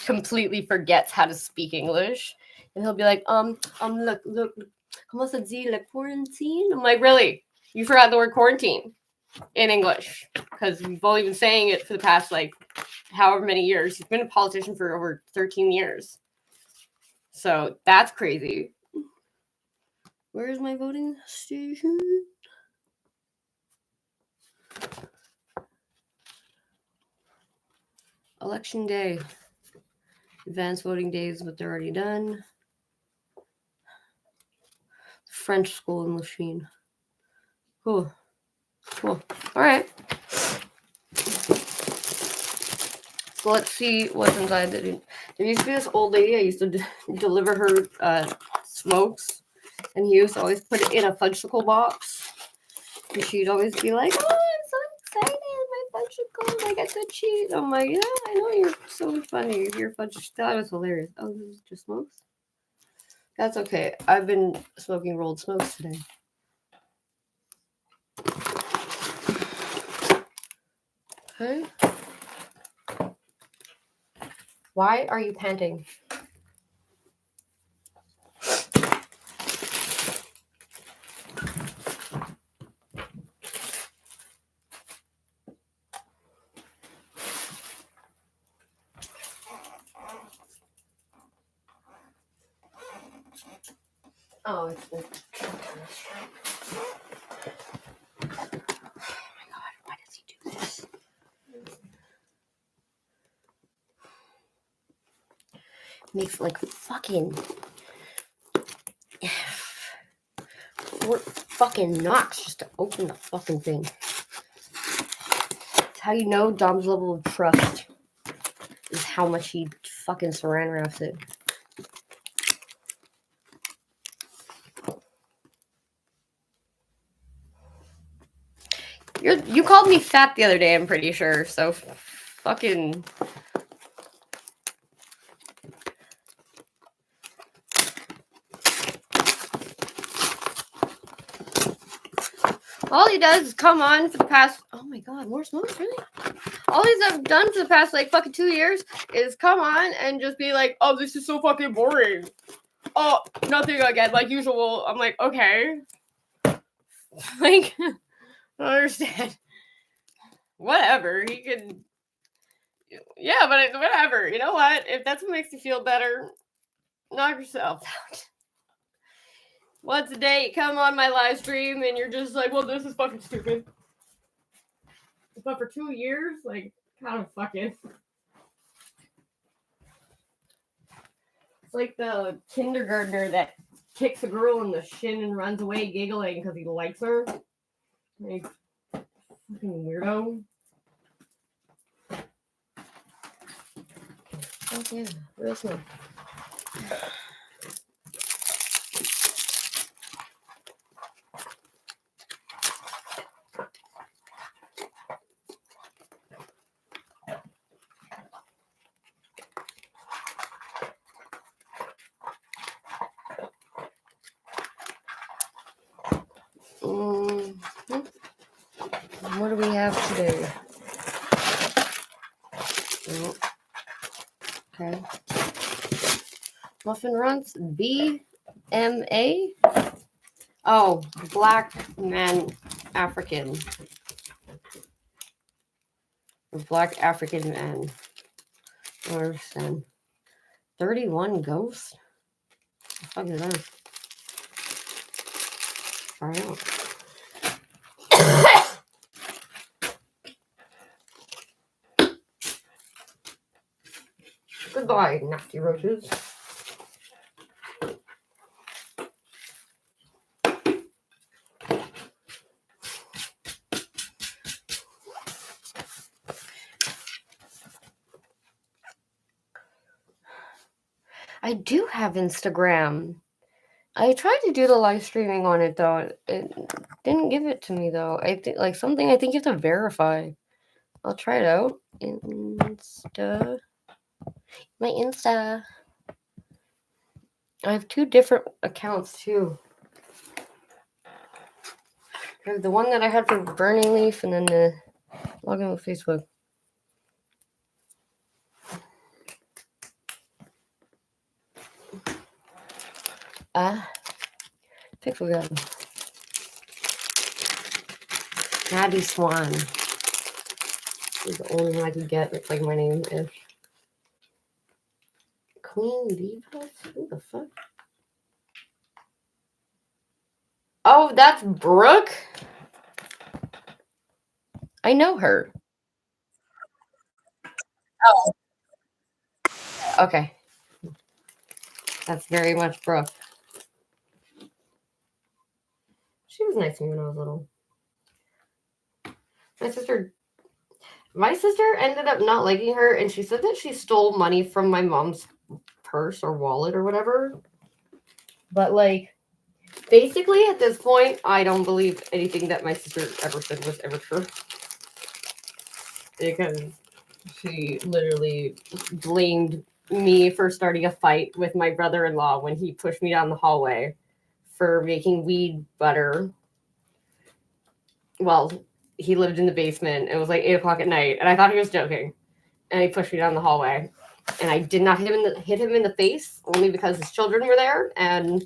completely forgets how to speak English. And he'll be like, look, comment ça dit, la quarantine? I'm like, really? You forgot the word quarantine in English? Because we've only been saying it for the past, like, however many years. He's been a politician for over 13 years. So that's crazy. Where's my voting station? Election day. Advanced voting days, but they're already done. French school and Lachine. Cool. All right. So let's see what's inside. There used to be this old lady. I used to deliver her smokes, and he used to always put it in a fudgesicle box. And she'd always be like, "Oh, I'm so excited! My fudgesicle! I get to cheat." I'm like, "Yeah, I know you're so funny. Your fudge that was hilarious." Oh, this is just smokes. That's okay. I've been smoking rolled smokes today. Okay. Why are you panting? Oh, it's the. Oh my god, why does he do this? Makes like fucking 4 fucking knocks just to open the fucking thing. That's how you know Dom's level of trust is how much he fucking saran wraps it. You called me fat the other day, I'm pretty sure, so fucking... All he does is come on for the past... Oh my god, more smokes, really? All he's done for the past, like, fucking 2 years is come on and just be like, oh, this is so fucking boring. Oh, nothing again, like usual. I'm like, okay. Like, I don't understand. Whatever, he could... Yeah, but whatever. You know what? If that's what makes you feel better, knock yourself out. Once a day, you come on my live stream and you're just like, well, this is fucking stupid. But for 2 years, like, kind of fucking... It's like the kindergartner that kicks a girl in the shin and runs away giggling because he likes her. Like, fucking weirdo. Oh yeah, real slow. What do we have today? Oh, okay. Muffin Runs BMA. Oh, Black Man African. Black African Man. I don't understand. 31 Ghosts? What the fuck is that? Try it out. Goodbye, nasty roaches. I do have Instagram. I tried to do the live streaming on it though. It didn't give it to me though. I think like something I think you have to verify. I'll try it out. Insta. My Insta. I have 2 different accounts too. I have the one that I had for Burning Leaf and then the login with Facebook. Pixel Gun. Maddie Swan. Is the only one I could get. It's like my name is. Queen Diva? Who the fuck? Oh, that's Brooke? I know her. Oh. Okay. That's very much Brooke. She was nice to me when I was little. My sister ended up not liking her, and she said that she stole money from my mom's purse or wallet or whatever. But, like, basically, at this point, I don't believe anything that my sister ever said was ever true. Because she literally blamed me for starting a fight with my brother-in-law when he pushed me down the hallway for making weed butter. Well, he lived in the basement. It was like 8 o'clock at night, and I thought he was joking. And he pushed me down the hallway. And I did not hit him in the face, only because his children were there, and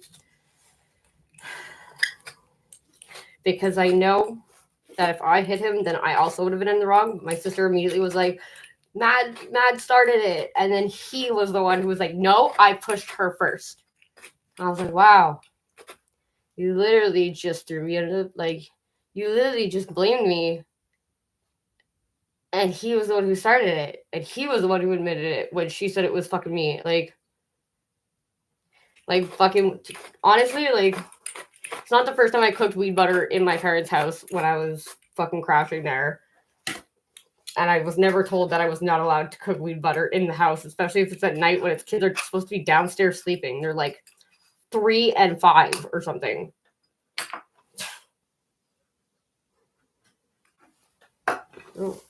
because I know that if I hit him, then I also would have been in the wrong. My sister immediately was like, Mad started it. And then he was the one who was like, no, I pushed her first. And I was like, wow. You literally just threw me into, like, you literally just blamed me. And he was the one who started it. And he was the one who admitted it when she said it was fucking me. Like fucking, honestly, like, it's not the first time I cooked weed butter in my parents' house when I was fucking crashing there. And I was never told that I was not allowed to cook weed butter in the house, especially if it's at night when kids are supposed to be downstairs sleeping. They're like 3 and 5 or something. Oh.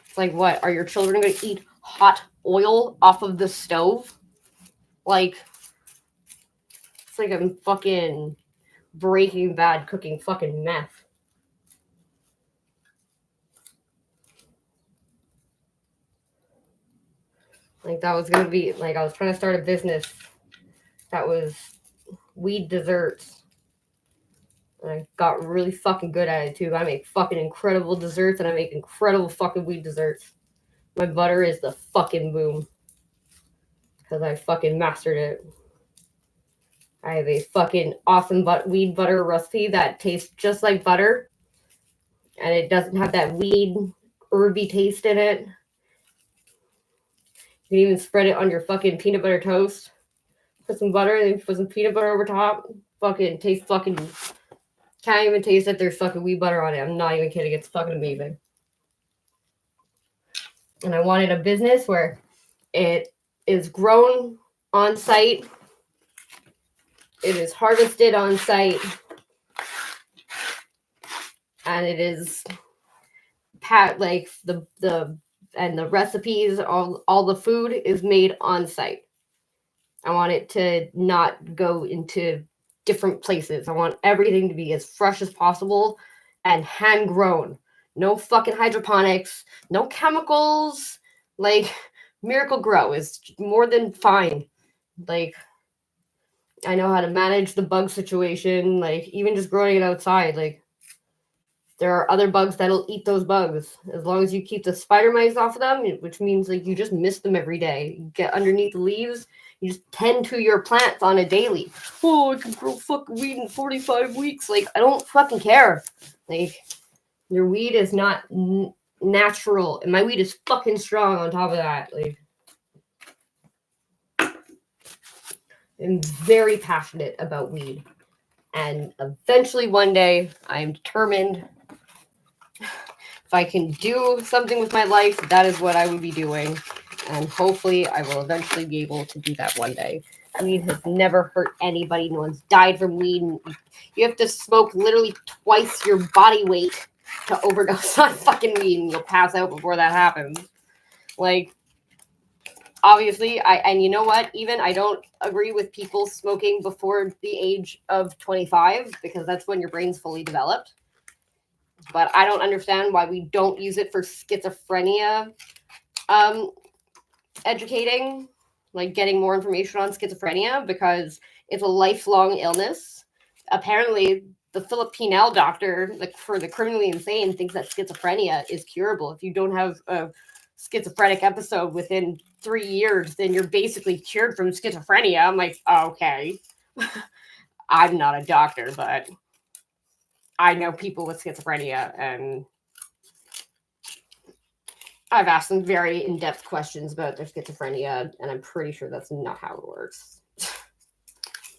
It's like, what? Are your children going to eat hot oil off of the stove? Like, it's like I'm fucking Breaking Bad cooking fucking meth. Like, that was going to be, like, I was trying to start a business that was weed desserts. And I got really fucking good at it, too. I make fucking incredible desserts, and I make incredible fucking weed desserts. My butter is the fucking boom. Because I fucking mastered it. I have a fucking awesome weed butter recipe that tastes just like butter. And it doesn't have that weed herby taste in it. You can even spread it on your fucking peanut butter toast. Put some butter and then put some peanut butter over top. Fucking tastes fucking. Can't even taste that there's fucking wheat butter on it. I'm not even kidding. It's fucking amazing. And I wanted a business where it is grown on site. It is harvested on site. And it is like the recipes, all the food is made on site. I want it to not go into different places. I want everything to be as fresh as possible and hand grown. No fucking hydroponics, no chemicals. Like Miracle Grow is more than fine. Like I know how to manage the bug situation, like even just growing it outside. Like there are other bugs that'll eat those bugs as long as you keep the spider mites off of them, which means like you just miss them every day. You get underneath the leaves. You just tend to your plants on a daily. Oh, I can grow fucking weed in 45 weeks. Like, I don't fucking care. Like, your weed is not natural. And my weed is fucking strong on top of that. Like, I'm very passionate about weed. And eventually one day, I am determined if I can do something with my life, that is what I would be doing. And hopefully I will eventually be able to do that one day. Weed has never hurt anybody. No one's died from weed. And you have to smoke literally twice your body weight to overdose on fucking weed, and you'll pass out before that happens. Like, obviously, and you know what? Even I don't agree with people smoking before the age of 25, because that's when your brain's fully developed. But I don't understand why we don't use it for schizophrenia. Educating, like getting more information on schizophrenia, because it's a lifelong illness. Apparently, the Filipinal doctor, like for the criminally insane, thinks that schizophrenia is curable. If you don't have a schizophrenic episode within 3 years, then you're basically cured from schizophrenia. I'm like, okay. I'm not a doctor, but I know people with schizophrenia, and I've asked them very in-depth questions about their schizophrenia, and I'm pretty sure that's not how it works.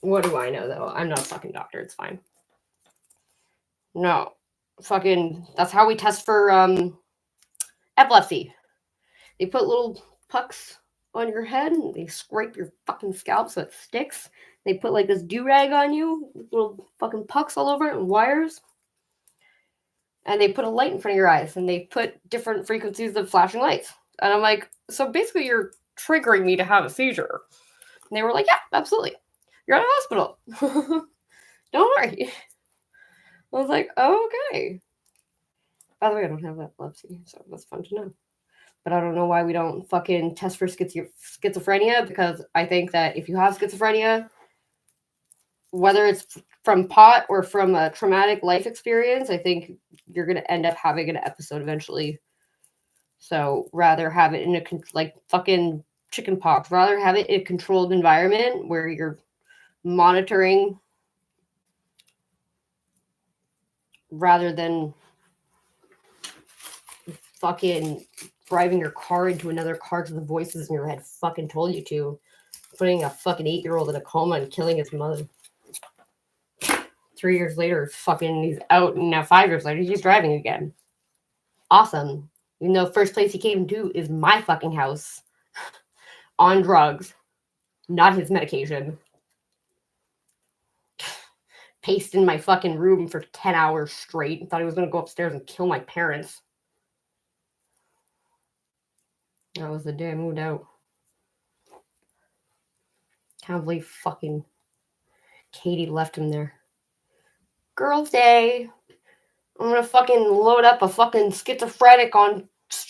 What do I know, though? I'm not a fucking doctor. It's fine. No. Fucking, that's how we test for epilepsy. They put little pucks on your head, and they scrape your fucking scalp so it sticks. They put, like, this do-rag on you, little fucking pucks all over it, and wires. And they put a light in front of your eyes, and they put different frequencies of flashing lights. And I'm like, so basically you're triggering me to have a seizure. And they were like, yeah, absolutely. You're at a hospital. Don't worry. I was like, oh, okay. By the way, I don't have epilepsy, so that's fun to know. But I don't know why we don't fucking test for schizophrenia, because I think that if you have schizophrenia, whether it's from pot or from a traumatic life experience, I think you're going to end up having an episode eventually. So rather have it in a, like fucking chicken pox, rather have it in a controlled environment where you're monitoring rather than fucking driving your car into another car because the voices in your head fucking told you to. Putting a fucking 8-year-old in a coma and killing his mother. 3 years later, fucking he's out, and now 5 years later, he's driving again. Awesome. Even though first place he came to is my fucking house. On drugs. Not his medication. Paced in my fucking room for 10 hours straight and thought he was going to go upstairs and kill my parents. That was the day I moved out. Can't believe fucking Katie left him there. Girls' day. I'm gonna fucking load up a fucking schizophrenic on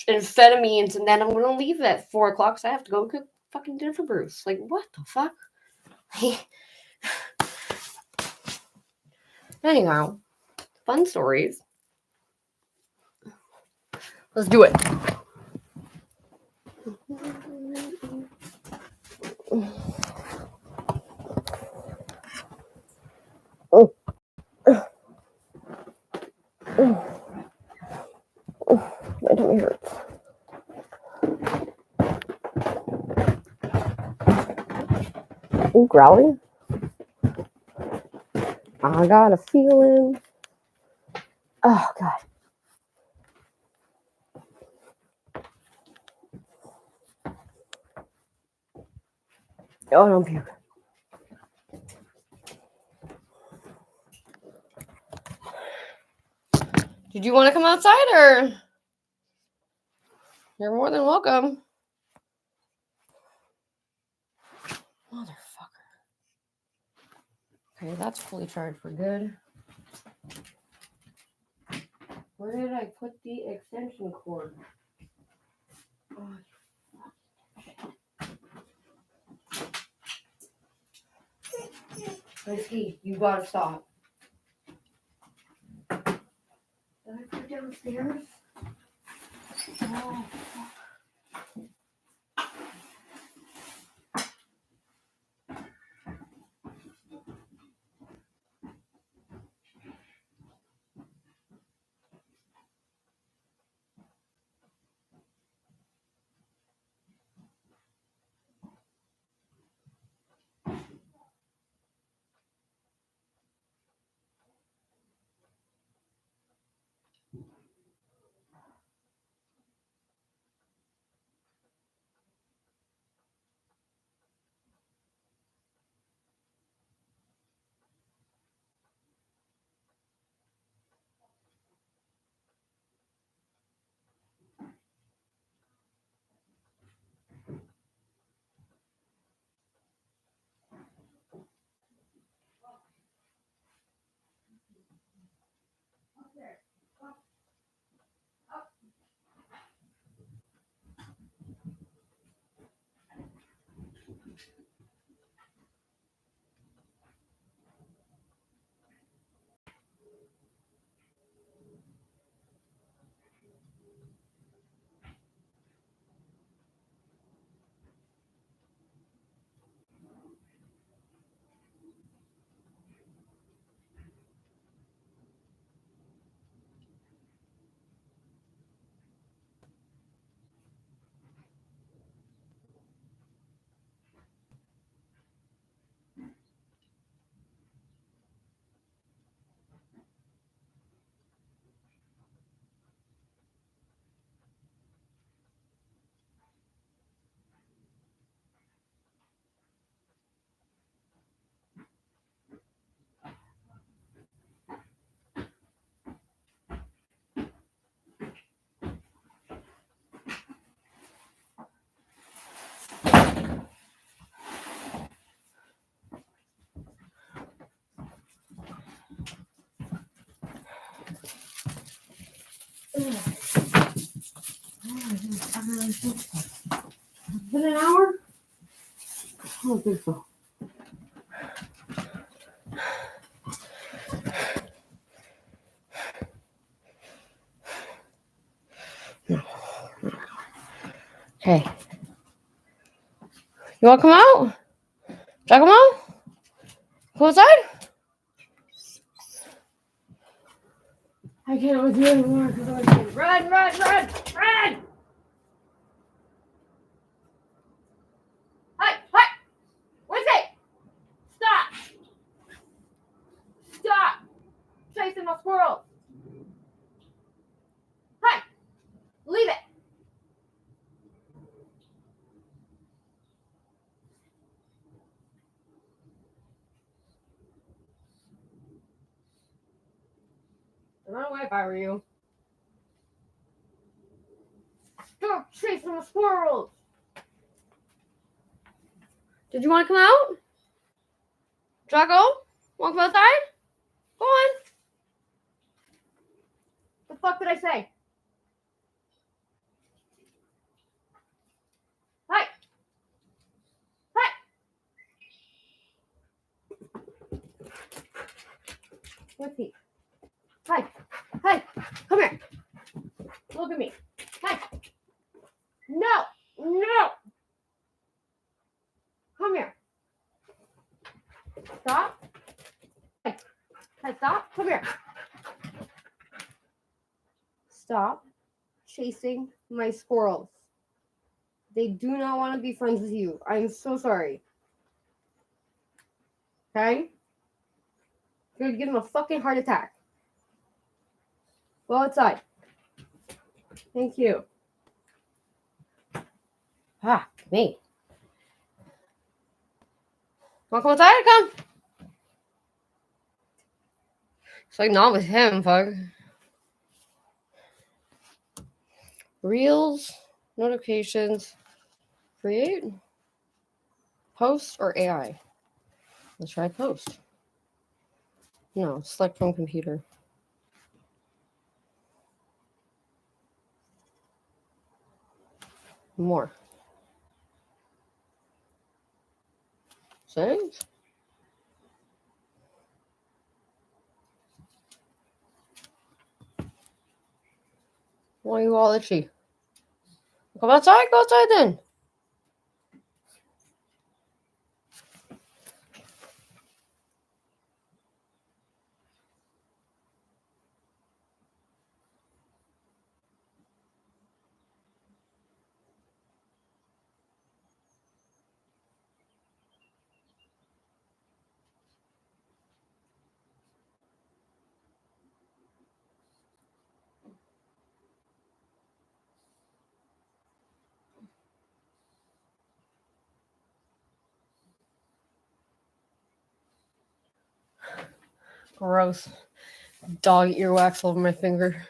amphetamines, and then I'm gonna leave at 4 o'clock because I have to go cook fucking dinner for Bruce. Like, what the fuck? Anyhow, fun stories. Let's do it. Oh. My tummy hurts. Ooh, growling. I got a feeling. Oh, God. Oh, don't puke. Did you want to come outside, or? You're more than welcome. Motherfucker. Okay, that's fully charged for good. Where did I put the extension cord? Oh, Risky, you gotta stop. Did I put it downstairs? Oh. Is it an hour? I don't think so. Okay. You want to come out? Giacomo? Go outside? I can't with you anymore because I'm saying, run, run, run, run! Hi, hi! What's it? Stop! Stop! Chasing my squirrel! Hi! Leave it! Run away if I were you. Stop chasing the squirrels! Did you want to come out? Jocko? Want to come outside? Go on. The fuck did I say? Hi! Hi! Let's see. Hi! Hi! Come here! Look at me! Hi! No! No! Come here! Stop! Hey, stop! Come here! Stop chasing my squirrels. They do not want to be friends with you. I'm so sorry. Okay? You're gonna give him a fucking heart attack. Go outside. Thank you. Ah, me. Wanna come outside? Come. It's like not with him, fuck. Reels, notifications, create, post, or AI. Let's try post. No, select from computer. More. Settings. Why are you all itchy? Come outside? Go outside then. Gross. Dog earwax all over my finger.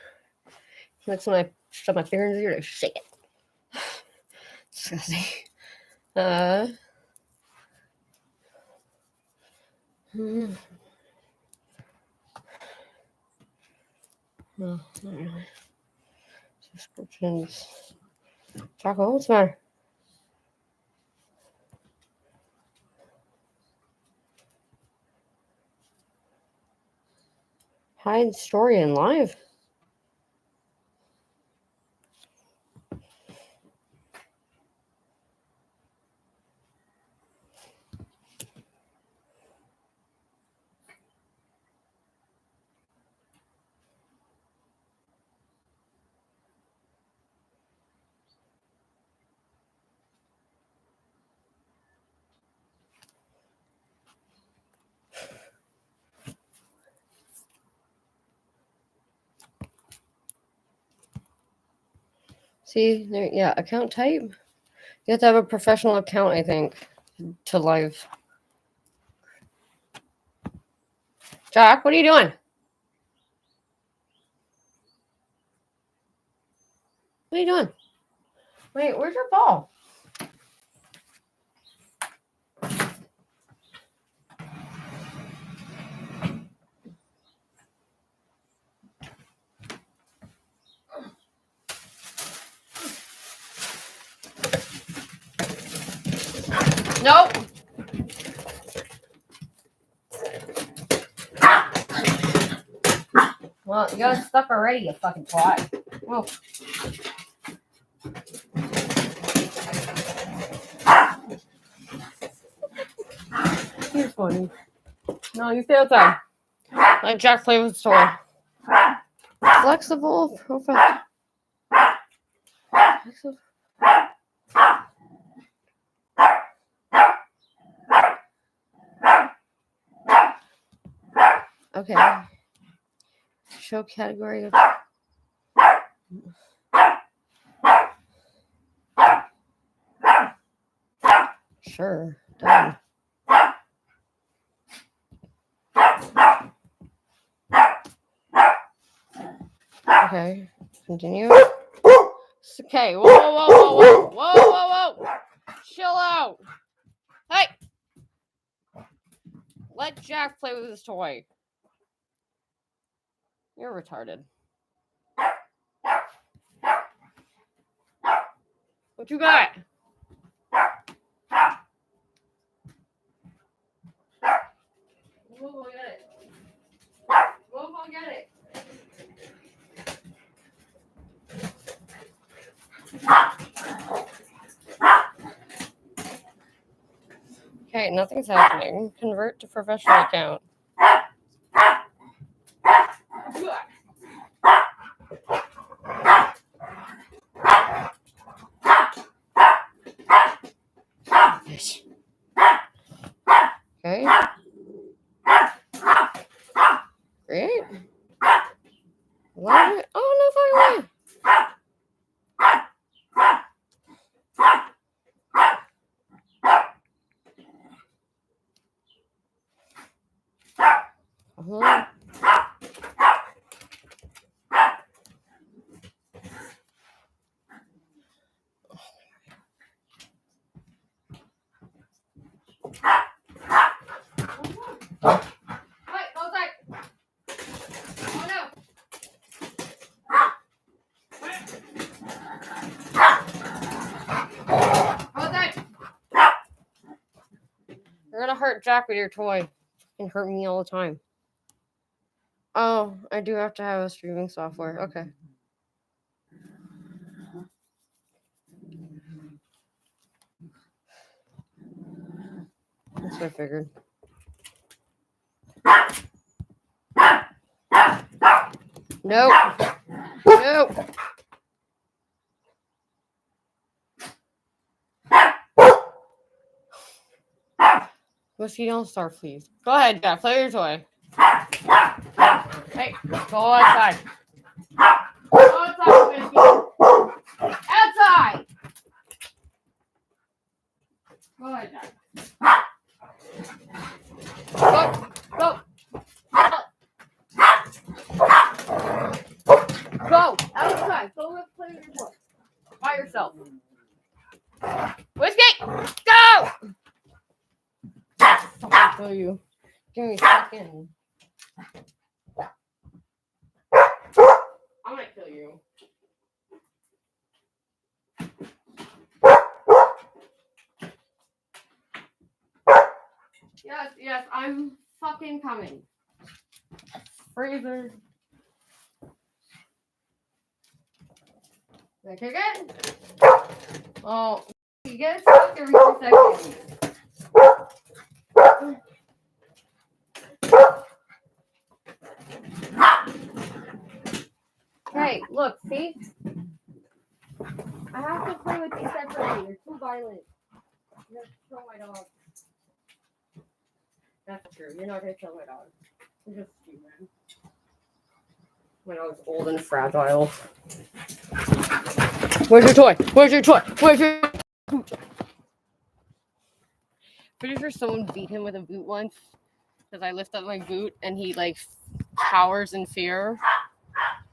Next when I shove my finger in his ear, I shake it. Disgusting. No, not really. Subscriptions. Choco, what's the matter? Hide story in live. See, there, yeah, account type. You have to have a professional account, I think, to live. Jack, what are you doing? What are you doing? Wait, where's your ball? Nope. Well, you got it stuck already, you fucking twat. Oh. You're funny. No, you stay outside. Let Jack play with his toy. Flexible profile. Flexible. Okay. Show category of. Sure. Done. Okay. Continue. Okay. Whoa, whoa, whoa, whoa, whoa, whoa, whoa, whoa. Chill out. Hey. Let Jack play with his toy. You're retarded. What you got? We'll go get it. We'll go get it. Okay, nothing's happening. Convert to professional account. Okay. Right? What? Oh, no fucking way. Uh-huh. Wait, go outside. Oh no. Go outside. You're gonna hurt Jack with your toy and hurt me all the time. Oh, I do have to have a streaming software. Okay. That's what I figured. Nope. Nope. Whiskey, don't start, please. Go ahead, Jack. Play your toy. Hey, go outside. Go outside, Whiskey. Outside. Go ahead, Jack. Go. Go outside. Go play with your toy. By yourself. Whiskey, go! I'll kill you. Give me a second. I'm gonna kill you. Yes, I'm fucking coming. Freezer. Did I kick it? Oh, you get stuck every 2 seconds. Hey, look, see? I have to play with these separately. They're too violent. You're gonna kill my dog. That's true. You're not gonna kill my dog. You're just stupid. My dog's old and fragile. Where's your toy? Where's your toy? Where's your... Pretty sure someone beat him with a boot once. Because I lift up my boot and he, like, cowers in fear.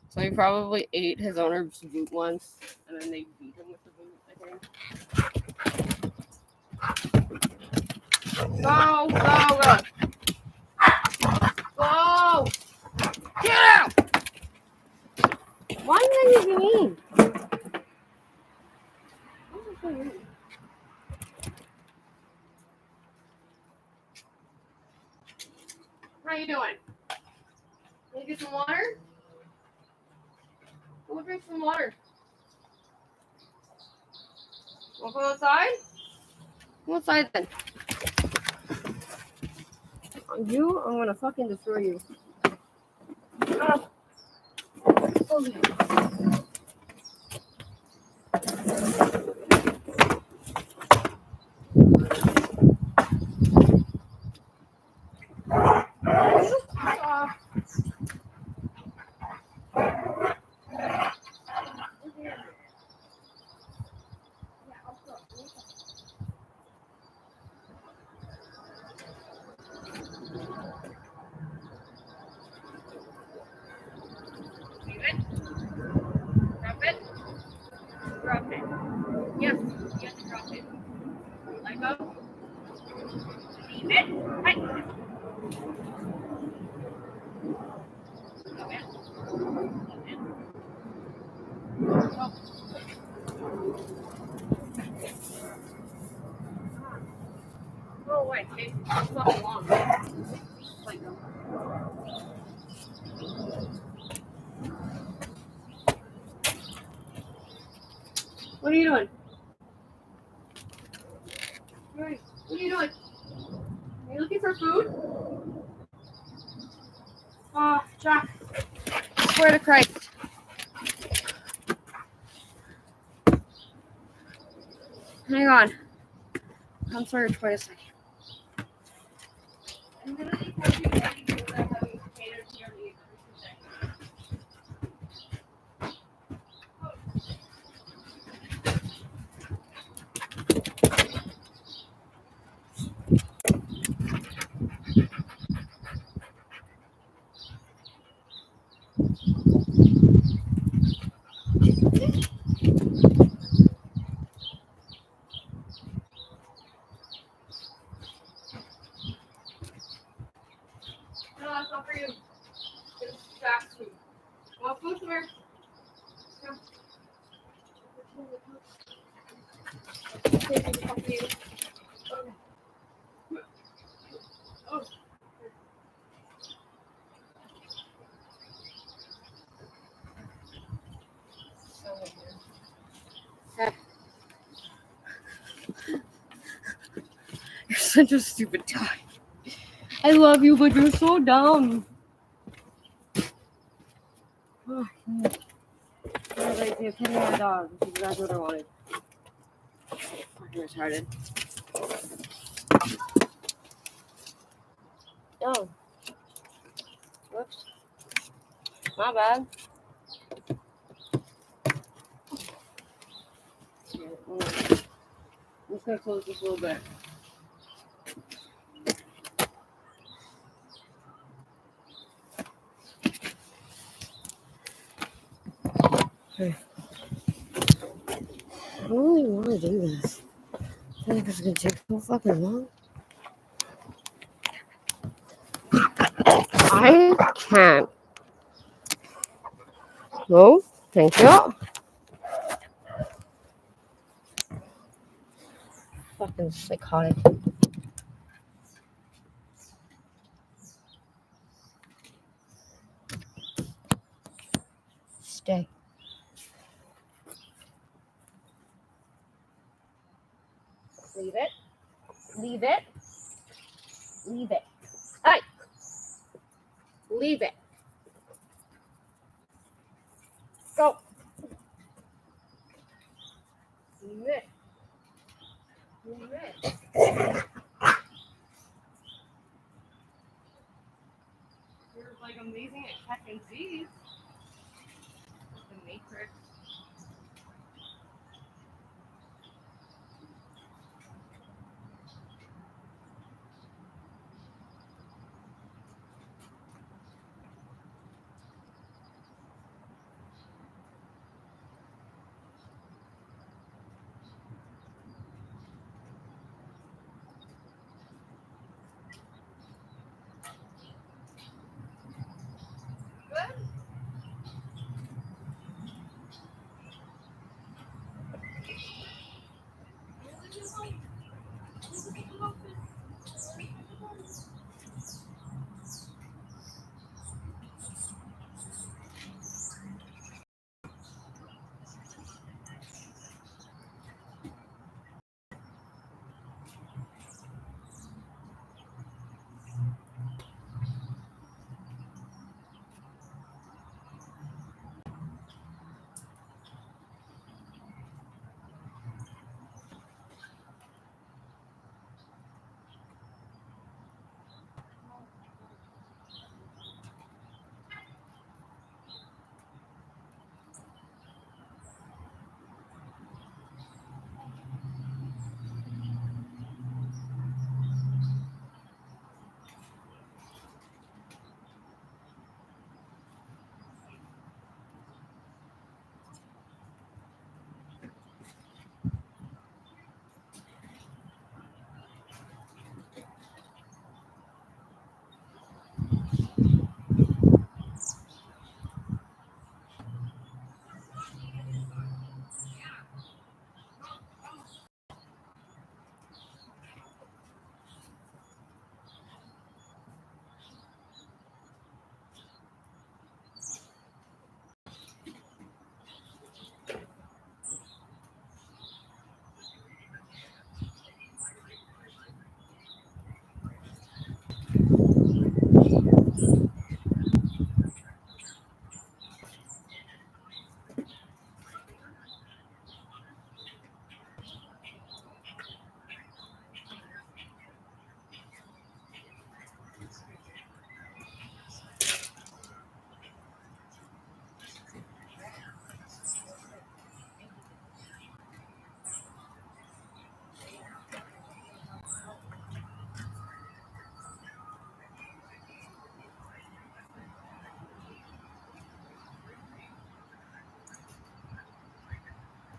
So he probably ate his owner's boot once. And then they beat him with the boot, I think. Go! Go! Get out! Why are you using me? How you doing? Can you get some water? Go drink some water. Want to go outside? Go outside then. You, I'm gonna fucking destroy you. Oh. Okay. Drop it. Yes, drop it. Let go. Leave it. Right. Go in. Go. Go away, Kate. It's not long. Let go. What are you doing? What are you doing? Are you looking for food? Oh, Jack. I swear to Christ. Hang on. I'm sorry for a second. I'm gonna leave you that have you catered to your needs. Not for you. It's fast food. Want food? Come here. Come. Take a cup for you. Okay. Oh. You're such a stupid guy. I love you, but you're so dumb. Oh, you're petting my dog. That's exactly what I wanted. Fucking retarded. Oh. Whoops. My bad. I'm just gonna close this a little bit. Okay. I don't really want to do this. I think it's gonna take so fucking long. I can't. No, thank you. Fucking psychotic. Stay. Leave it. Leave it. Leave it. Hey! Leave it. Go. Leave it. Leave it. You're like amazing at catching Z's. The Matrix.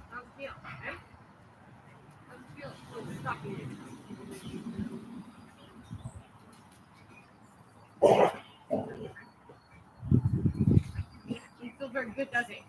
How's it feel? Okay? How's it feel? Oh, stop eating. good, does he?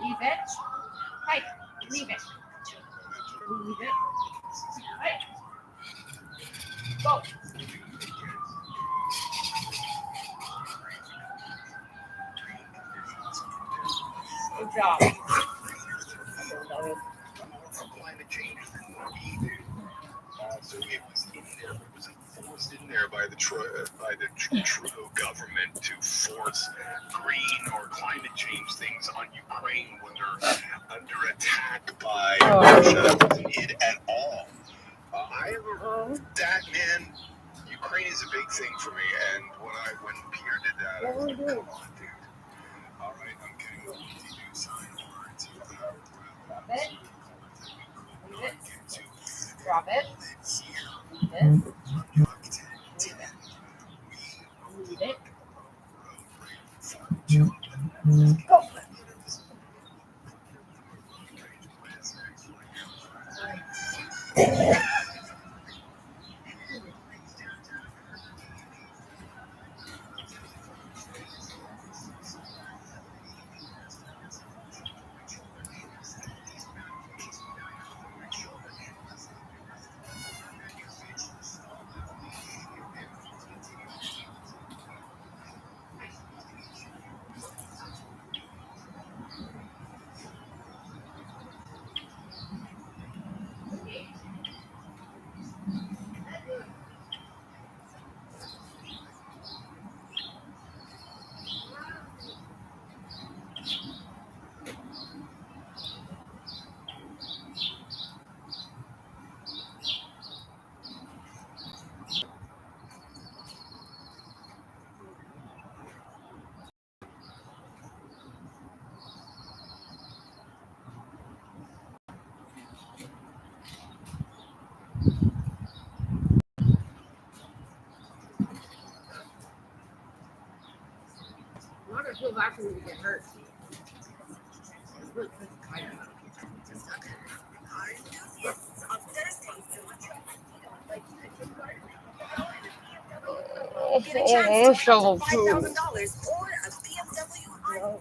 Leave it. Hey, leave it. Leave it. Hey. Go. Good job. Climate change than what we do. So it was in there. It was enforced in there by the Trudeau government to force green or climate change things on Ukraine when they're under attack by Russia. That wasn't it at all. I ever that man. Ukraine is a big thing for me, and when Pierre did that, I was like, come on, dude. All right, I'm getting the do sign words. Drop it. Leave it. Drop it. Leave it. Leave it. Go. I'm not gonna feel bad for you to get hurt. Shovel too. $5,000 or a BMW i3.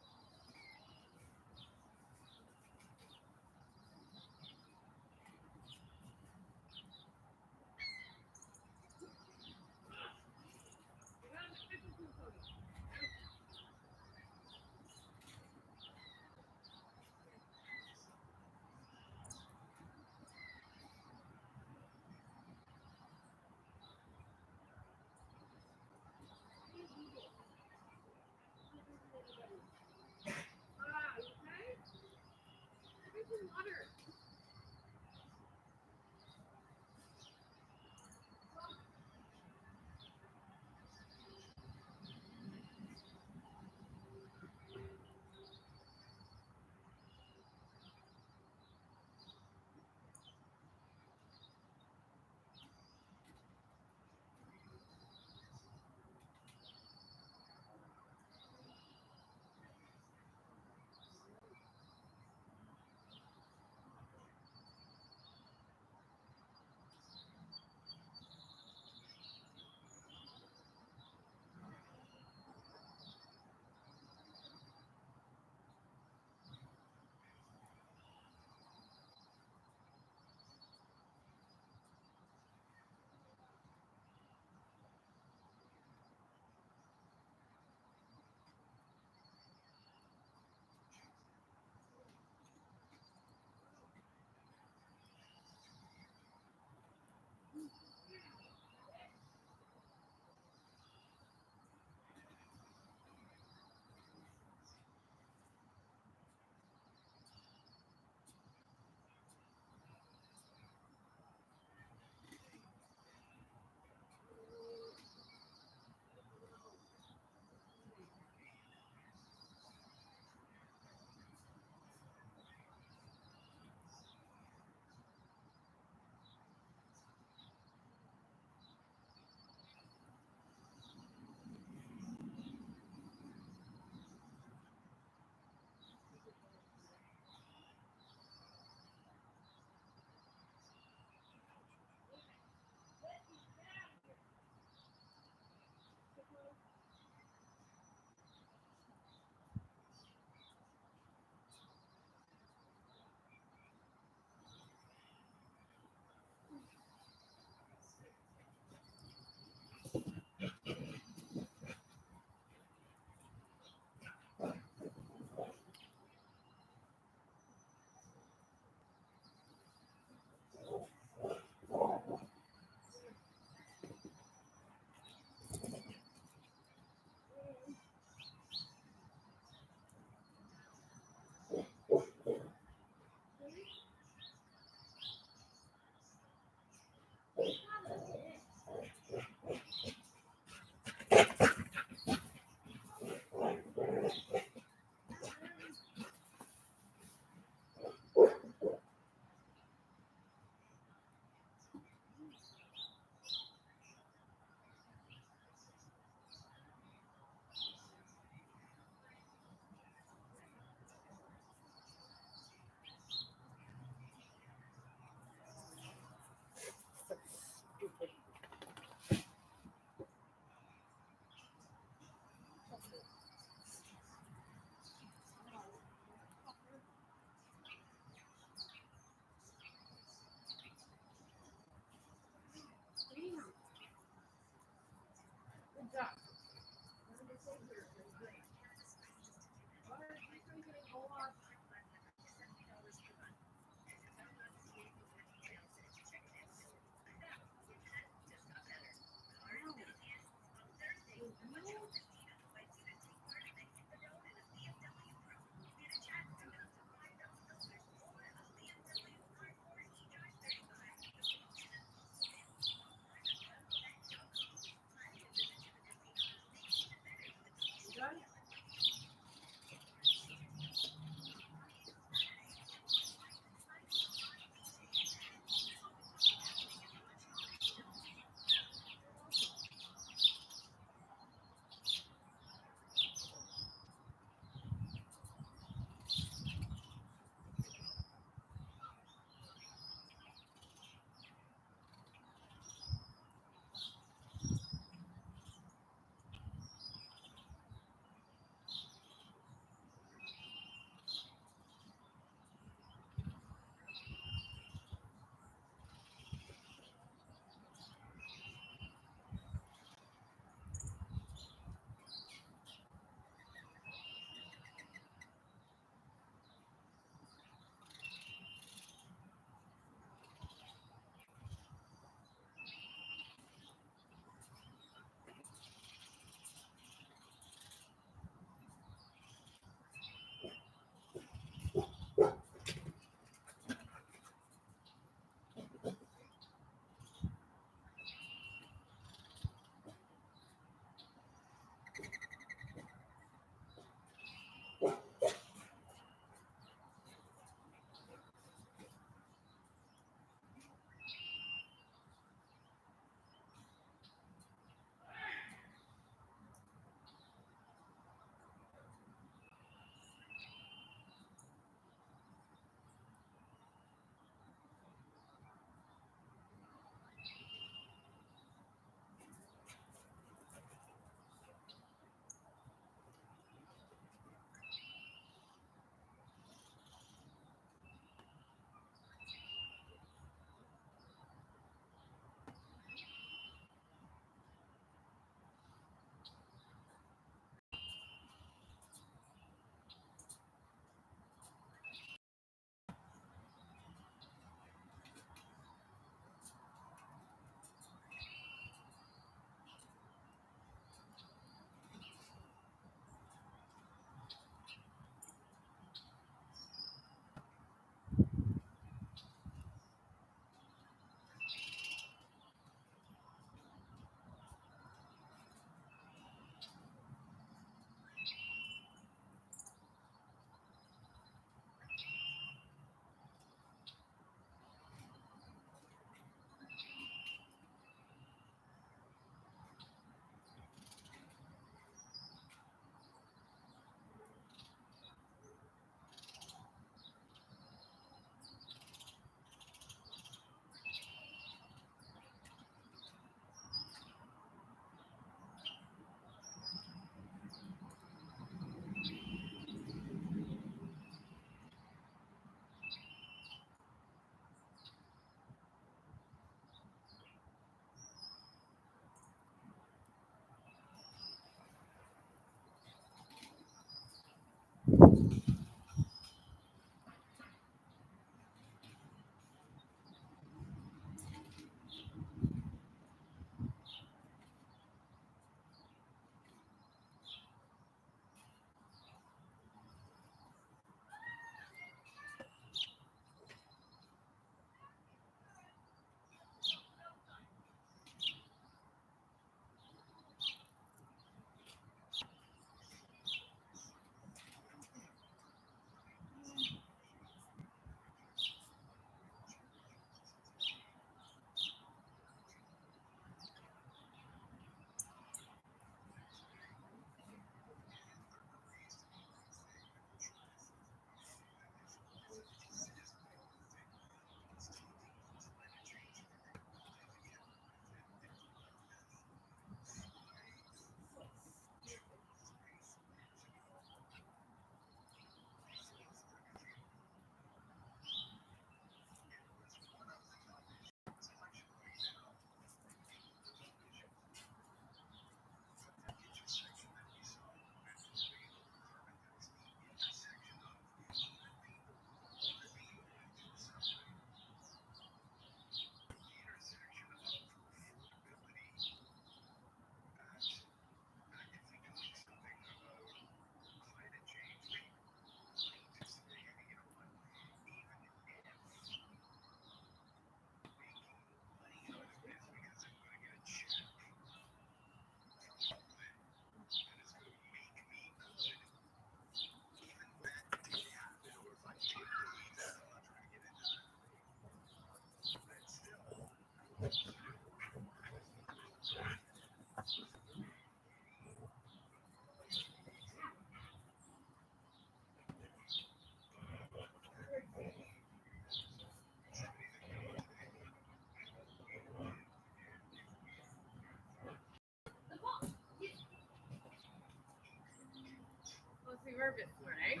We were a bit smart, eh?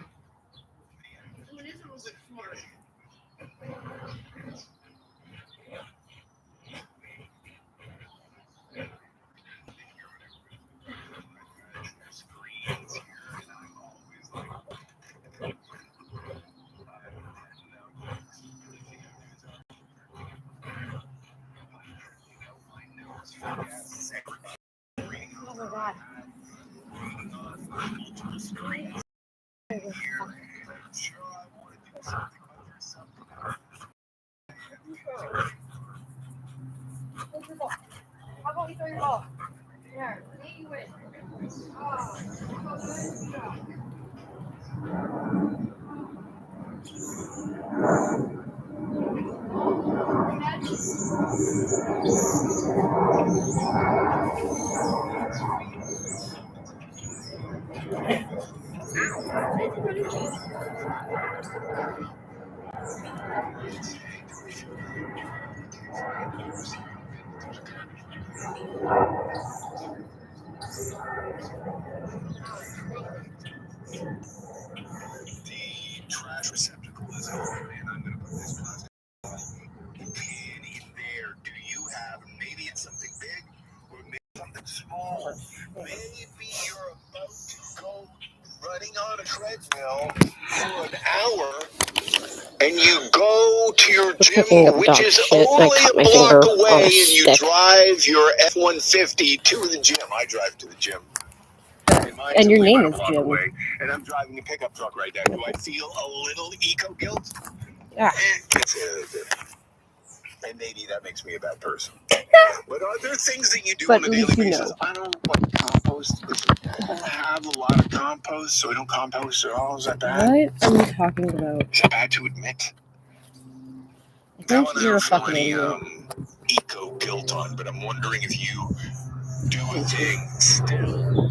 Someone is a little bit smart. Oh my god. How about you throw your ball? There. You win. The trash receptacle is open, and I'm gonna put this plastic can in there. Do you have? Maybe it's something big, or maybe something small. Maybe you're about to go running on a treadmill for an hour, and you go to your picking gym, up which dog is shit, and I only cut a my block finger on away, a and you stick. drive your F-150 to the gym. I drive to the gym. And your name is Block Jim. away, and I'm driving a pickup truck right now. Do I feel a little eco-guilt? Yeah. And maybe that makes me a bad person. But are there things that you do But on a at daily least you basis? know. I don't like compost. I don't have a lot of compost, so I don't compost at all. Is that bad? What are you talking about? Is that bad to admit? I That think one I you're a don't feel fucking any idiot. eco-guilt on, but I'm wondering if you do a thing still.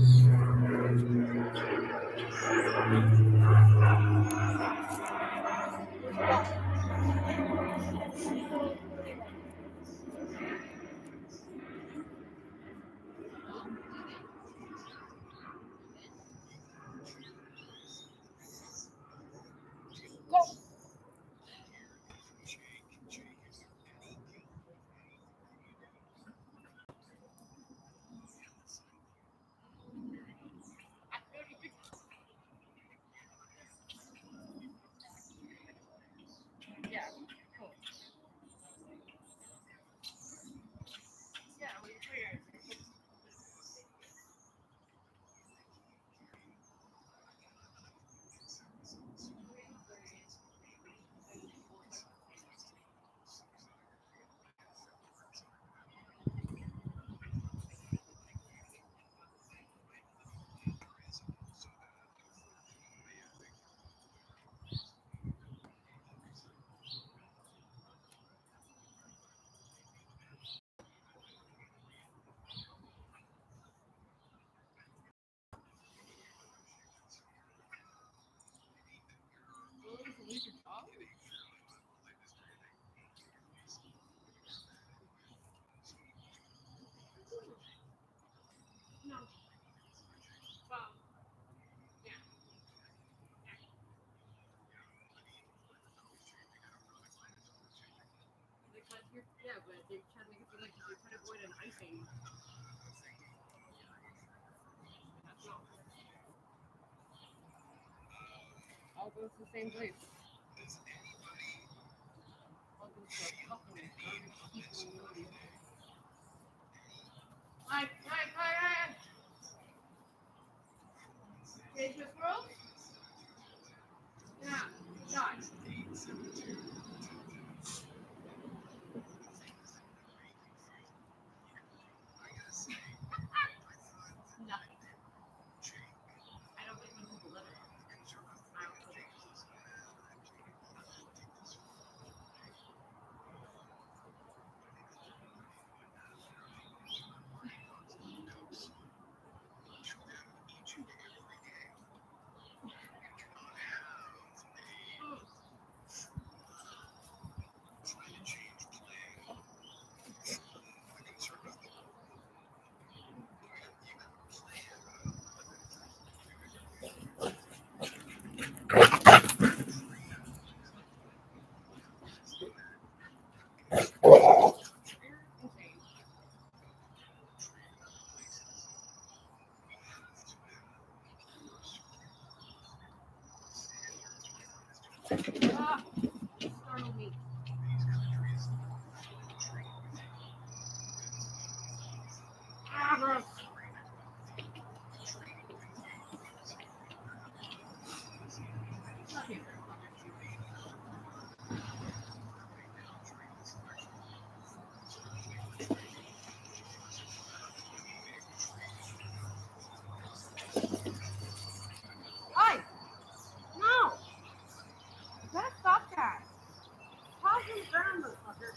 Yeah, but they try to make it feel like you're trying to avoid an icing. All goes to the same place. All goes to a fucking garbage heap. Hi. Cage with squirrels? Yeah, shot. Nothing. I don't think when people live it. I don't think it. Startled me. Gross. Hi. No. You gotta stop that. Pause and burn, motherfucker.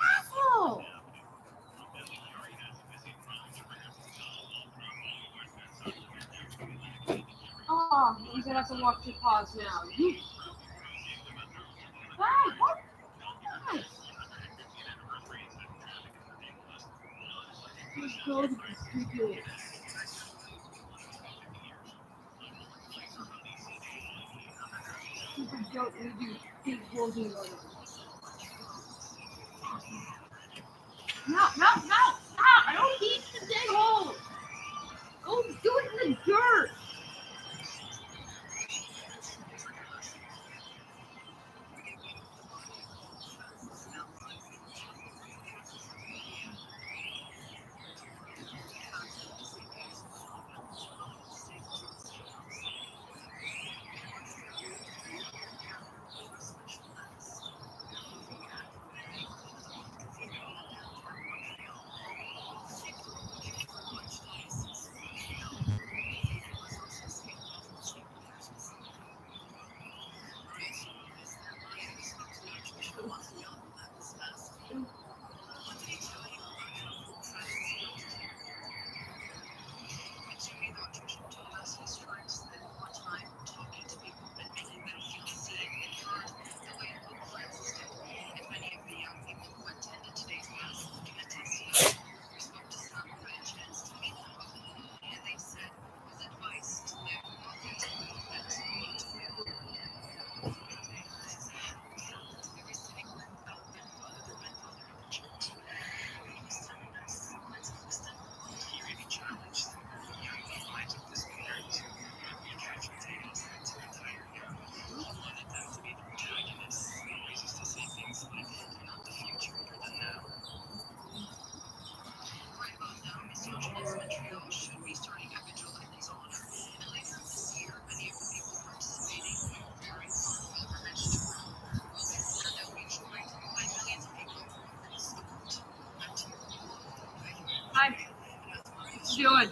Asshole. Oh, you're gonna have to walk your paws now. Bye. What? Bye. Let's go to the studio. Super joke, we do big holding on. No, stop! I don't need to dig holes! Go do it in the dirt! Hi. What you doing?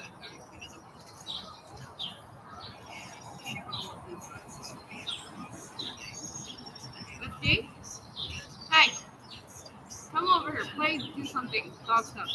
Lifty? Hey. Come over here. Play, do something. Dog stuff.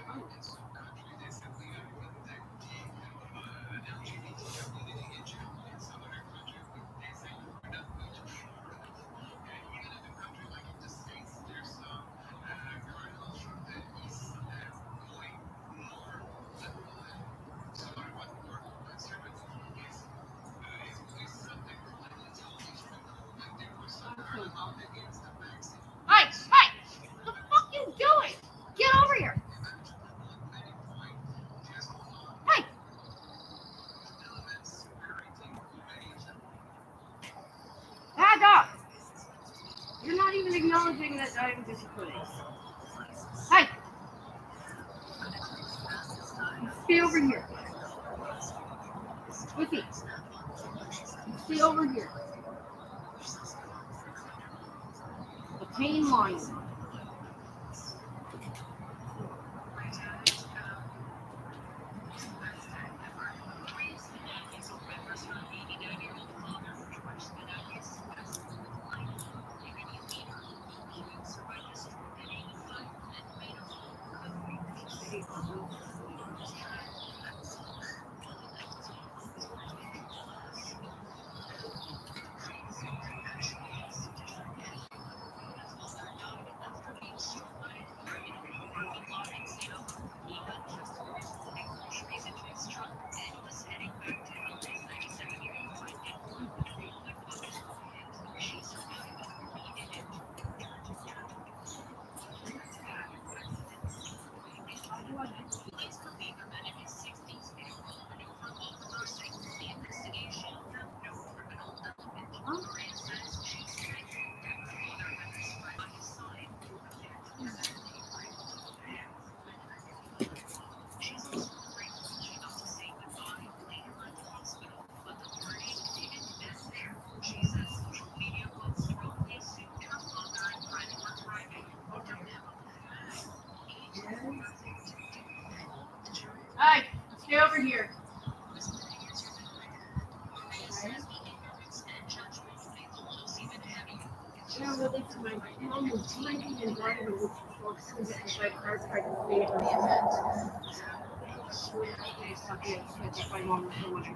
Hey, what the fuck you doing? Get over here. Hey. Back up. You're not even acknowledging that I'm disciplining. Hey. Stay over here. Whippy. Stay over here. The pain line. Hey, stay over here. Yeah, well, it's my mom was drinking and driving, which was my car tried to clean it. My mom was so much.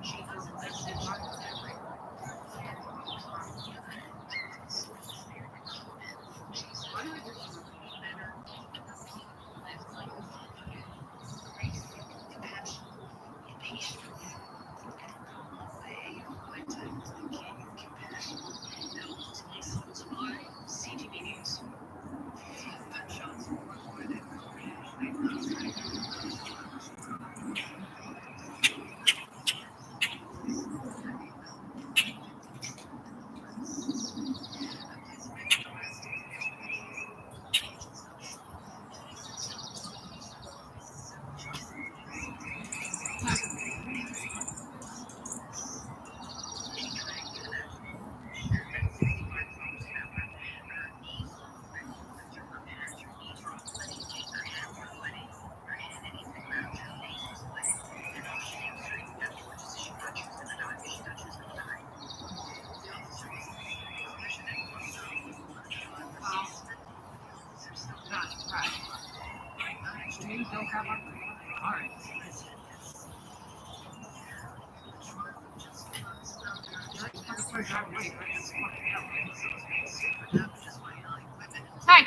Hey,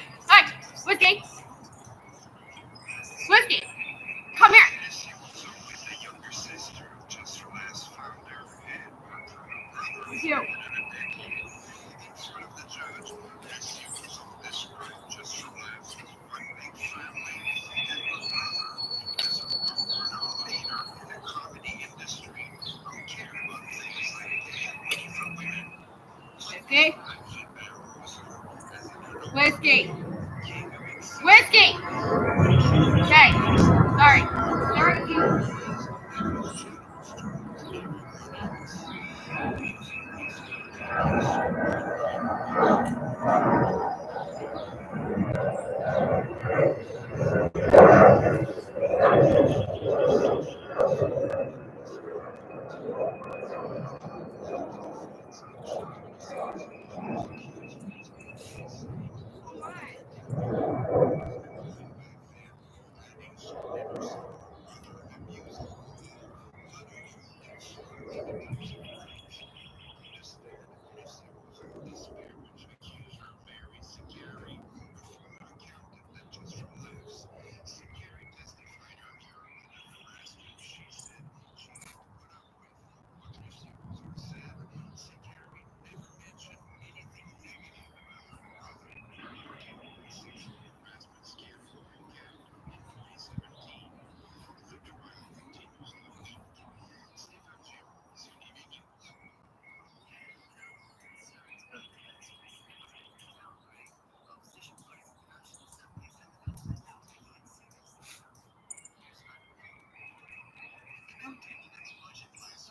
Whiskey! Whiskey! Come here! It's you. Whiskey! Whiskey! Okay, sorry. Sorry.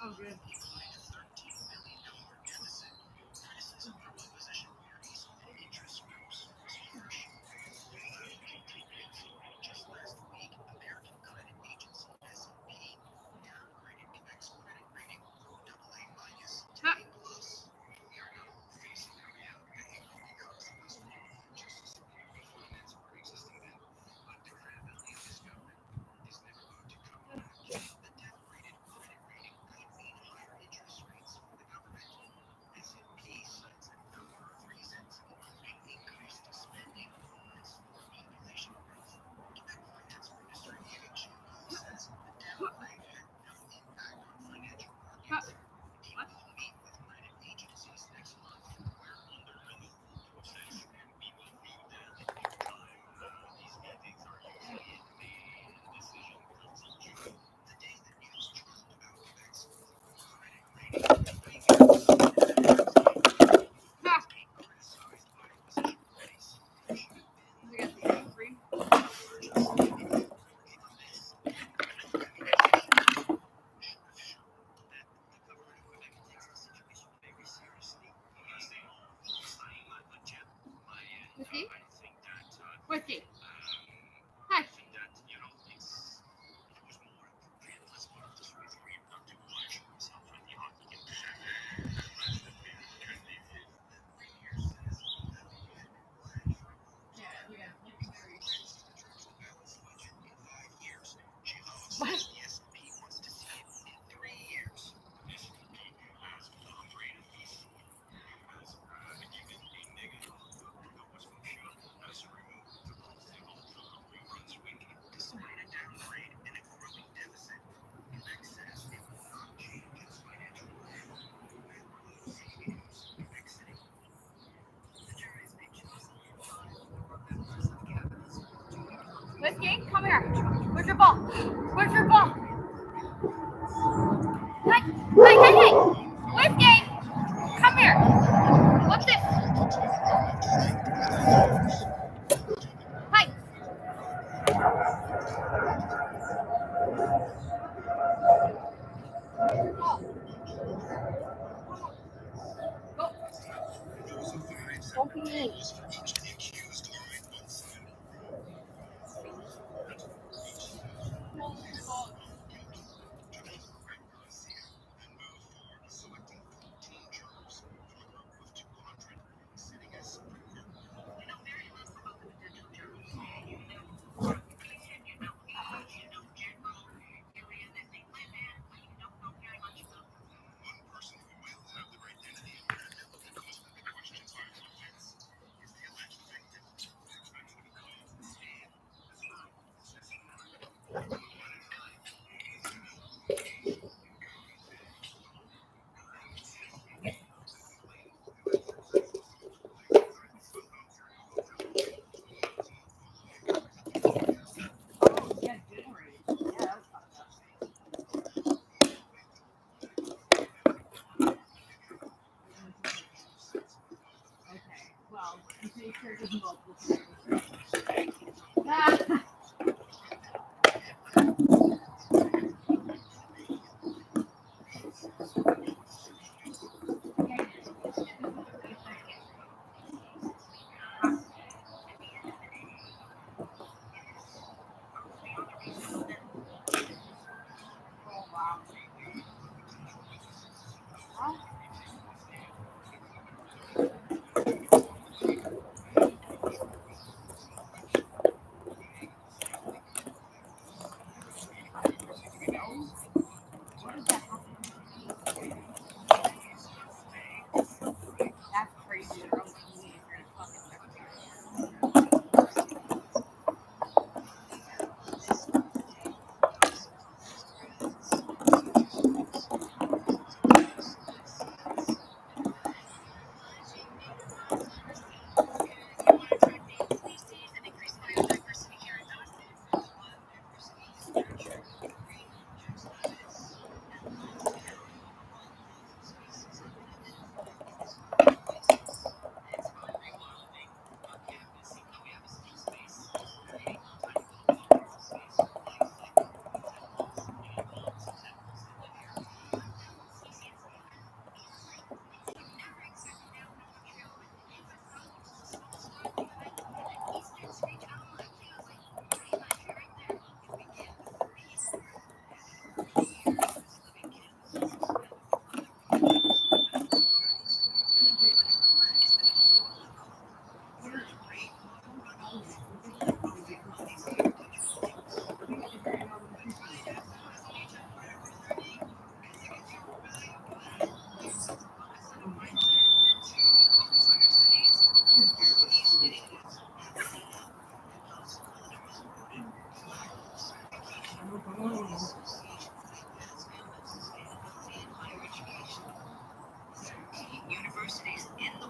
Oh, good. Whiskey? Whiskey. Hi. What? Whiskey, come here. Where's your ball? Where's your ball? Hey, hey, hey, hey! Whiskey! Come here. What's this? Hi. Don't be mean. Well, I'm pretty sure there's multiple things.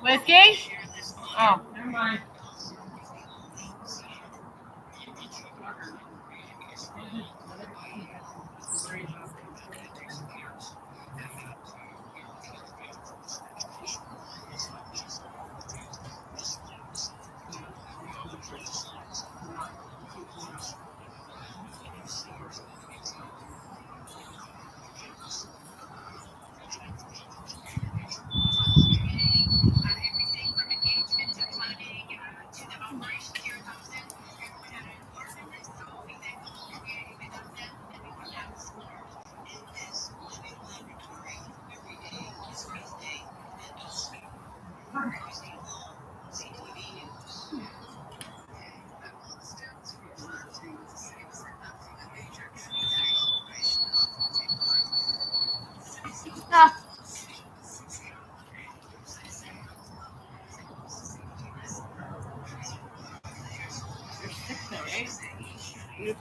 Whiskey? Oh, never mind. Ah. You're sick though, right? You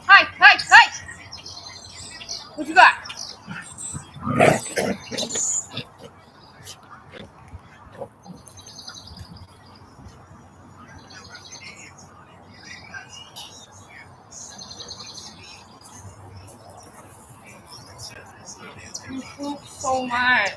Hi! What you got? You poop so much.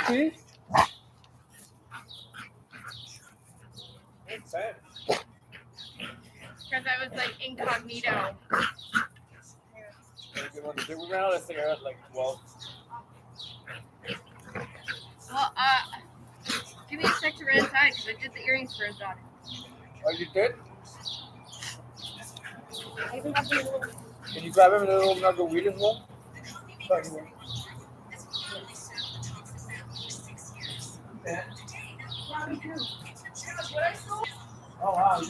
See? Because I was like incognito. We ran out of cigarettes like 12. Well, give me a sec to run inside because I did the earrings for his daughter. Oh, you did? I even have the little. Can you grab him in the little nugget wheel as well? Thought you were. Yeah. Oh wow.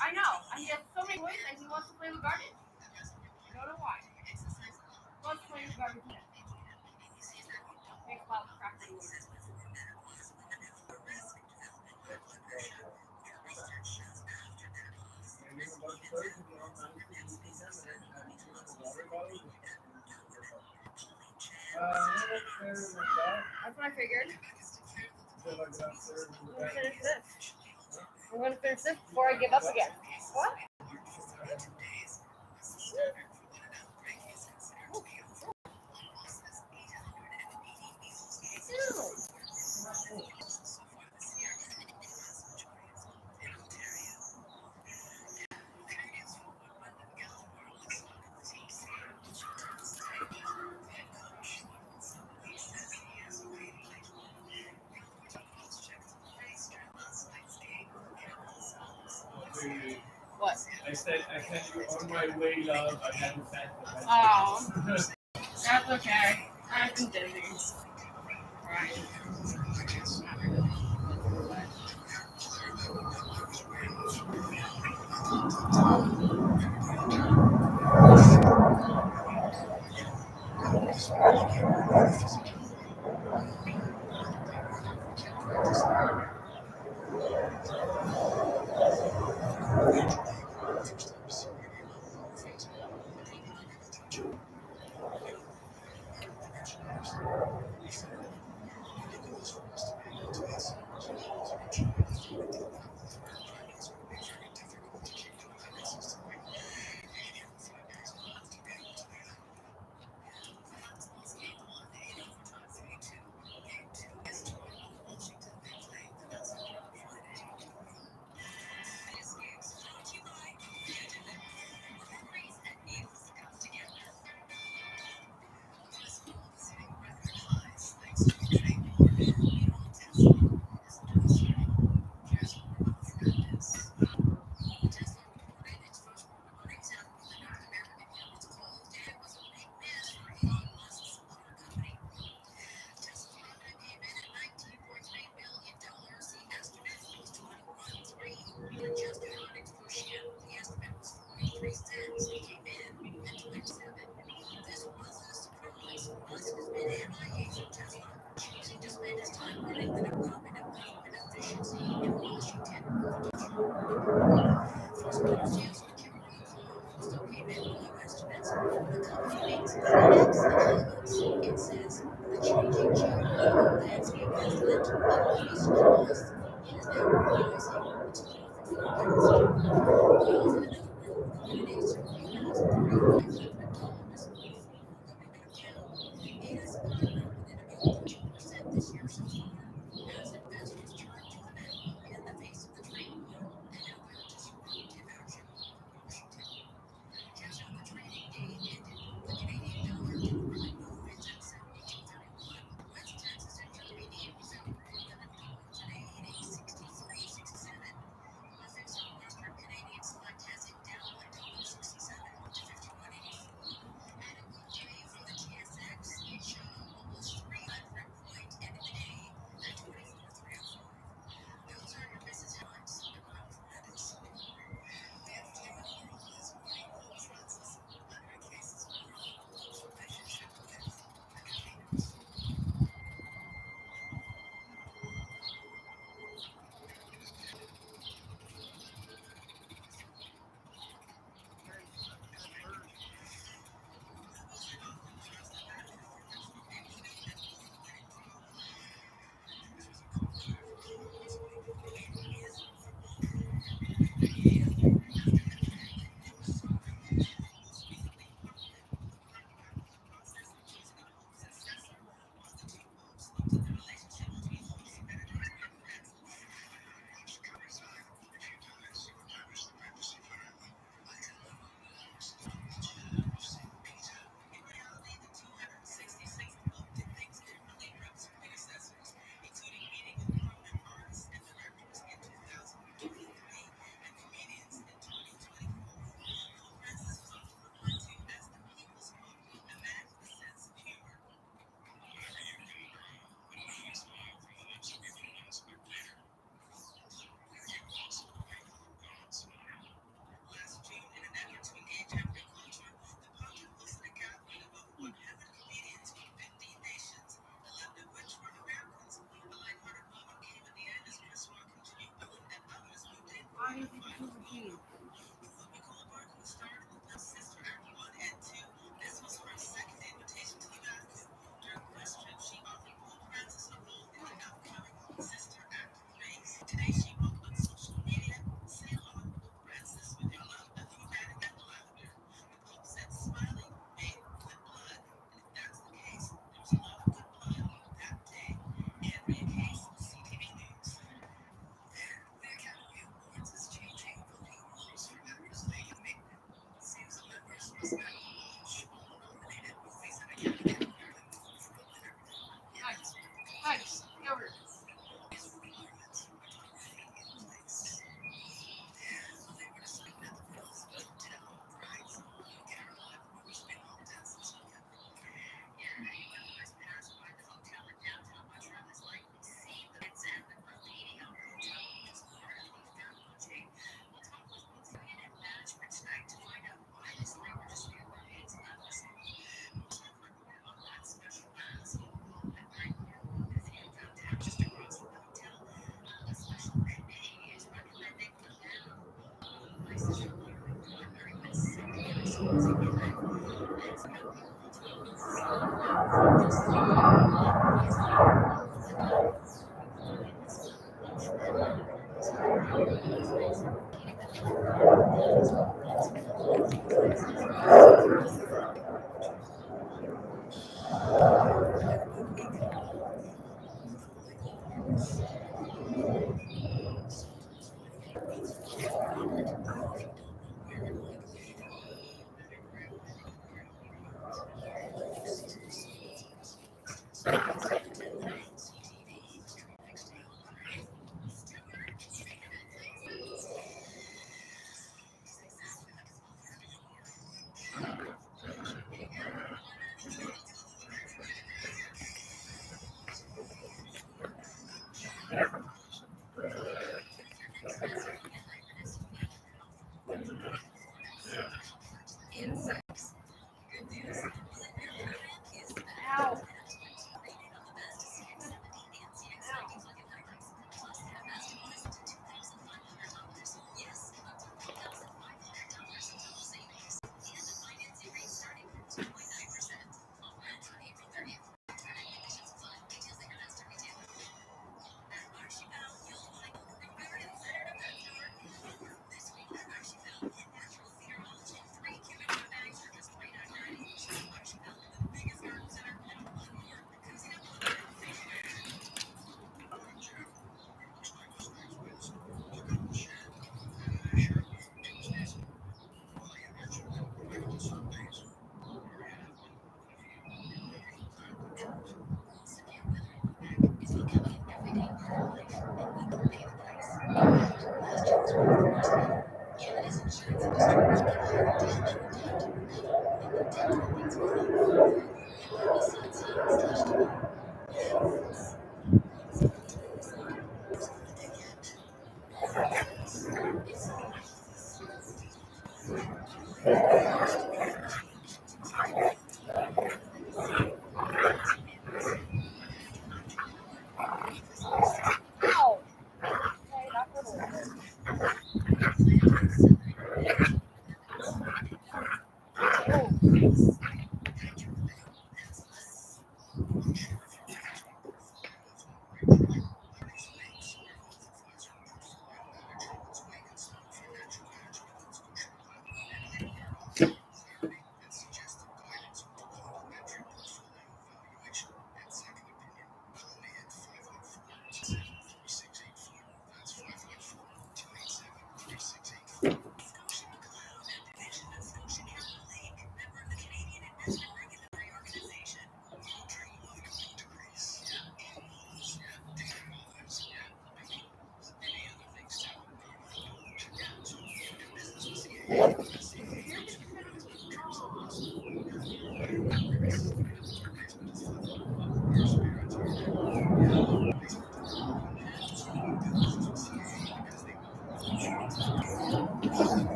I know. I have so many ways that he wants to play with garbage. I don't know why. He wants to play with garbage net. Makes a lot of crap anyway. That's what I figured. I'm gonna finish this. I'm gonna finish this before I give up again. What? What? I said you're on my way, love. I hadn't said that. Oh, that's okay. I've been busy. Right.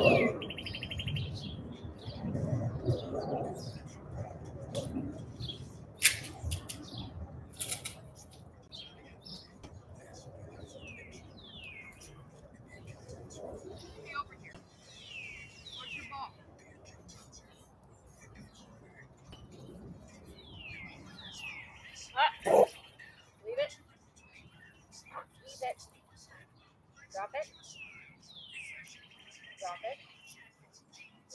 Leave it. Leave it. Drop it. Drop it.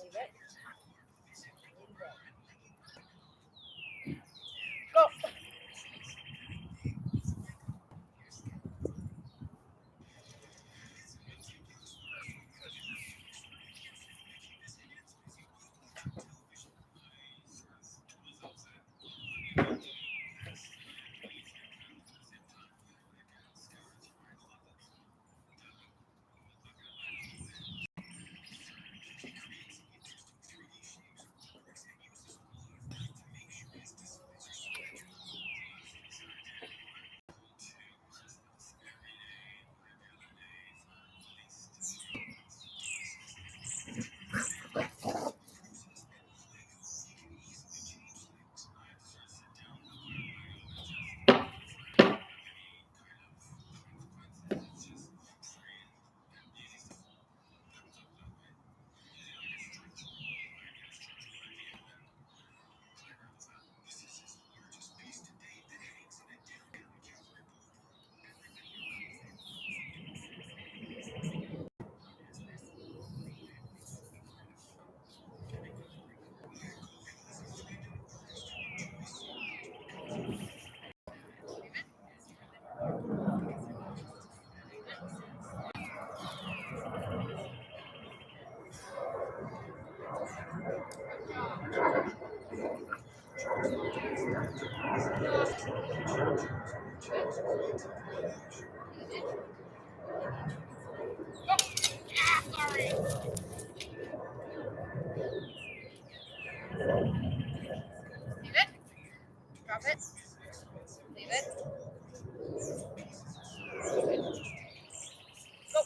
Leave it. Leave it. Go. Leave it. Drop it. Leave it. Go.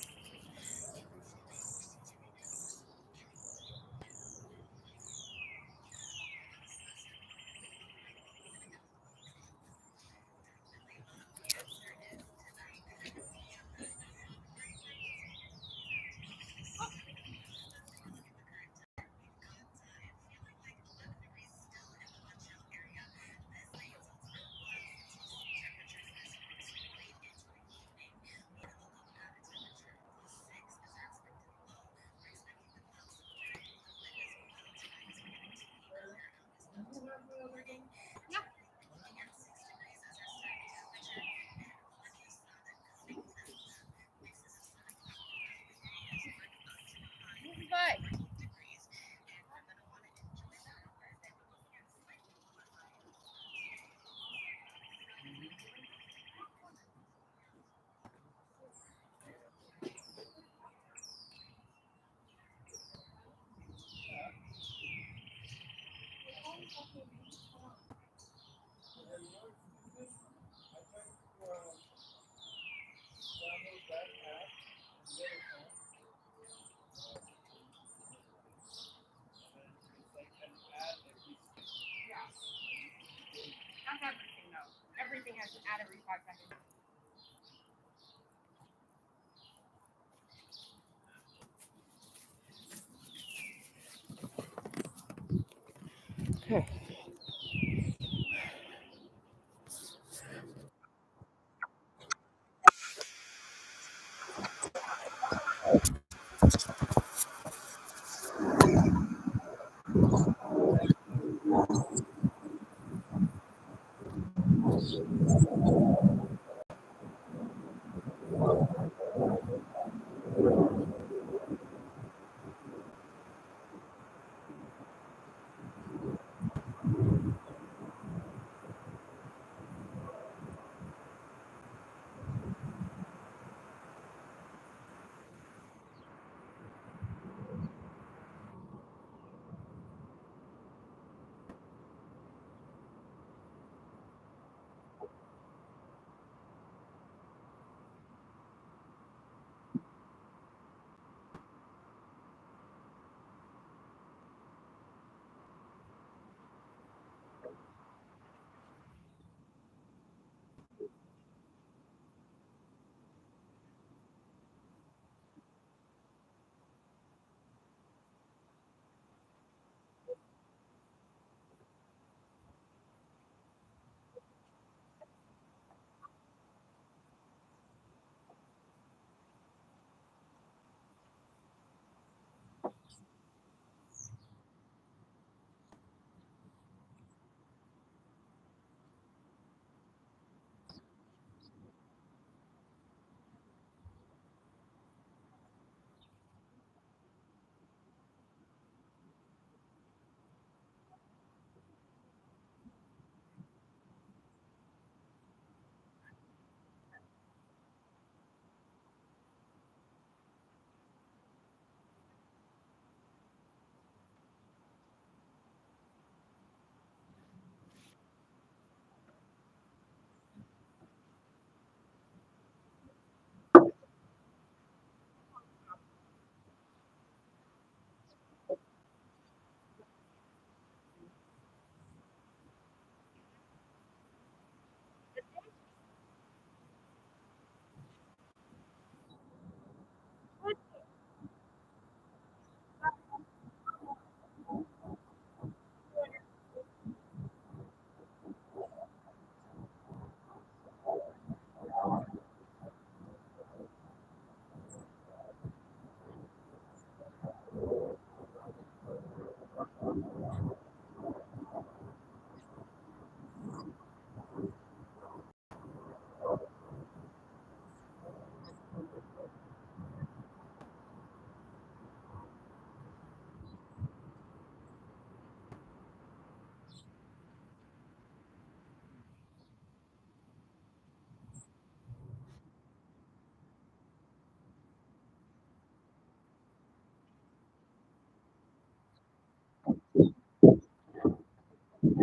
Bye. Not everything, though. Everything has to add every 5 seconds. Okay.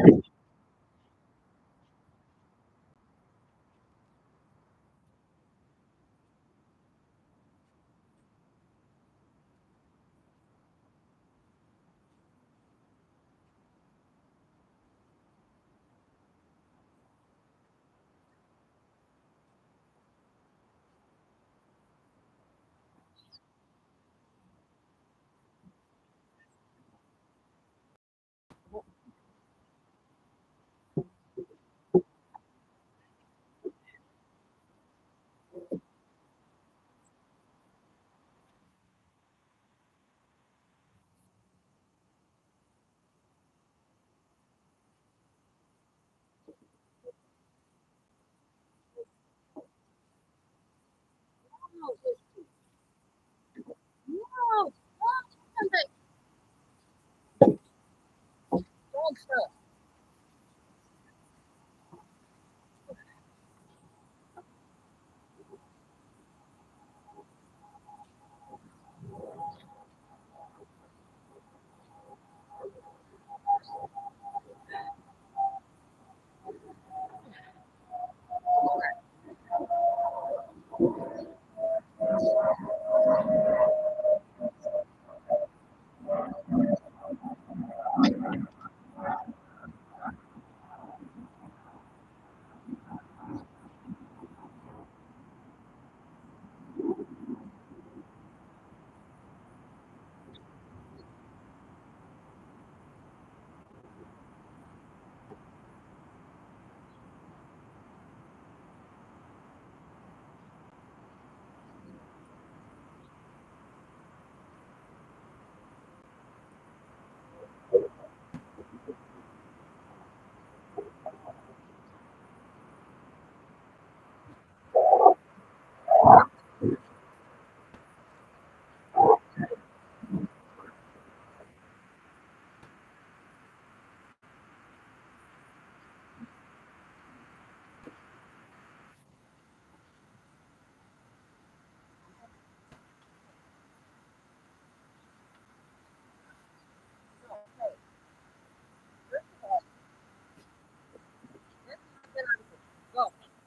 Go,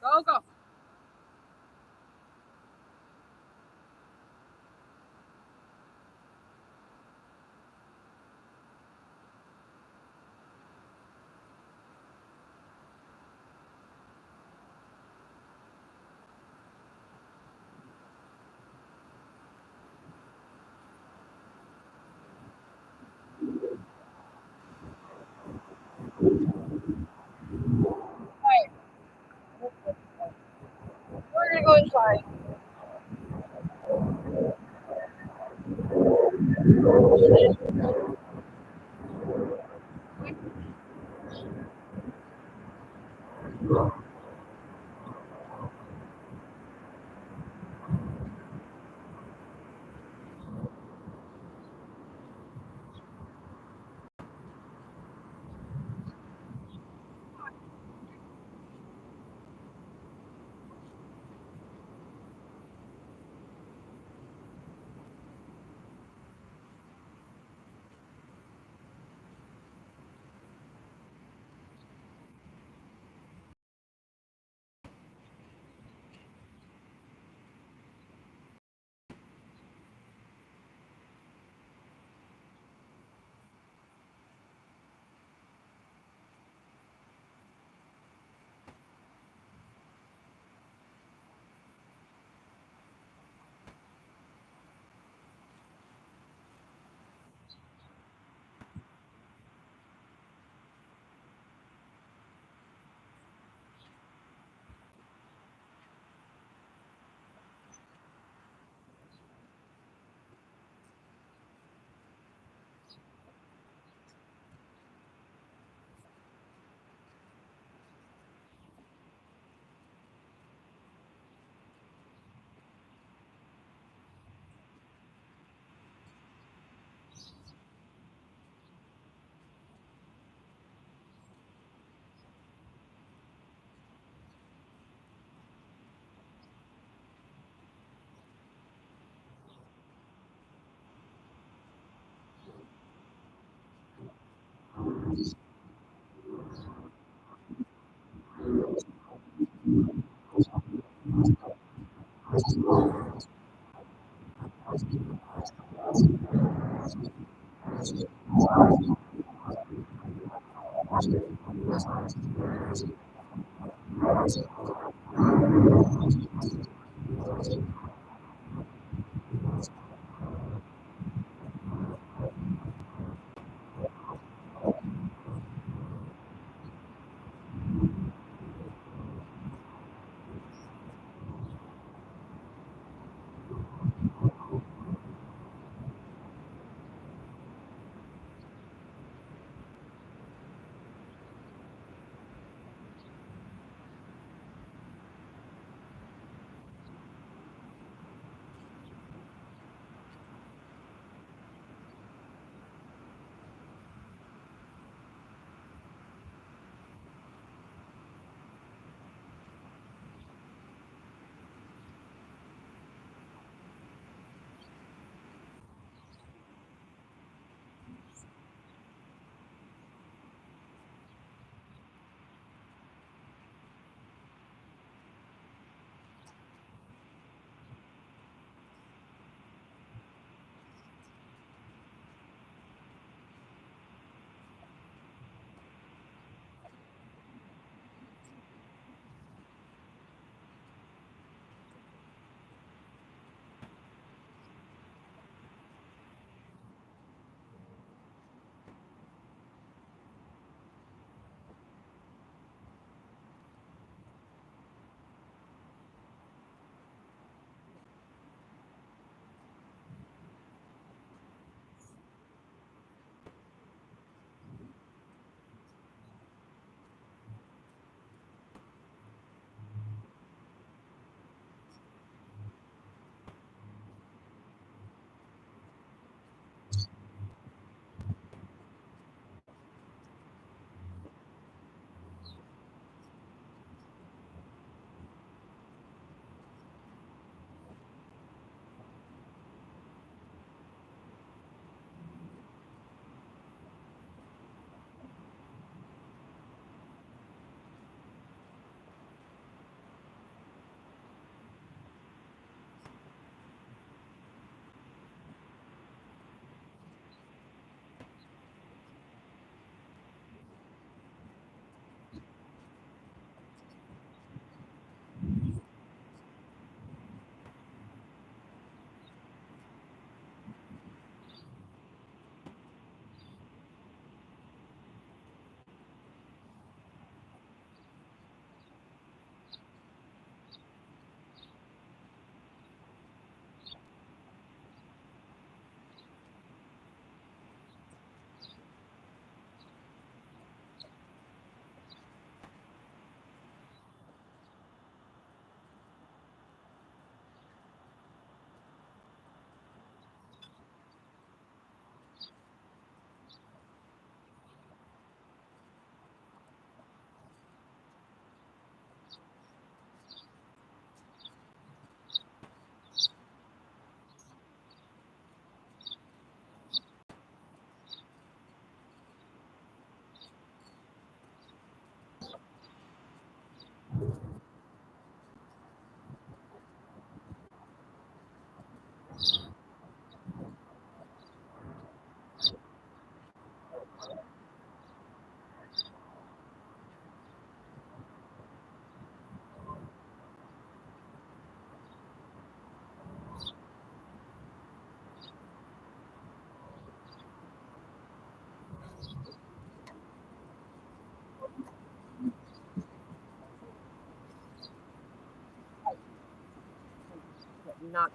go, go. We're gonna go inside. Not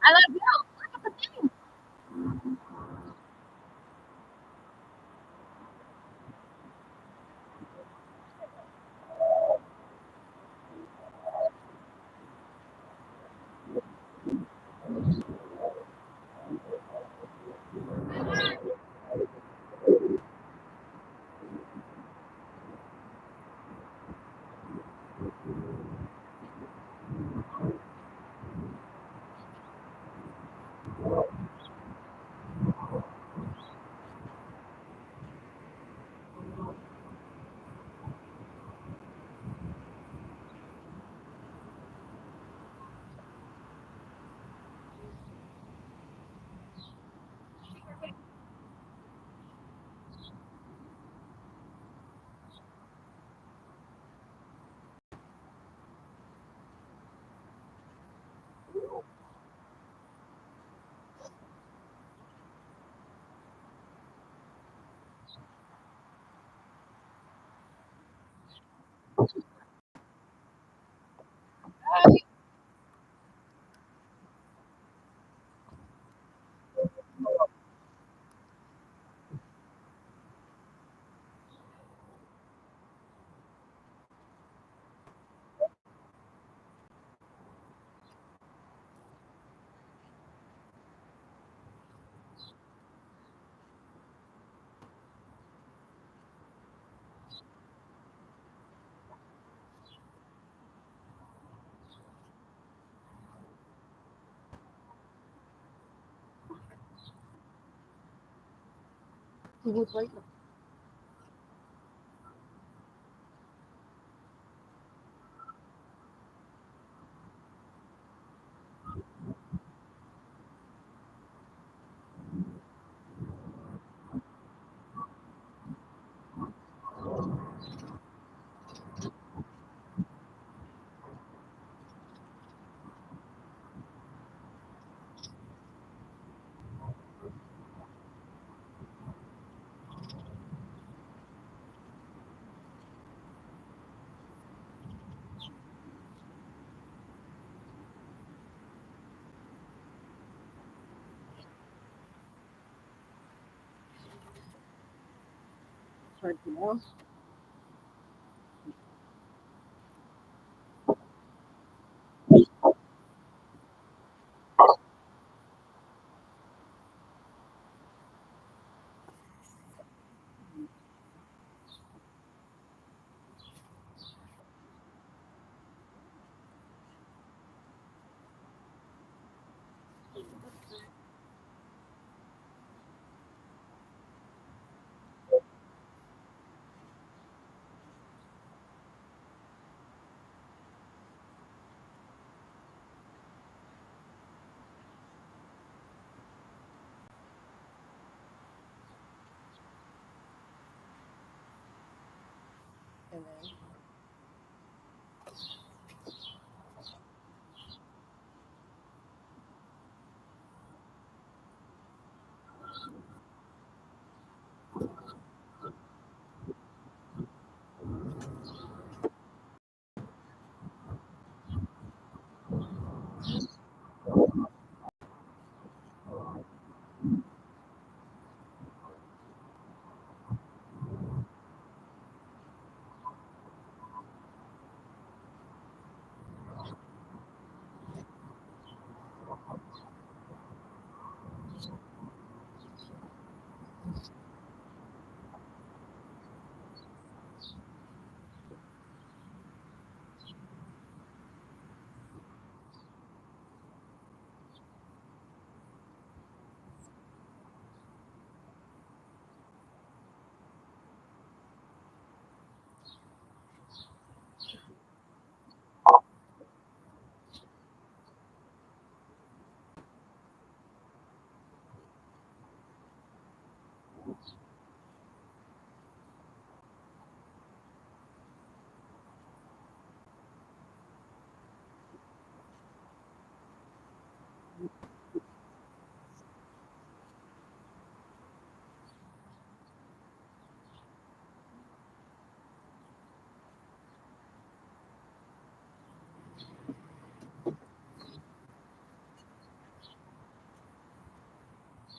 I love you.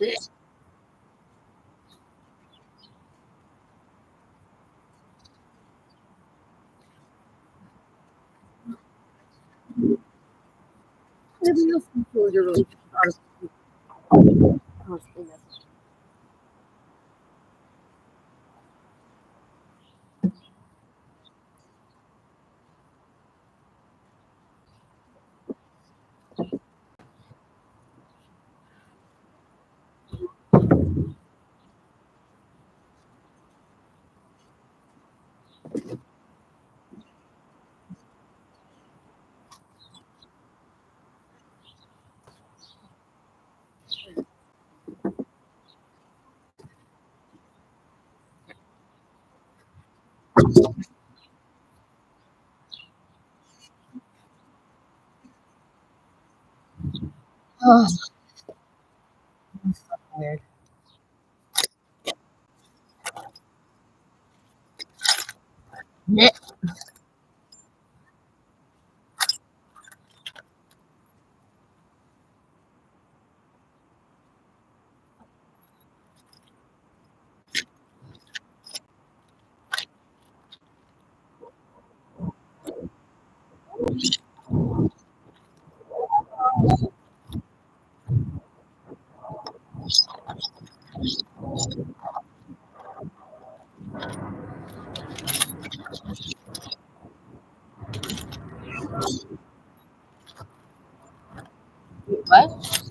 Maybe you'll see your relationship. Honestly, oh, weird. What?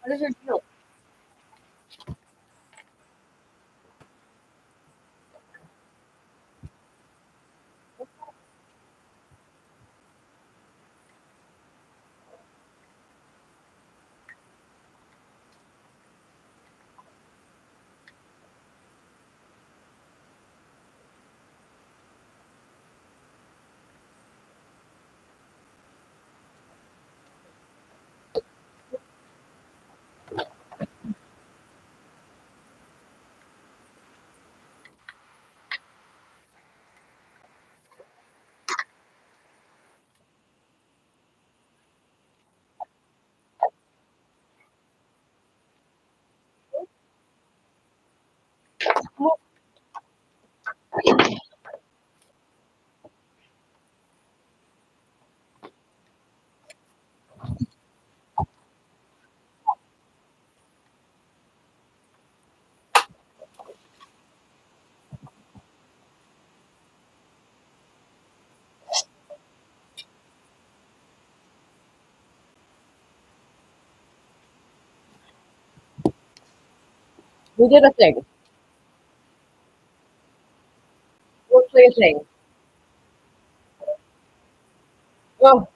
What is your deal? We did a thing. We'll play a thing. Go.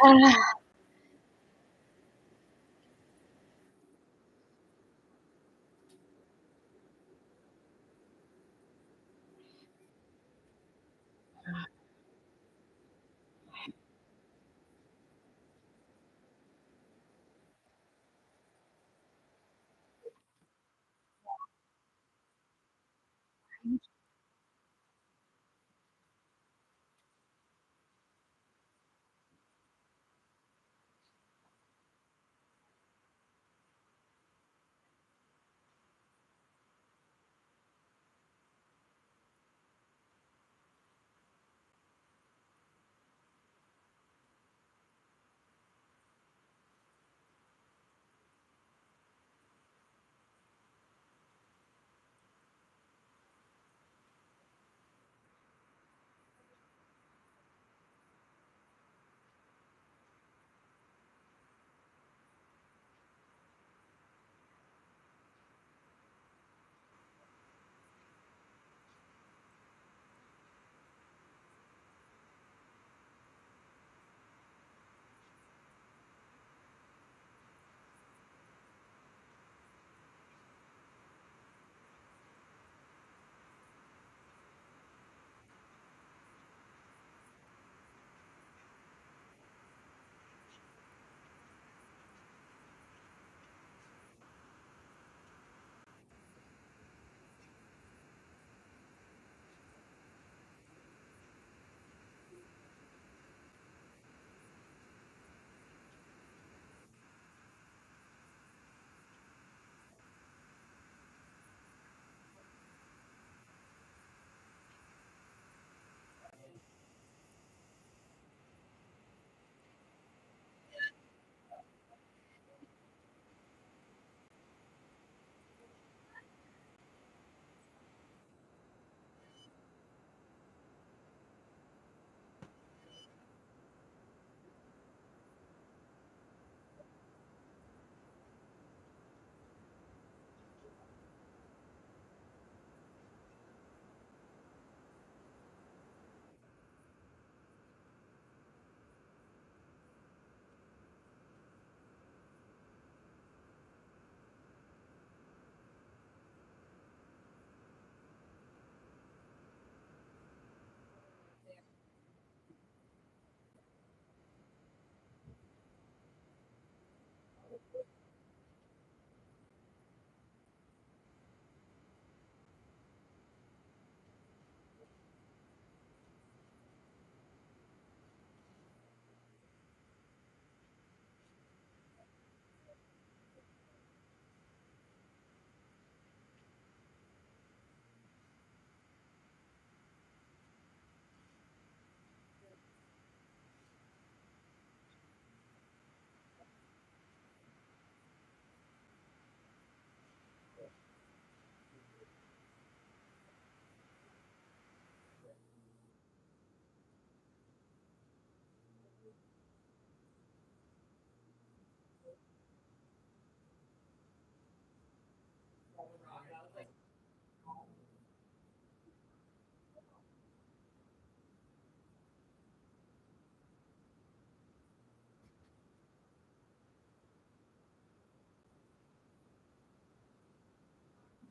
Ah,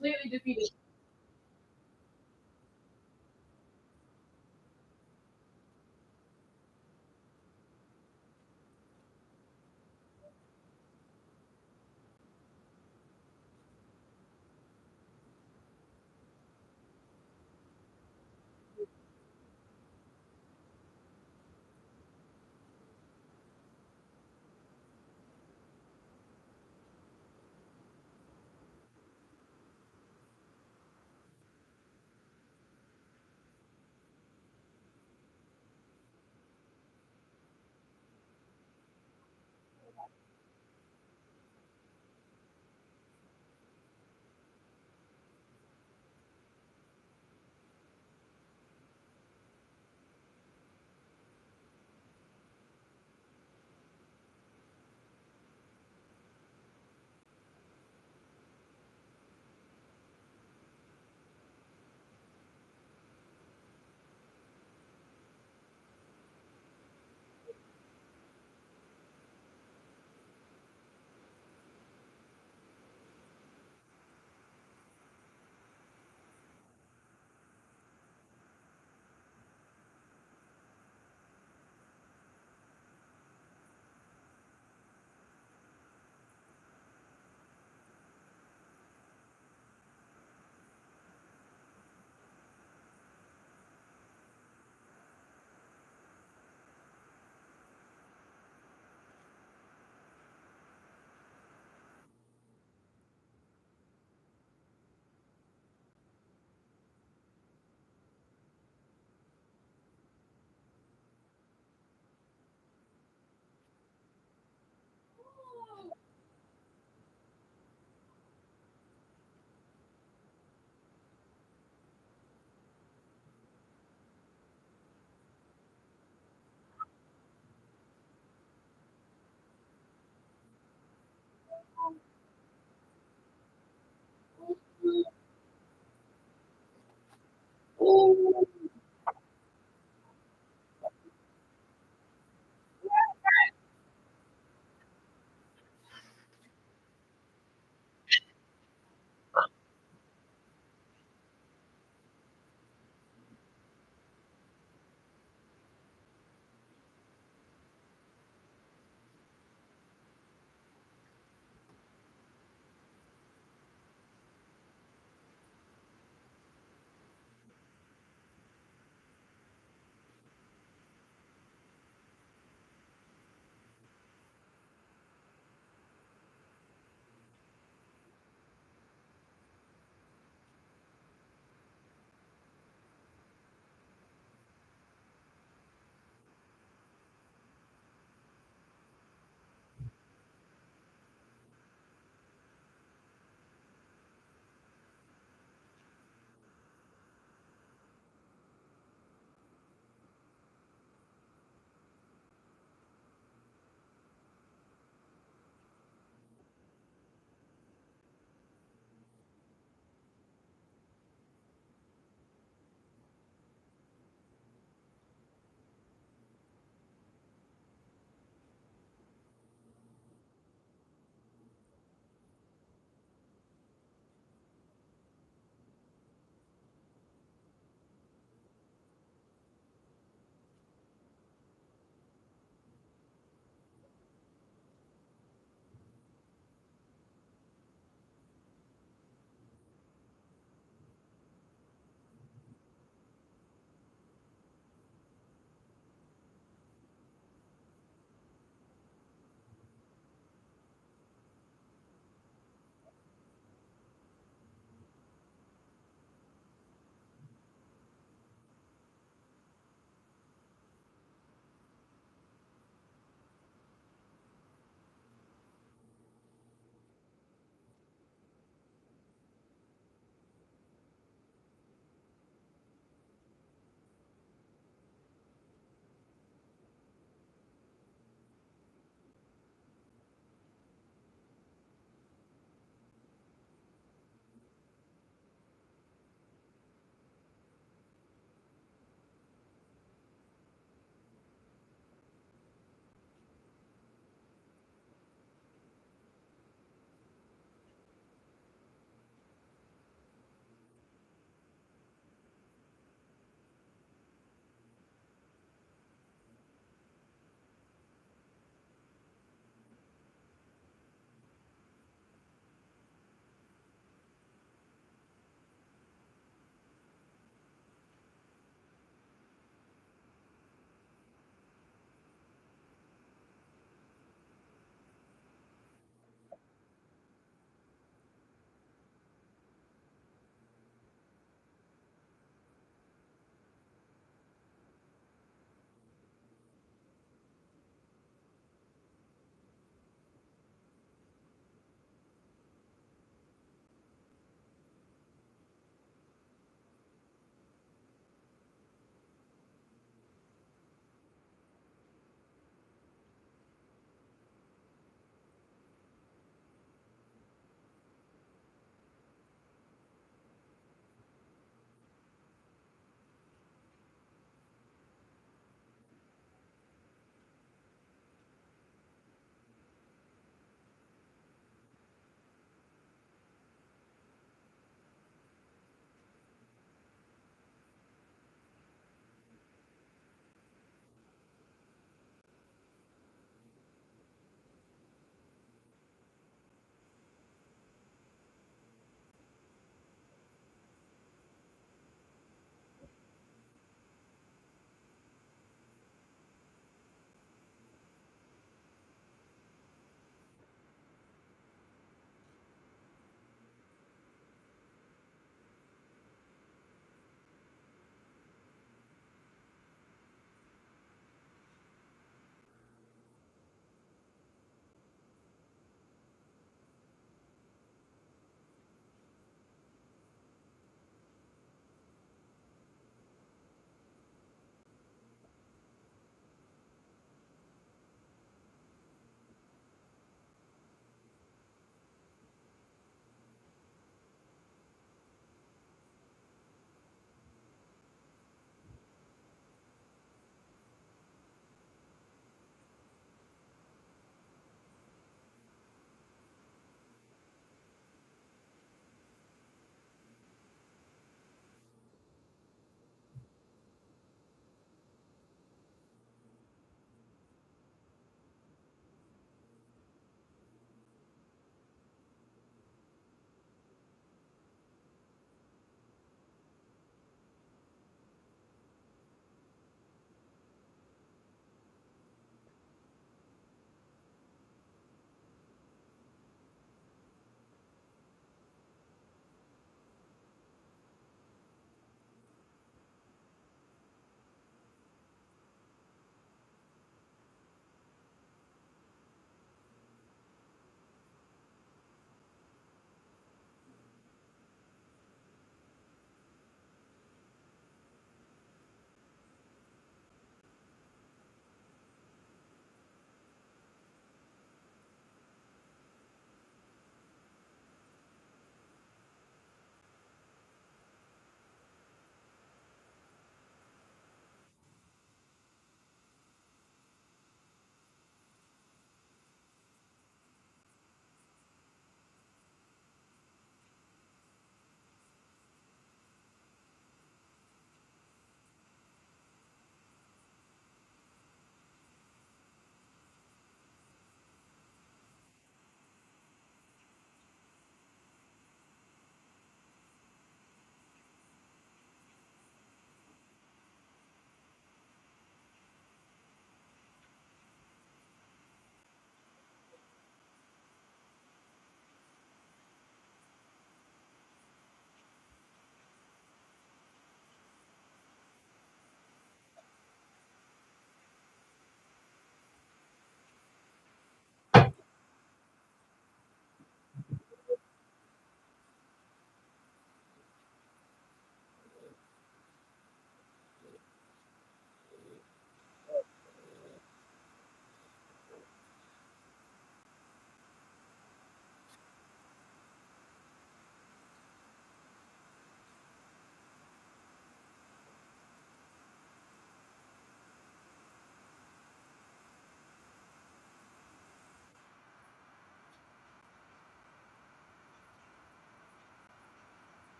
completely defeated.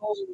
Oh,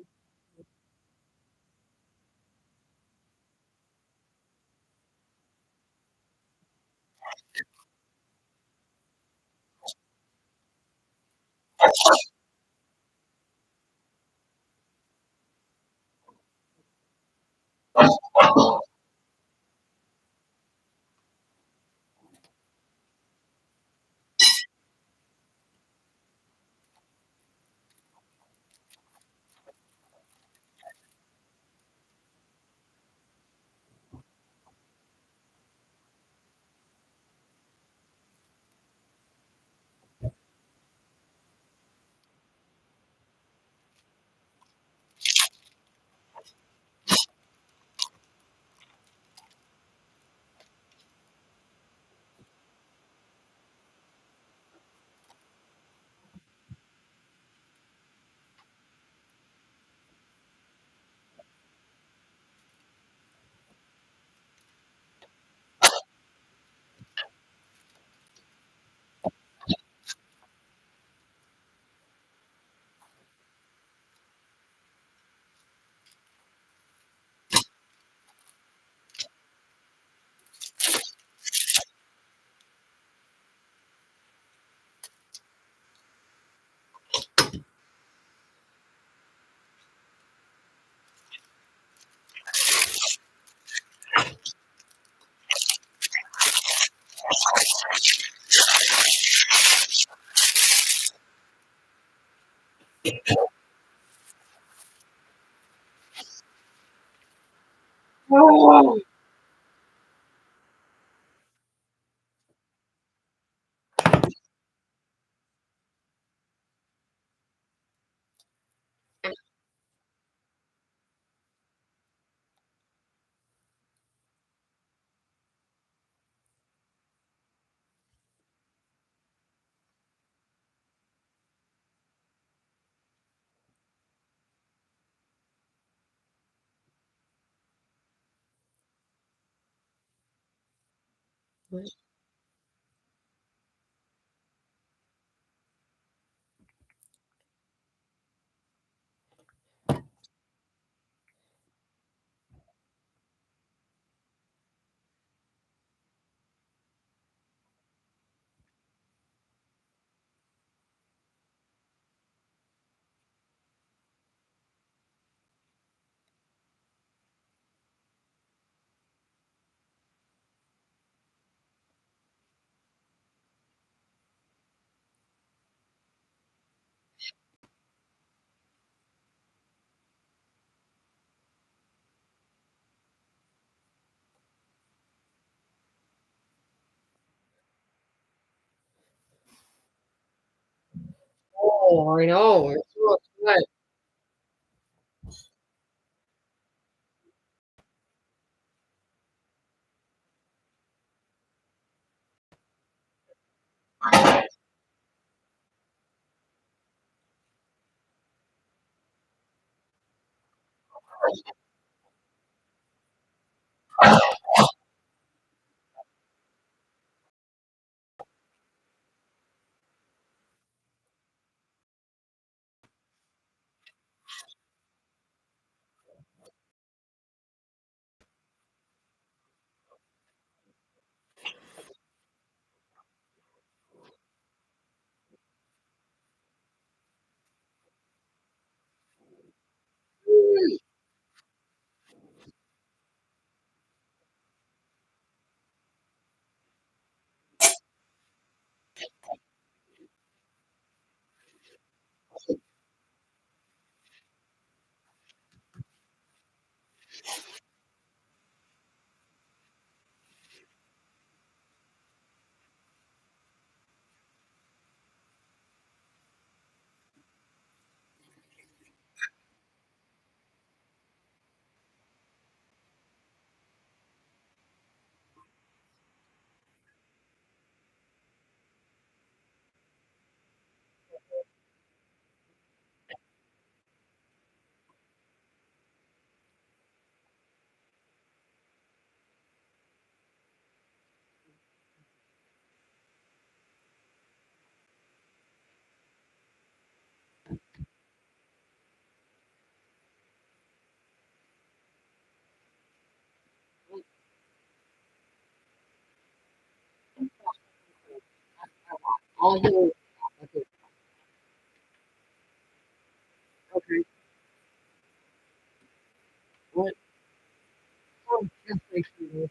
I know. It's so good. I'll hear it. Okay. Okay. What? Oh, yes, thank you.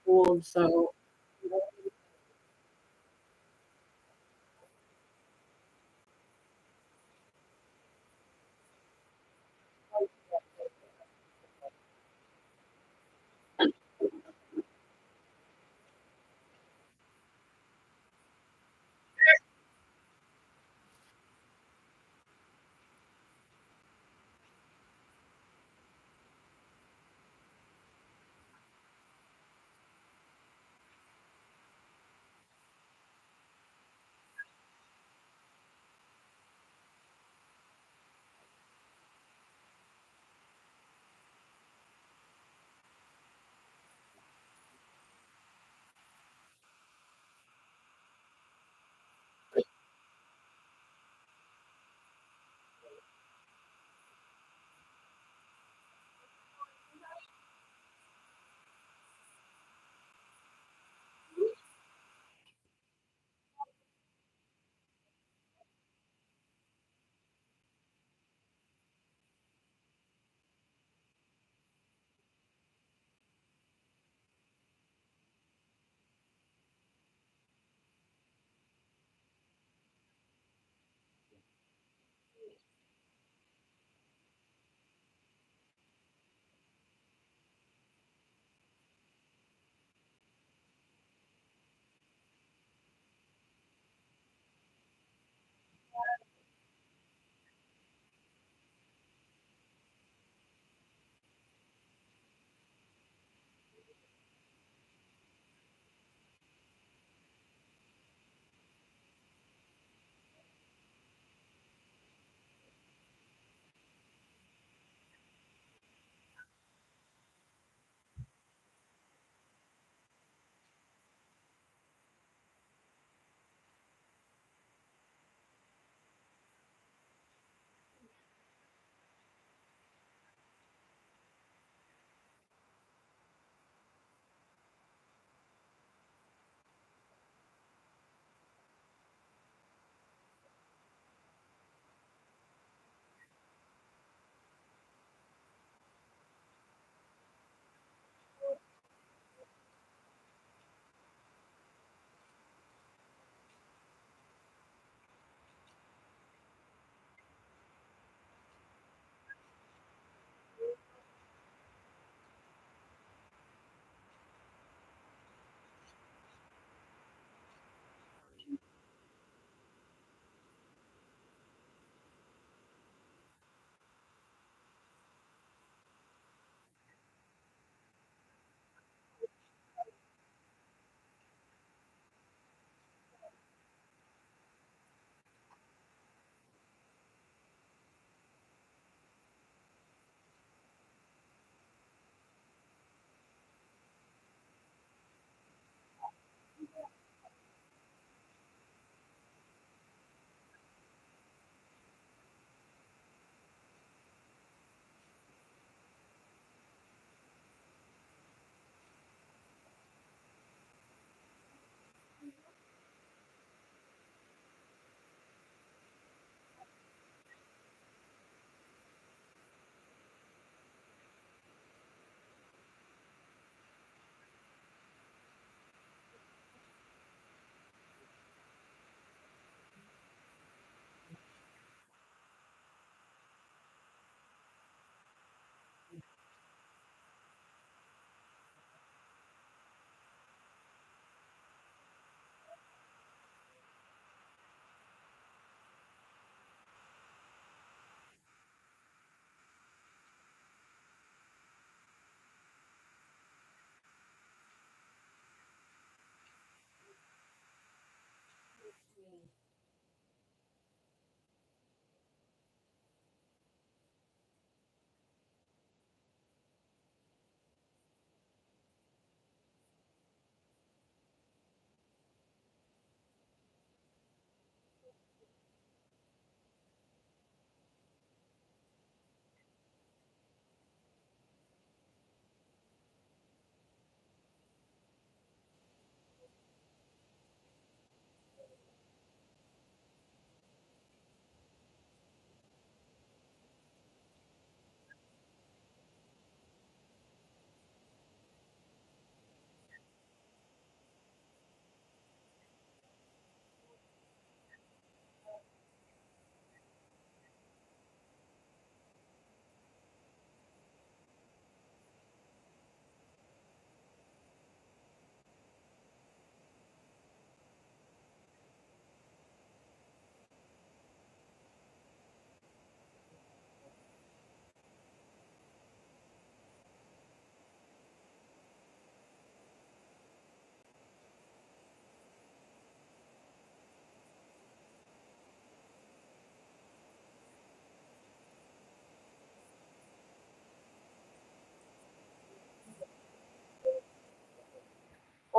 Old, so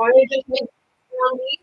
Why don't you just make corned beef?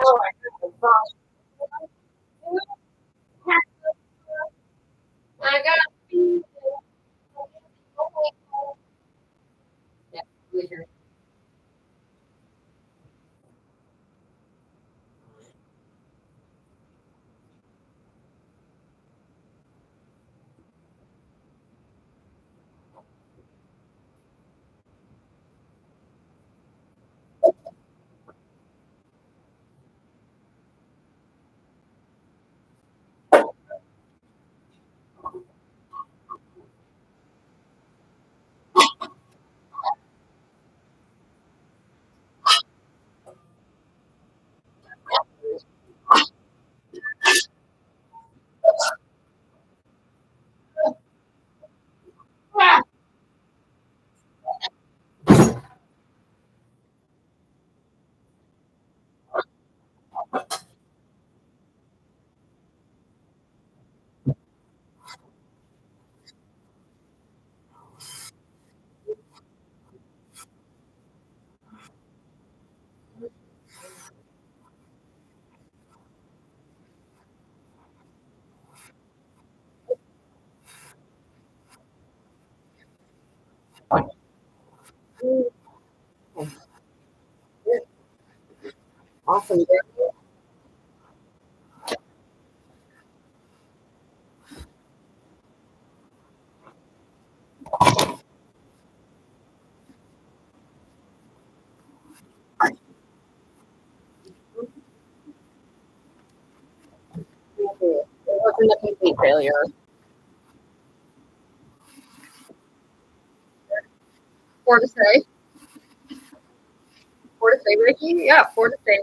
Oh my gosh. I got yeah, later. Awesome. been a complete failure. Four to say. Four to say, Ricky? Yeah, four to say.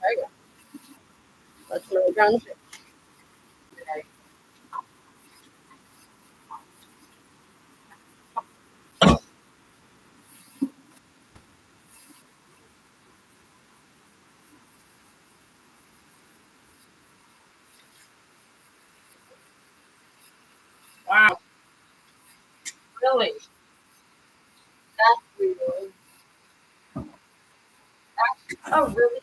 There you go. Let's move down the pitch. Wow. Really? That's weird. Oh, really?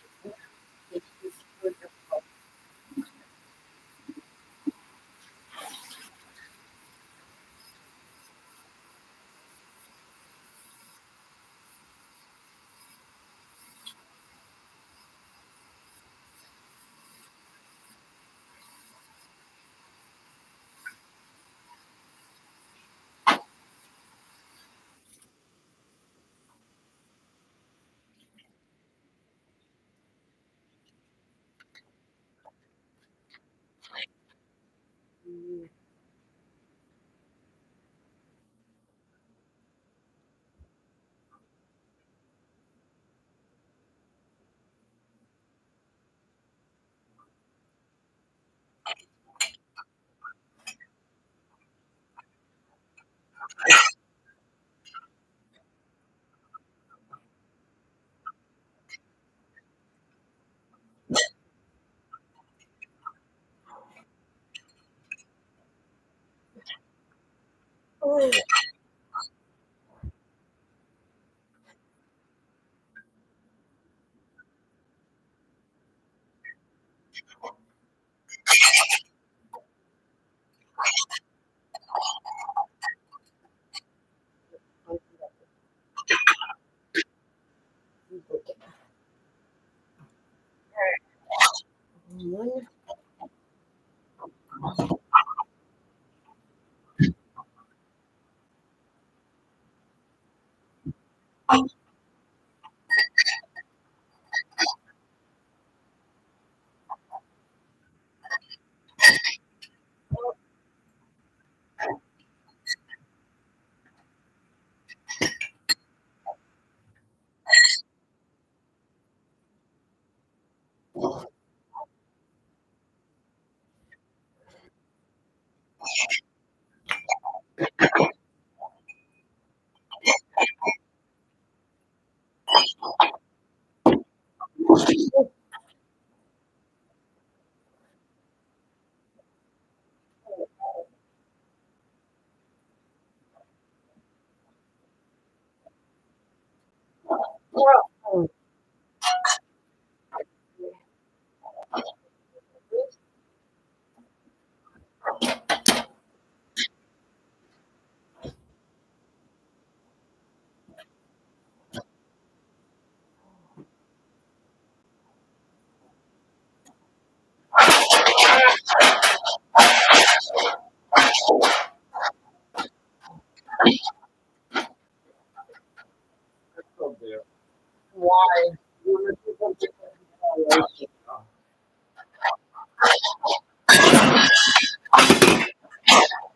Why?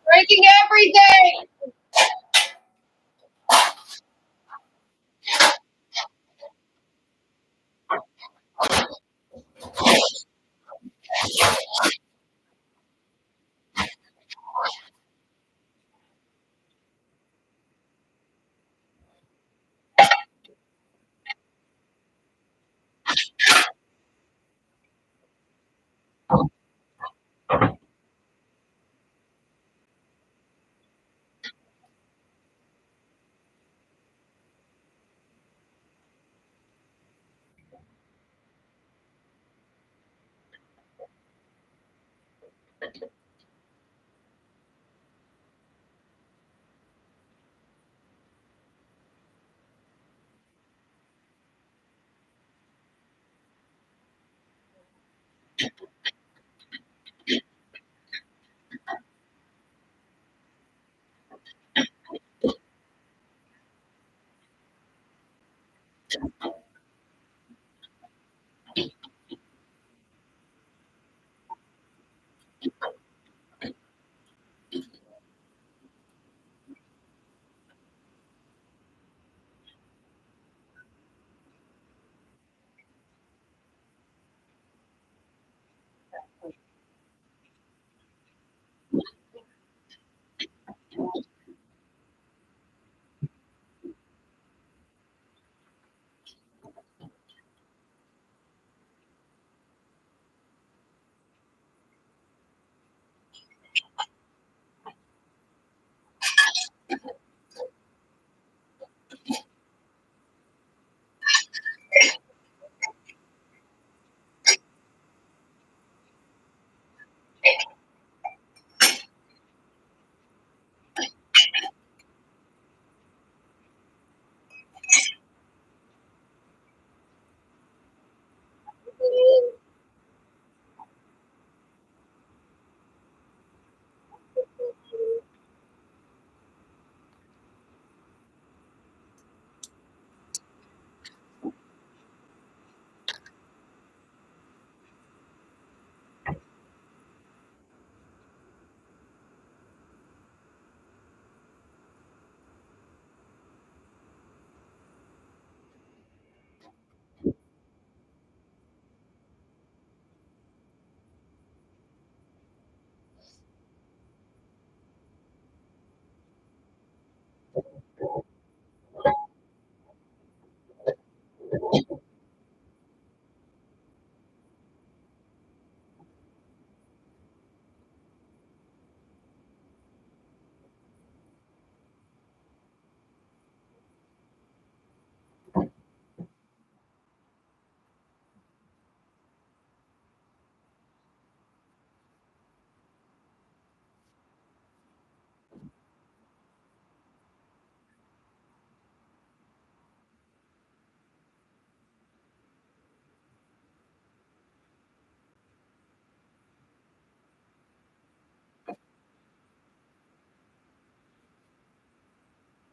Breaking everything!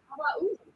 How about Uzi?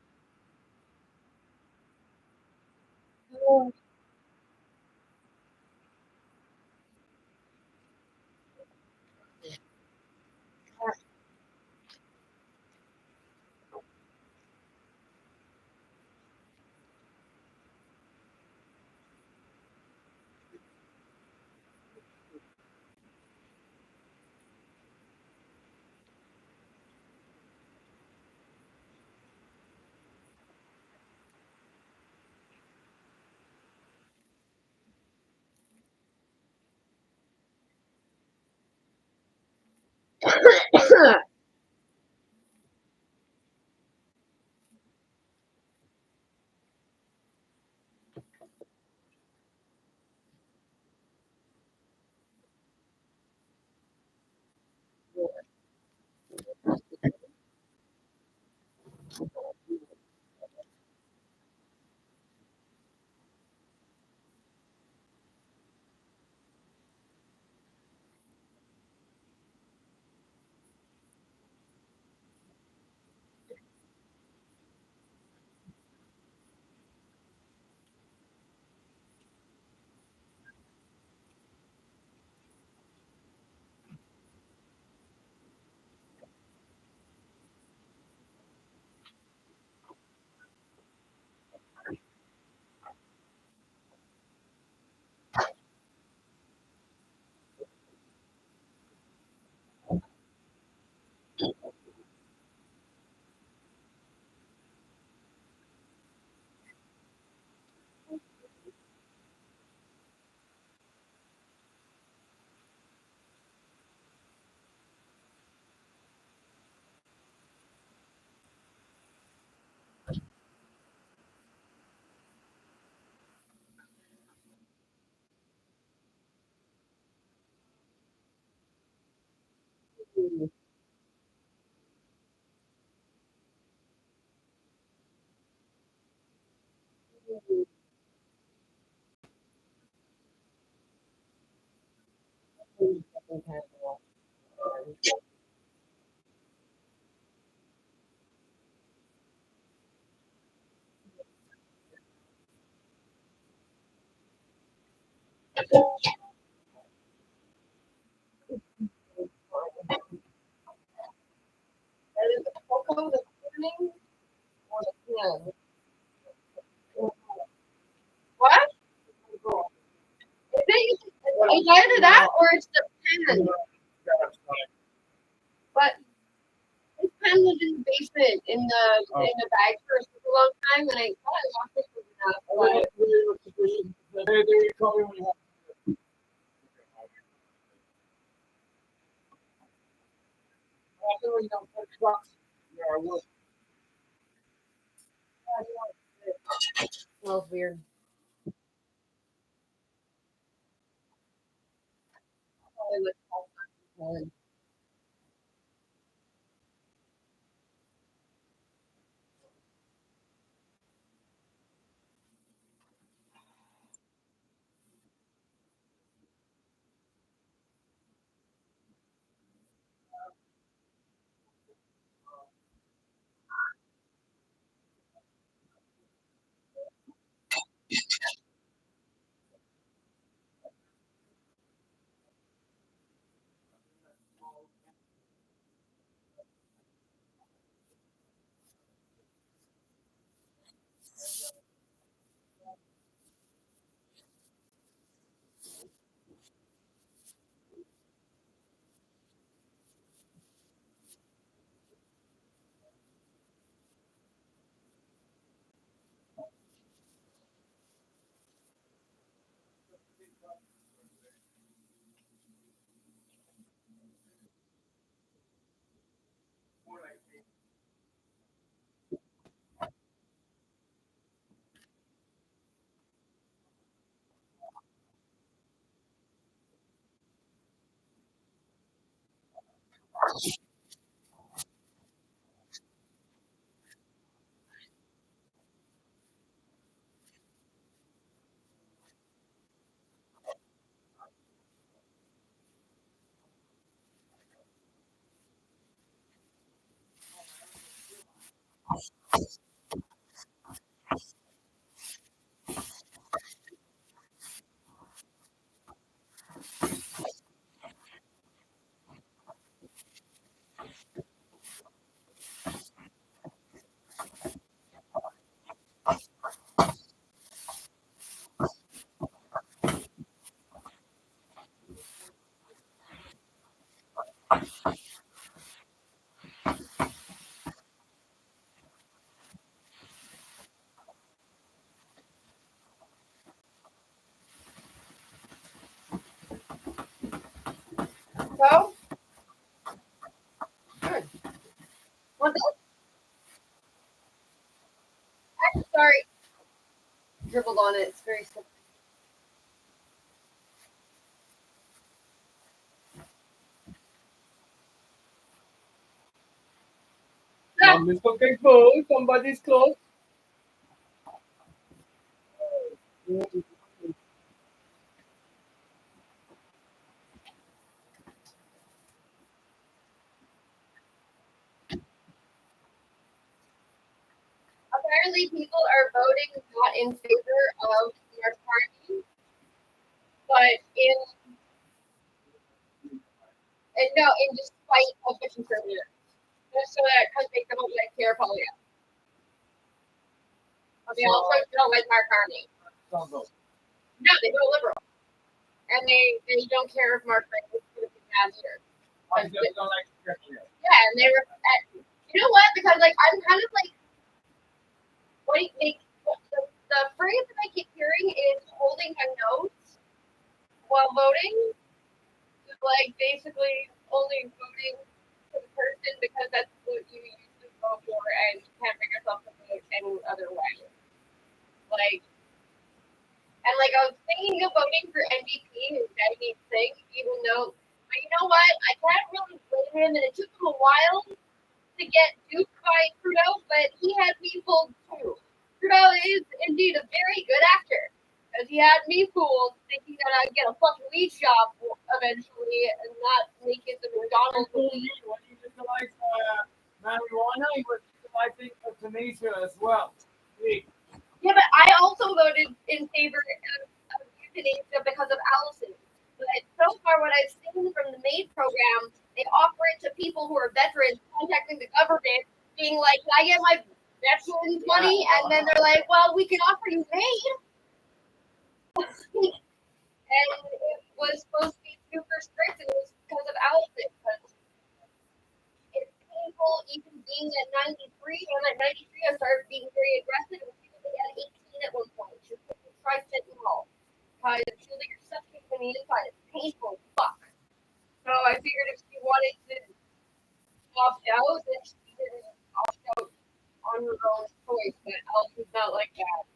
Okay. And is the cocoa the morning or the can? What? Is it? It's either that or it's the pen. But this pen was in the basement in the bag for a super long time, and I thought I lost it for enough. But They call me when you have. After we don't put trucks. Yeah, I will. smells weird. Probably would call that. So, good. Want this? Sorry. Dribbled on it. It's very simple. Somebody's cooking food. Somebody's close. Apparently, people are voting not in favor of Mark Carney, but in despite of the conservatives, just so that because they don't like Pierre Poilievre. But they also don't like Mark Carney. No, they go liberal, and they don't care if Mark Carney is going to be bad leader. Yeah, and they were. You know what? Because like I'm kind of like, the phrase that I keep hearing is holding my nose while voting. Like basically only voting for the person because that's what you used to vote for, and you can't bring yourself to vote any other way. Like, and like I was thinking of voting for MVP and Jagmeet Singh, even though, but you know what? I can't really blame him, and it took him a while to get duped by Trudeau, but he had me fooled too. Trudeau is indeed a very good actor, because he had me fooled, thinking that I'd get a fucking weed shop eventually and not make it the McDonald's. When he legalized marijuana, he was legalizing euthanasia as well. Yeah, but I also voted in favor of euthanasia because of Allison. But so far, what I've seen from the MAID program, they offer it to people who are veterans contacting the government, being like, "Can I get my veterans money?" And then they're like, "Well, we can offer you MAID." And it was supposed to be super strict, and it was because of Allison. Because it's painful, even being at 93. And at 93, I started being very aggressive. And people at 18 at one point. She was try fentanyl. Because she was like, "You're sucking from the inside. It's painful. Fuck." So I figured if she wanted to opt out, then she didn't opt out on her own choice. But Allison's not like that.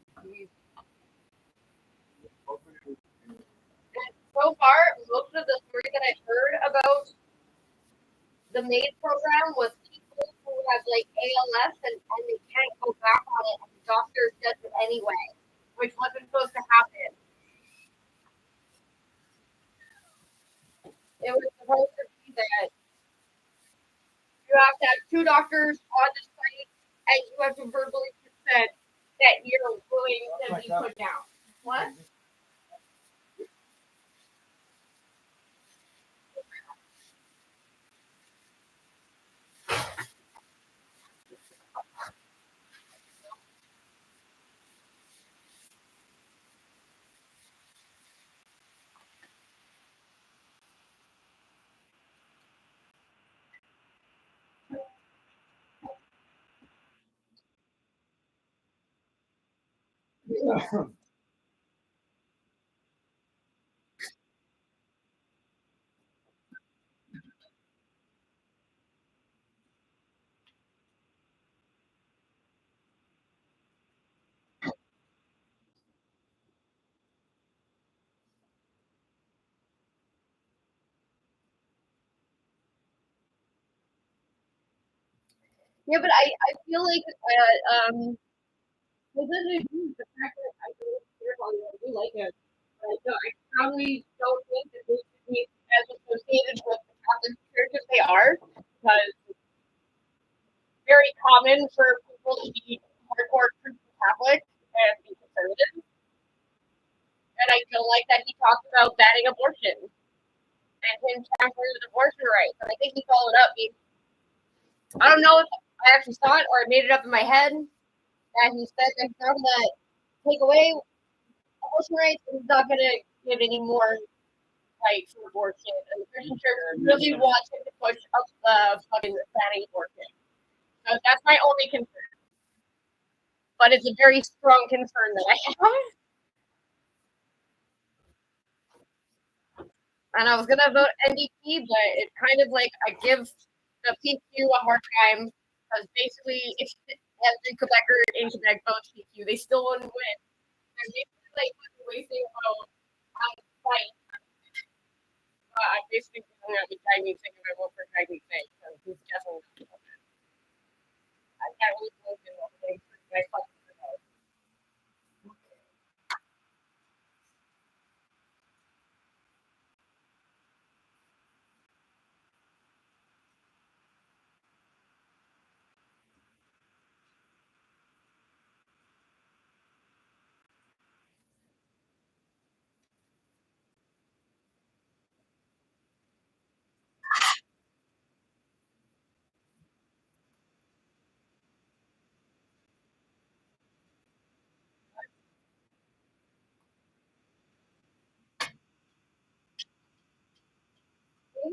And so far, most of the stories that I've heard about the MAID program was people who have like ALS and they can't go back on it, and the doctor does it anyway, which wasn't supposed to happen. It was supposed to be that you have to have 2 doctors on the site, and you have to verbally consent that you're willing to be put down. What? Yeah, but I feel like this is the fact that I do like it. But I probably don't think that they should be as associated with the Catholic Church as they are, because it's very common for people to be hardcore Christian Catholic and be conservative. And I don't like that he talked about banning abortion and him tampering with abortion rights. And I think he followed up. I don't know if I actually saw it or I made it up in my head. And he said that he's not going to take away abortion rights, but he's not going to give any more rights for abortion. And the Christian Church really wants him to push up the fucking banning abortion. So that's my only concern. But it's a very strong concern that I have. And I was going to vote NDP, but it's kind of like I give the PQ a hard time because basically if every Quebecer in Quebec votes PQ, they still wouldn't win. And basically like wasting a vote on the fight. I'm basically going to be Chinese thing if I vote for Chinese thing because he's definitely I can't really vote in all things. My fucking vote.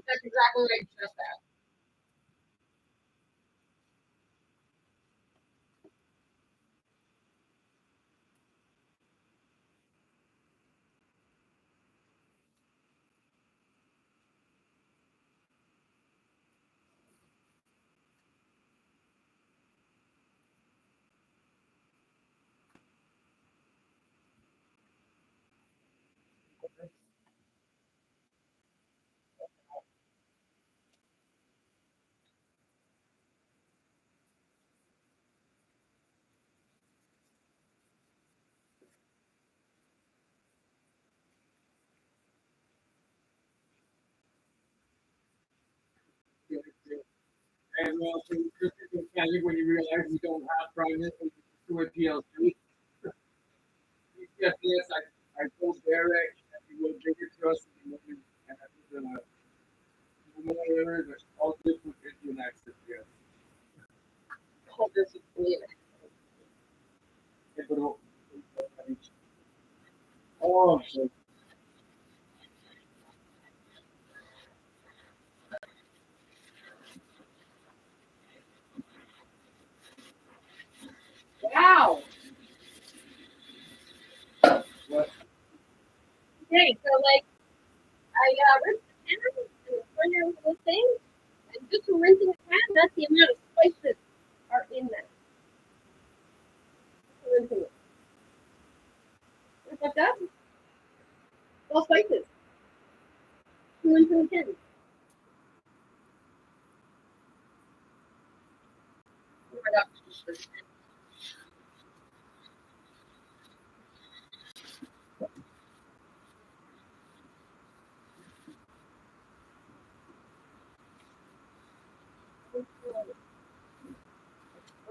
That's exactly what I just said. well, so just panic when you realize we don't have Prime Minister to a PLC. Yes, I told Derek that we will bigger trust in the moment and the more all different Indian access, yes. Oh, this is weird. Yeah, but oh, so Wow. what? Okay, so like I rinsed the pan and the burner into the thing, and just from rinsing the pan, that's the amount of spices are in there. Just from rinsing it. Just like that. All spices. From rinsing the pan. Oh my gosh.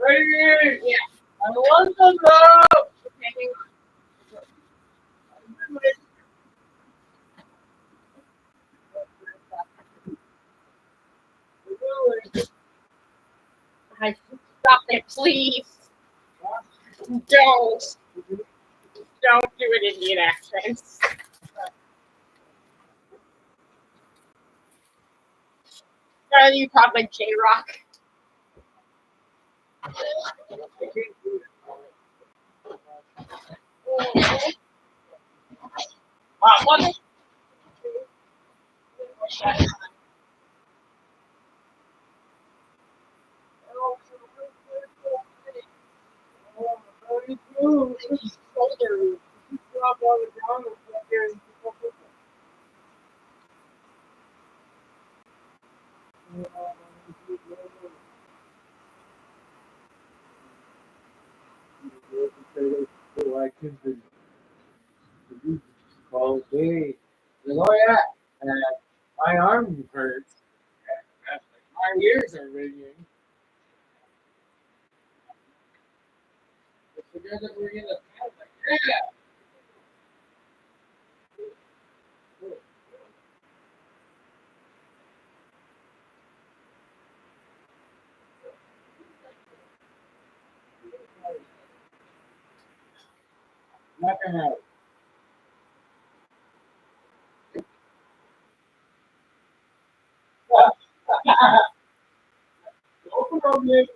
Hey, Yeah. I want to go. Okay, hang on. I stop it, please. Don't. Don't do an Indian accent. You talk like J Rock. What? Shoulder. All day. Oh yeah, and my arm hurts. My ears are ringing. It's because that we're in the past. Like, yeah. Nothing else. Open up, Nick.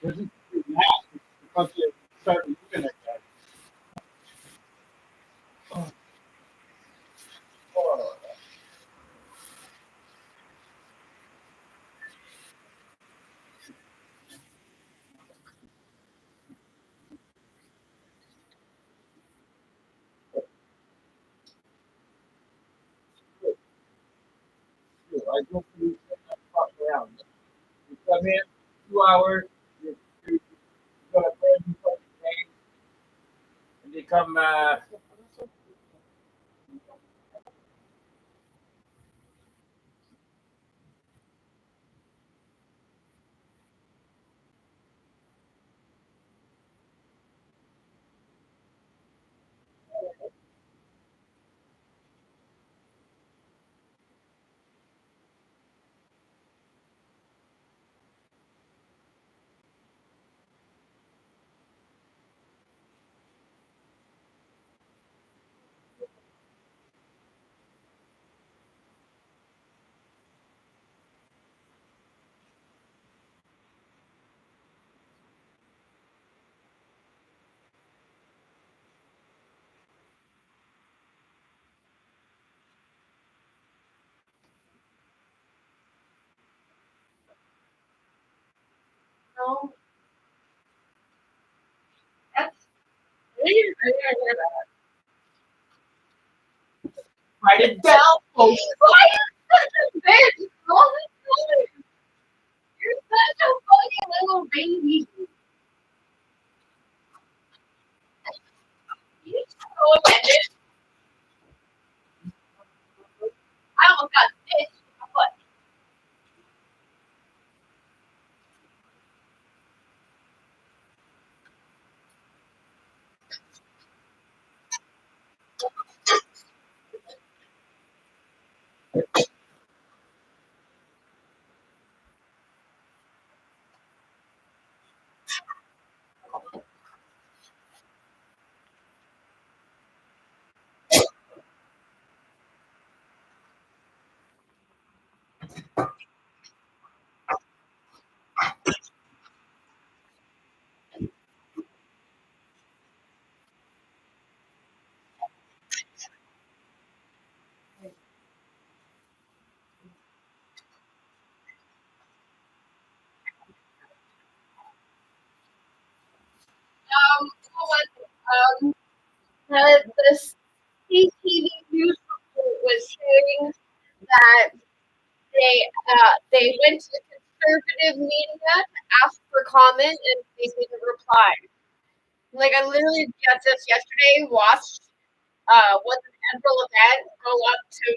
This is because you start looking at that. I go through around. You come in 2 hours, you got a brand new fucking game, and they come No. That's weird. Write it down, folks. Why is such a bitch? All the time. You're such a fucking little baby. You're so offended. I almost got stitched in my foot. What was the CTV news report was saying that they went to the conservative media to ask for comment and they didn't reply. Like I literally just yesterday watched was an Admiral event go up to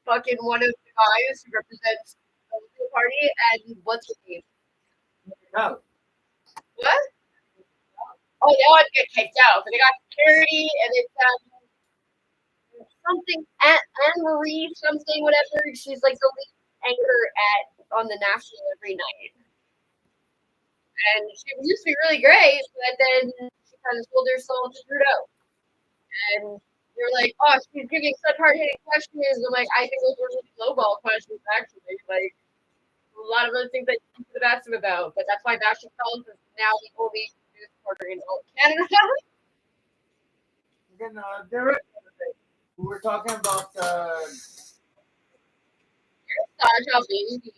fucking one of the guys who represents the Liberal Party and what's his name? No. What? Oh, they all had to get kicked out, but they got security and it's something Anne Marie something whatever. She's like the lead anchor on the National every night, and she used to be really great, but then she kind of sold her soul to Trudeau, and they're like, oh, she's giving such hard hitting questions. I'm like, I think those were really lowball questions actually, like a lot of other things that you could have asked him about, but that's why Bashir Collins is now the only news reporter in all of Canada. Again, Derek, we were talking about Sasha baby.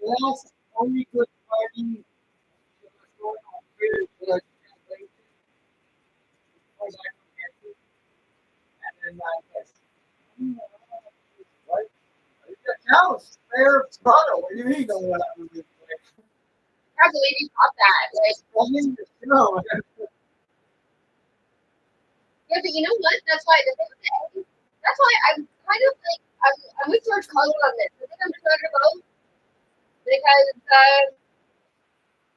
the last only good party that was going on Twitter was like translation. As far as I can get. And then I guess, what? Dallas, Mayor of Toronto. What do you mean? Don't let that movie play? I can't believe you thought that. Like, I mean, no. yeah, but you know what? That's why that's why I'm kind of like I'm with George Carlin on this. I think I'm talking about because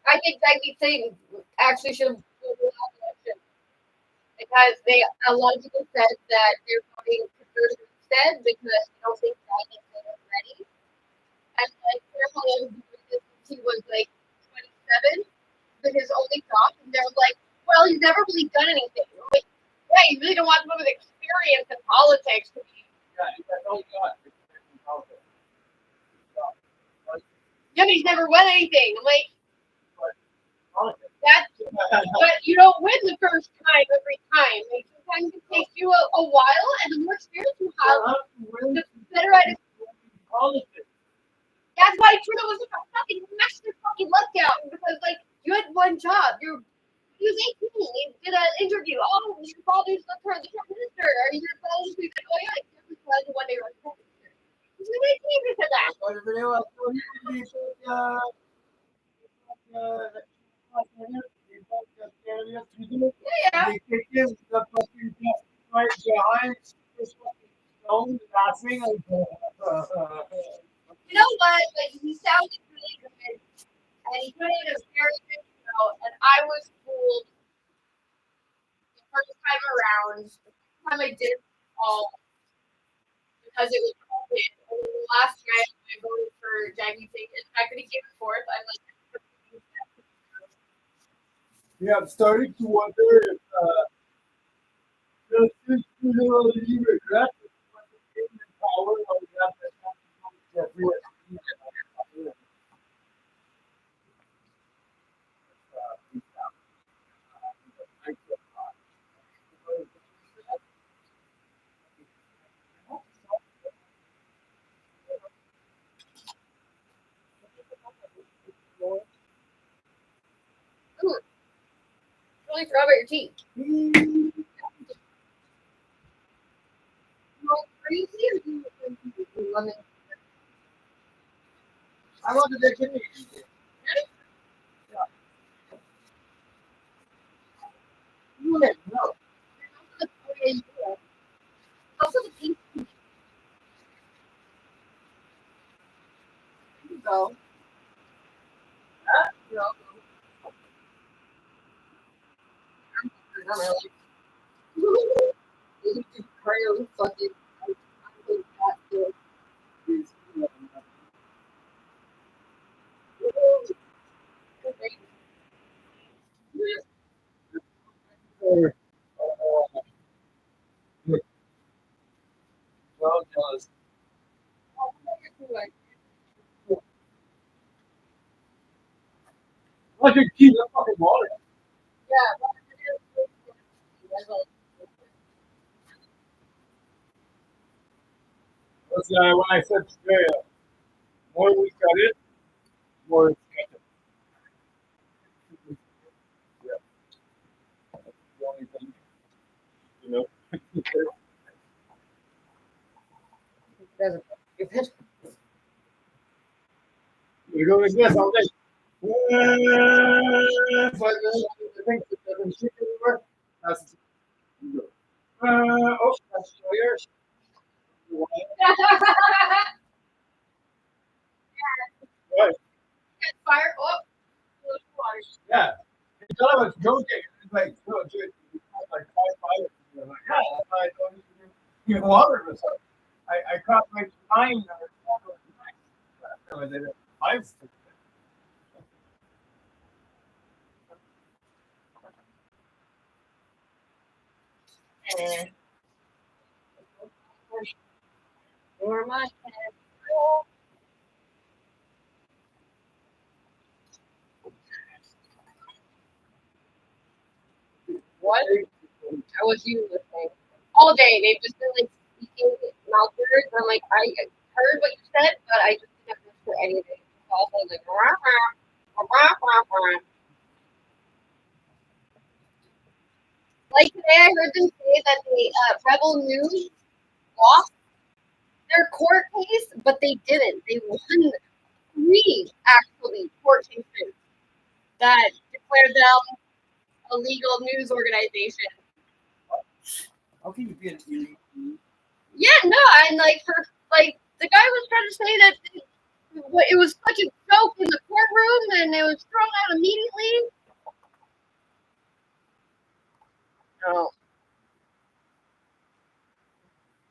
I think Jagmeet Singh actually should have won the election because a lot of people said that they're voting conservative instead because they don't think Jagmeet Singh is ready. And like he was like 27 with his only job, and they're like, well, he's never really done anything. I'm like, yeah, you really don't want someone with experience in politics to be. That's all you got. Yeah, but he's never won anything. I'm like, that's, but you don't win the first time every time. Like, sometimes it takes you a while, and the more experience you have, the better at it. That's why Trudeau was like a fucking messed their fucking luck out because, like, you had one job. He was 18. He did an interview. Oh, your father's the prime minister. Are your father's like, oh yeah, he was one day like prime minister. He's 18. He said that. Yeah. They kick him the fucking right behind this fucking stone laughing like You know what? Like, he sounded really good, and he put in a very good show, and I was fooled the first time around. The first time I did all because it was COVID, and then the last time I voted for Jagmeet Singh, in fact, that he came fourth, I'm like, yeah, I'm starting to wonder if just you regret in power or that totally forgot about your teeth. You going crazy or do you lemon? I wanted to kidney. You didn't know. Also the teeth. Go. No. Not really. You can pray or fucking. Well, jealous. Why'd you keep that fucking water? That's when I said more we cut it, more it's cut it. Yeah. That's the only thing. You know? You go like this all day. It's like the thing that doesn't shit anymore. That's you go. Oh, that's still yours. Right. Fire up. Yeah. You thought I was joking. It's like, no, it's like 5'5". I'm like, yeah, that's why I don't even water this up. I caught my 9 or 5. Or my head. What? How was you listening? All day they've just been like speaking mouth words. I'm like, I heard what you said, but I just didn't listen for anything. So I was like, rah, rah, rah, rah, rah. Like today, I heard them say that the Rebel News lost their court case, but they didn't. They won 3 actually court cases that declared them a legal news organization. How can you be an elite? Yeah, no, and like the guy was trying to say that it was such a joke in the courtroom and it was thrown out immediately,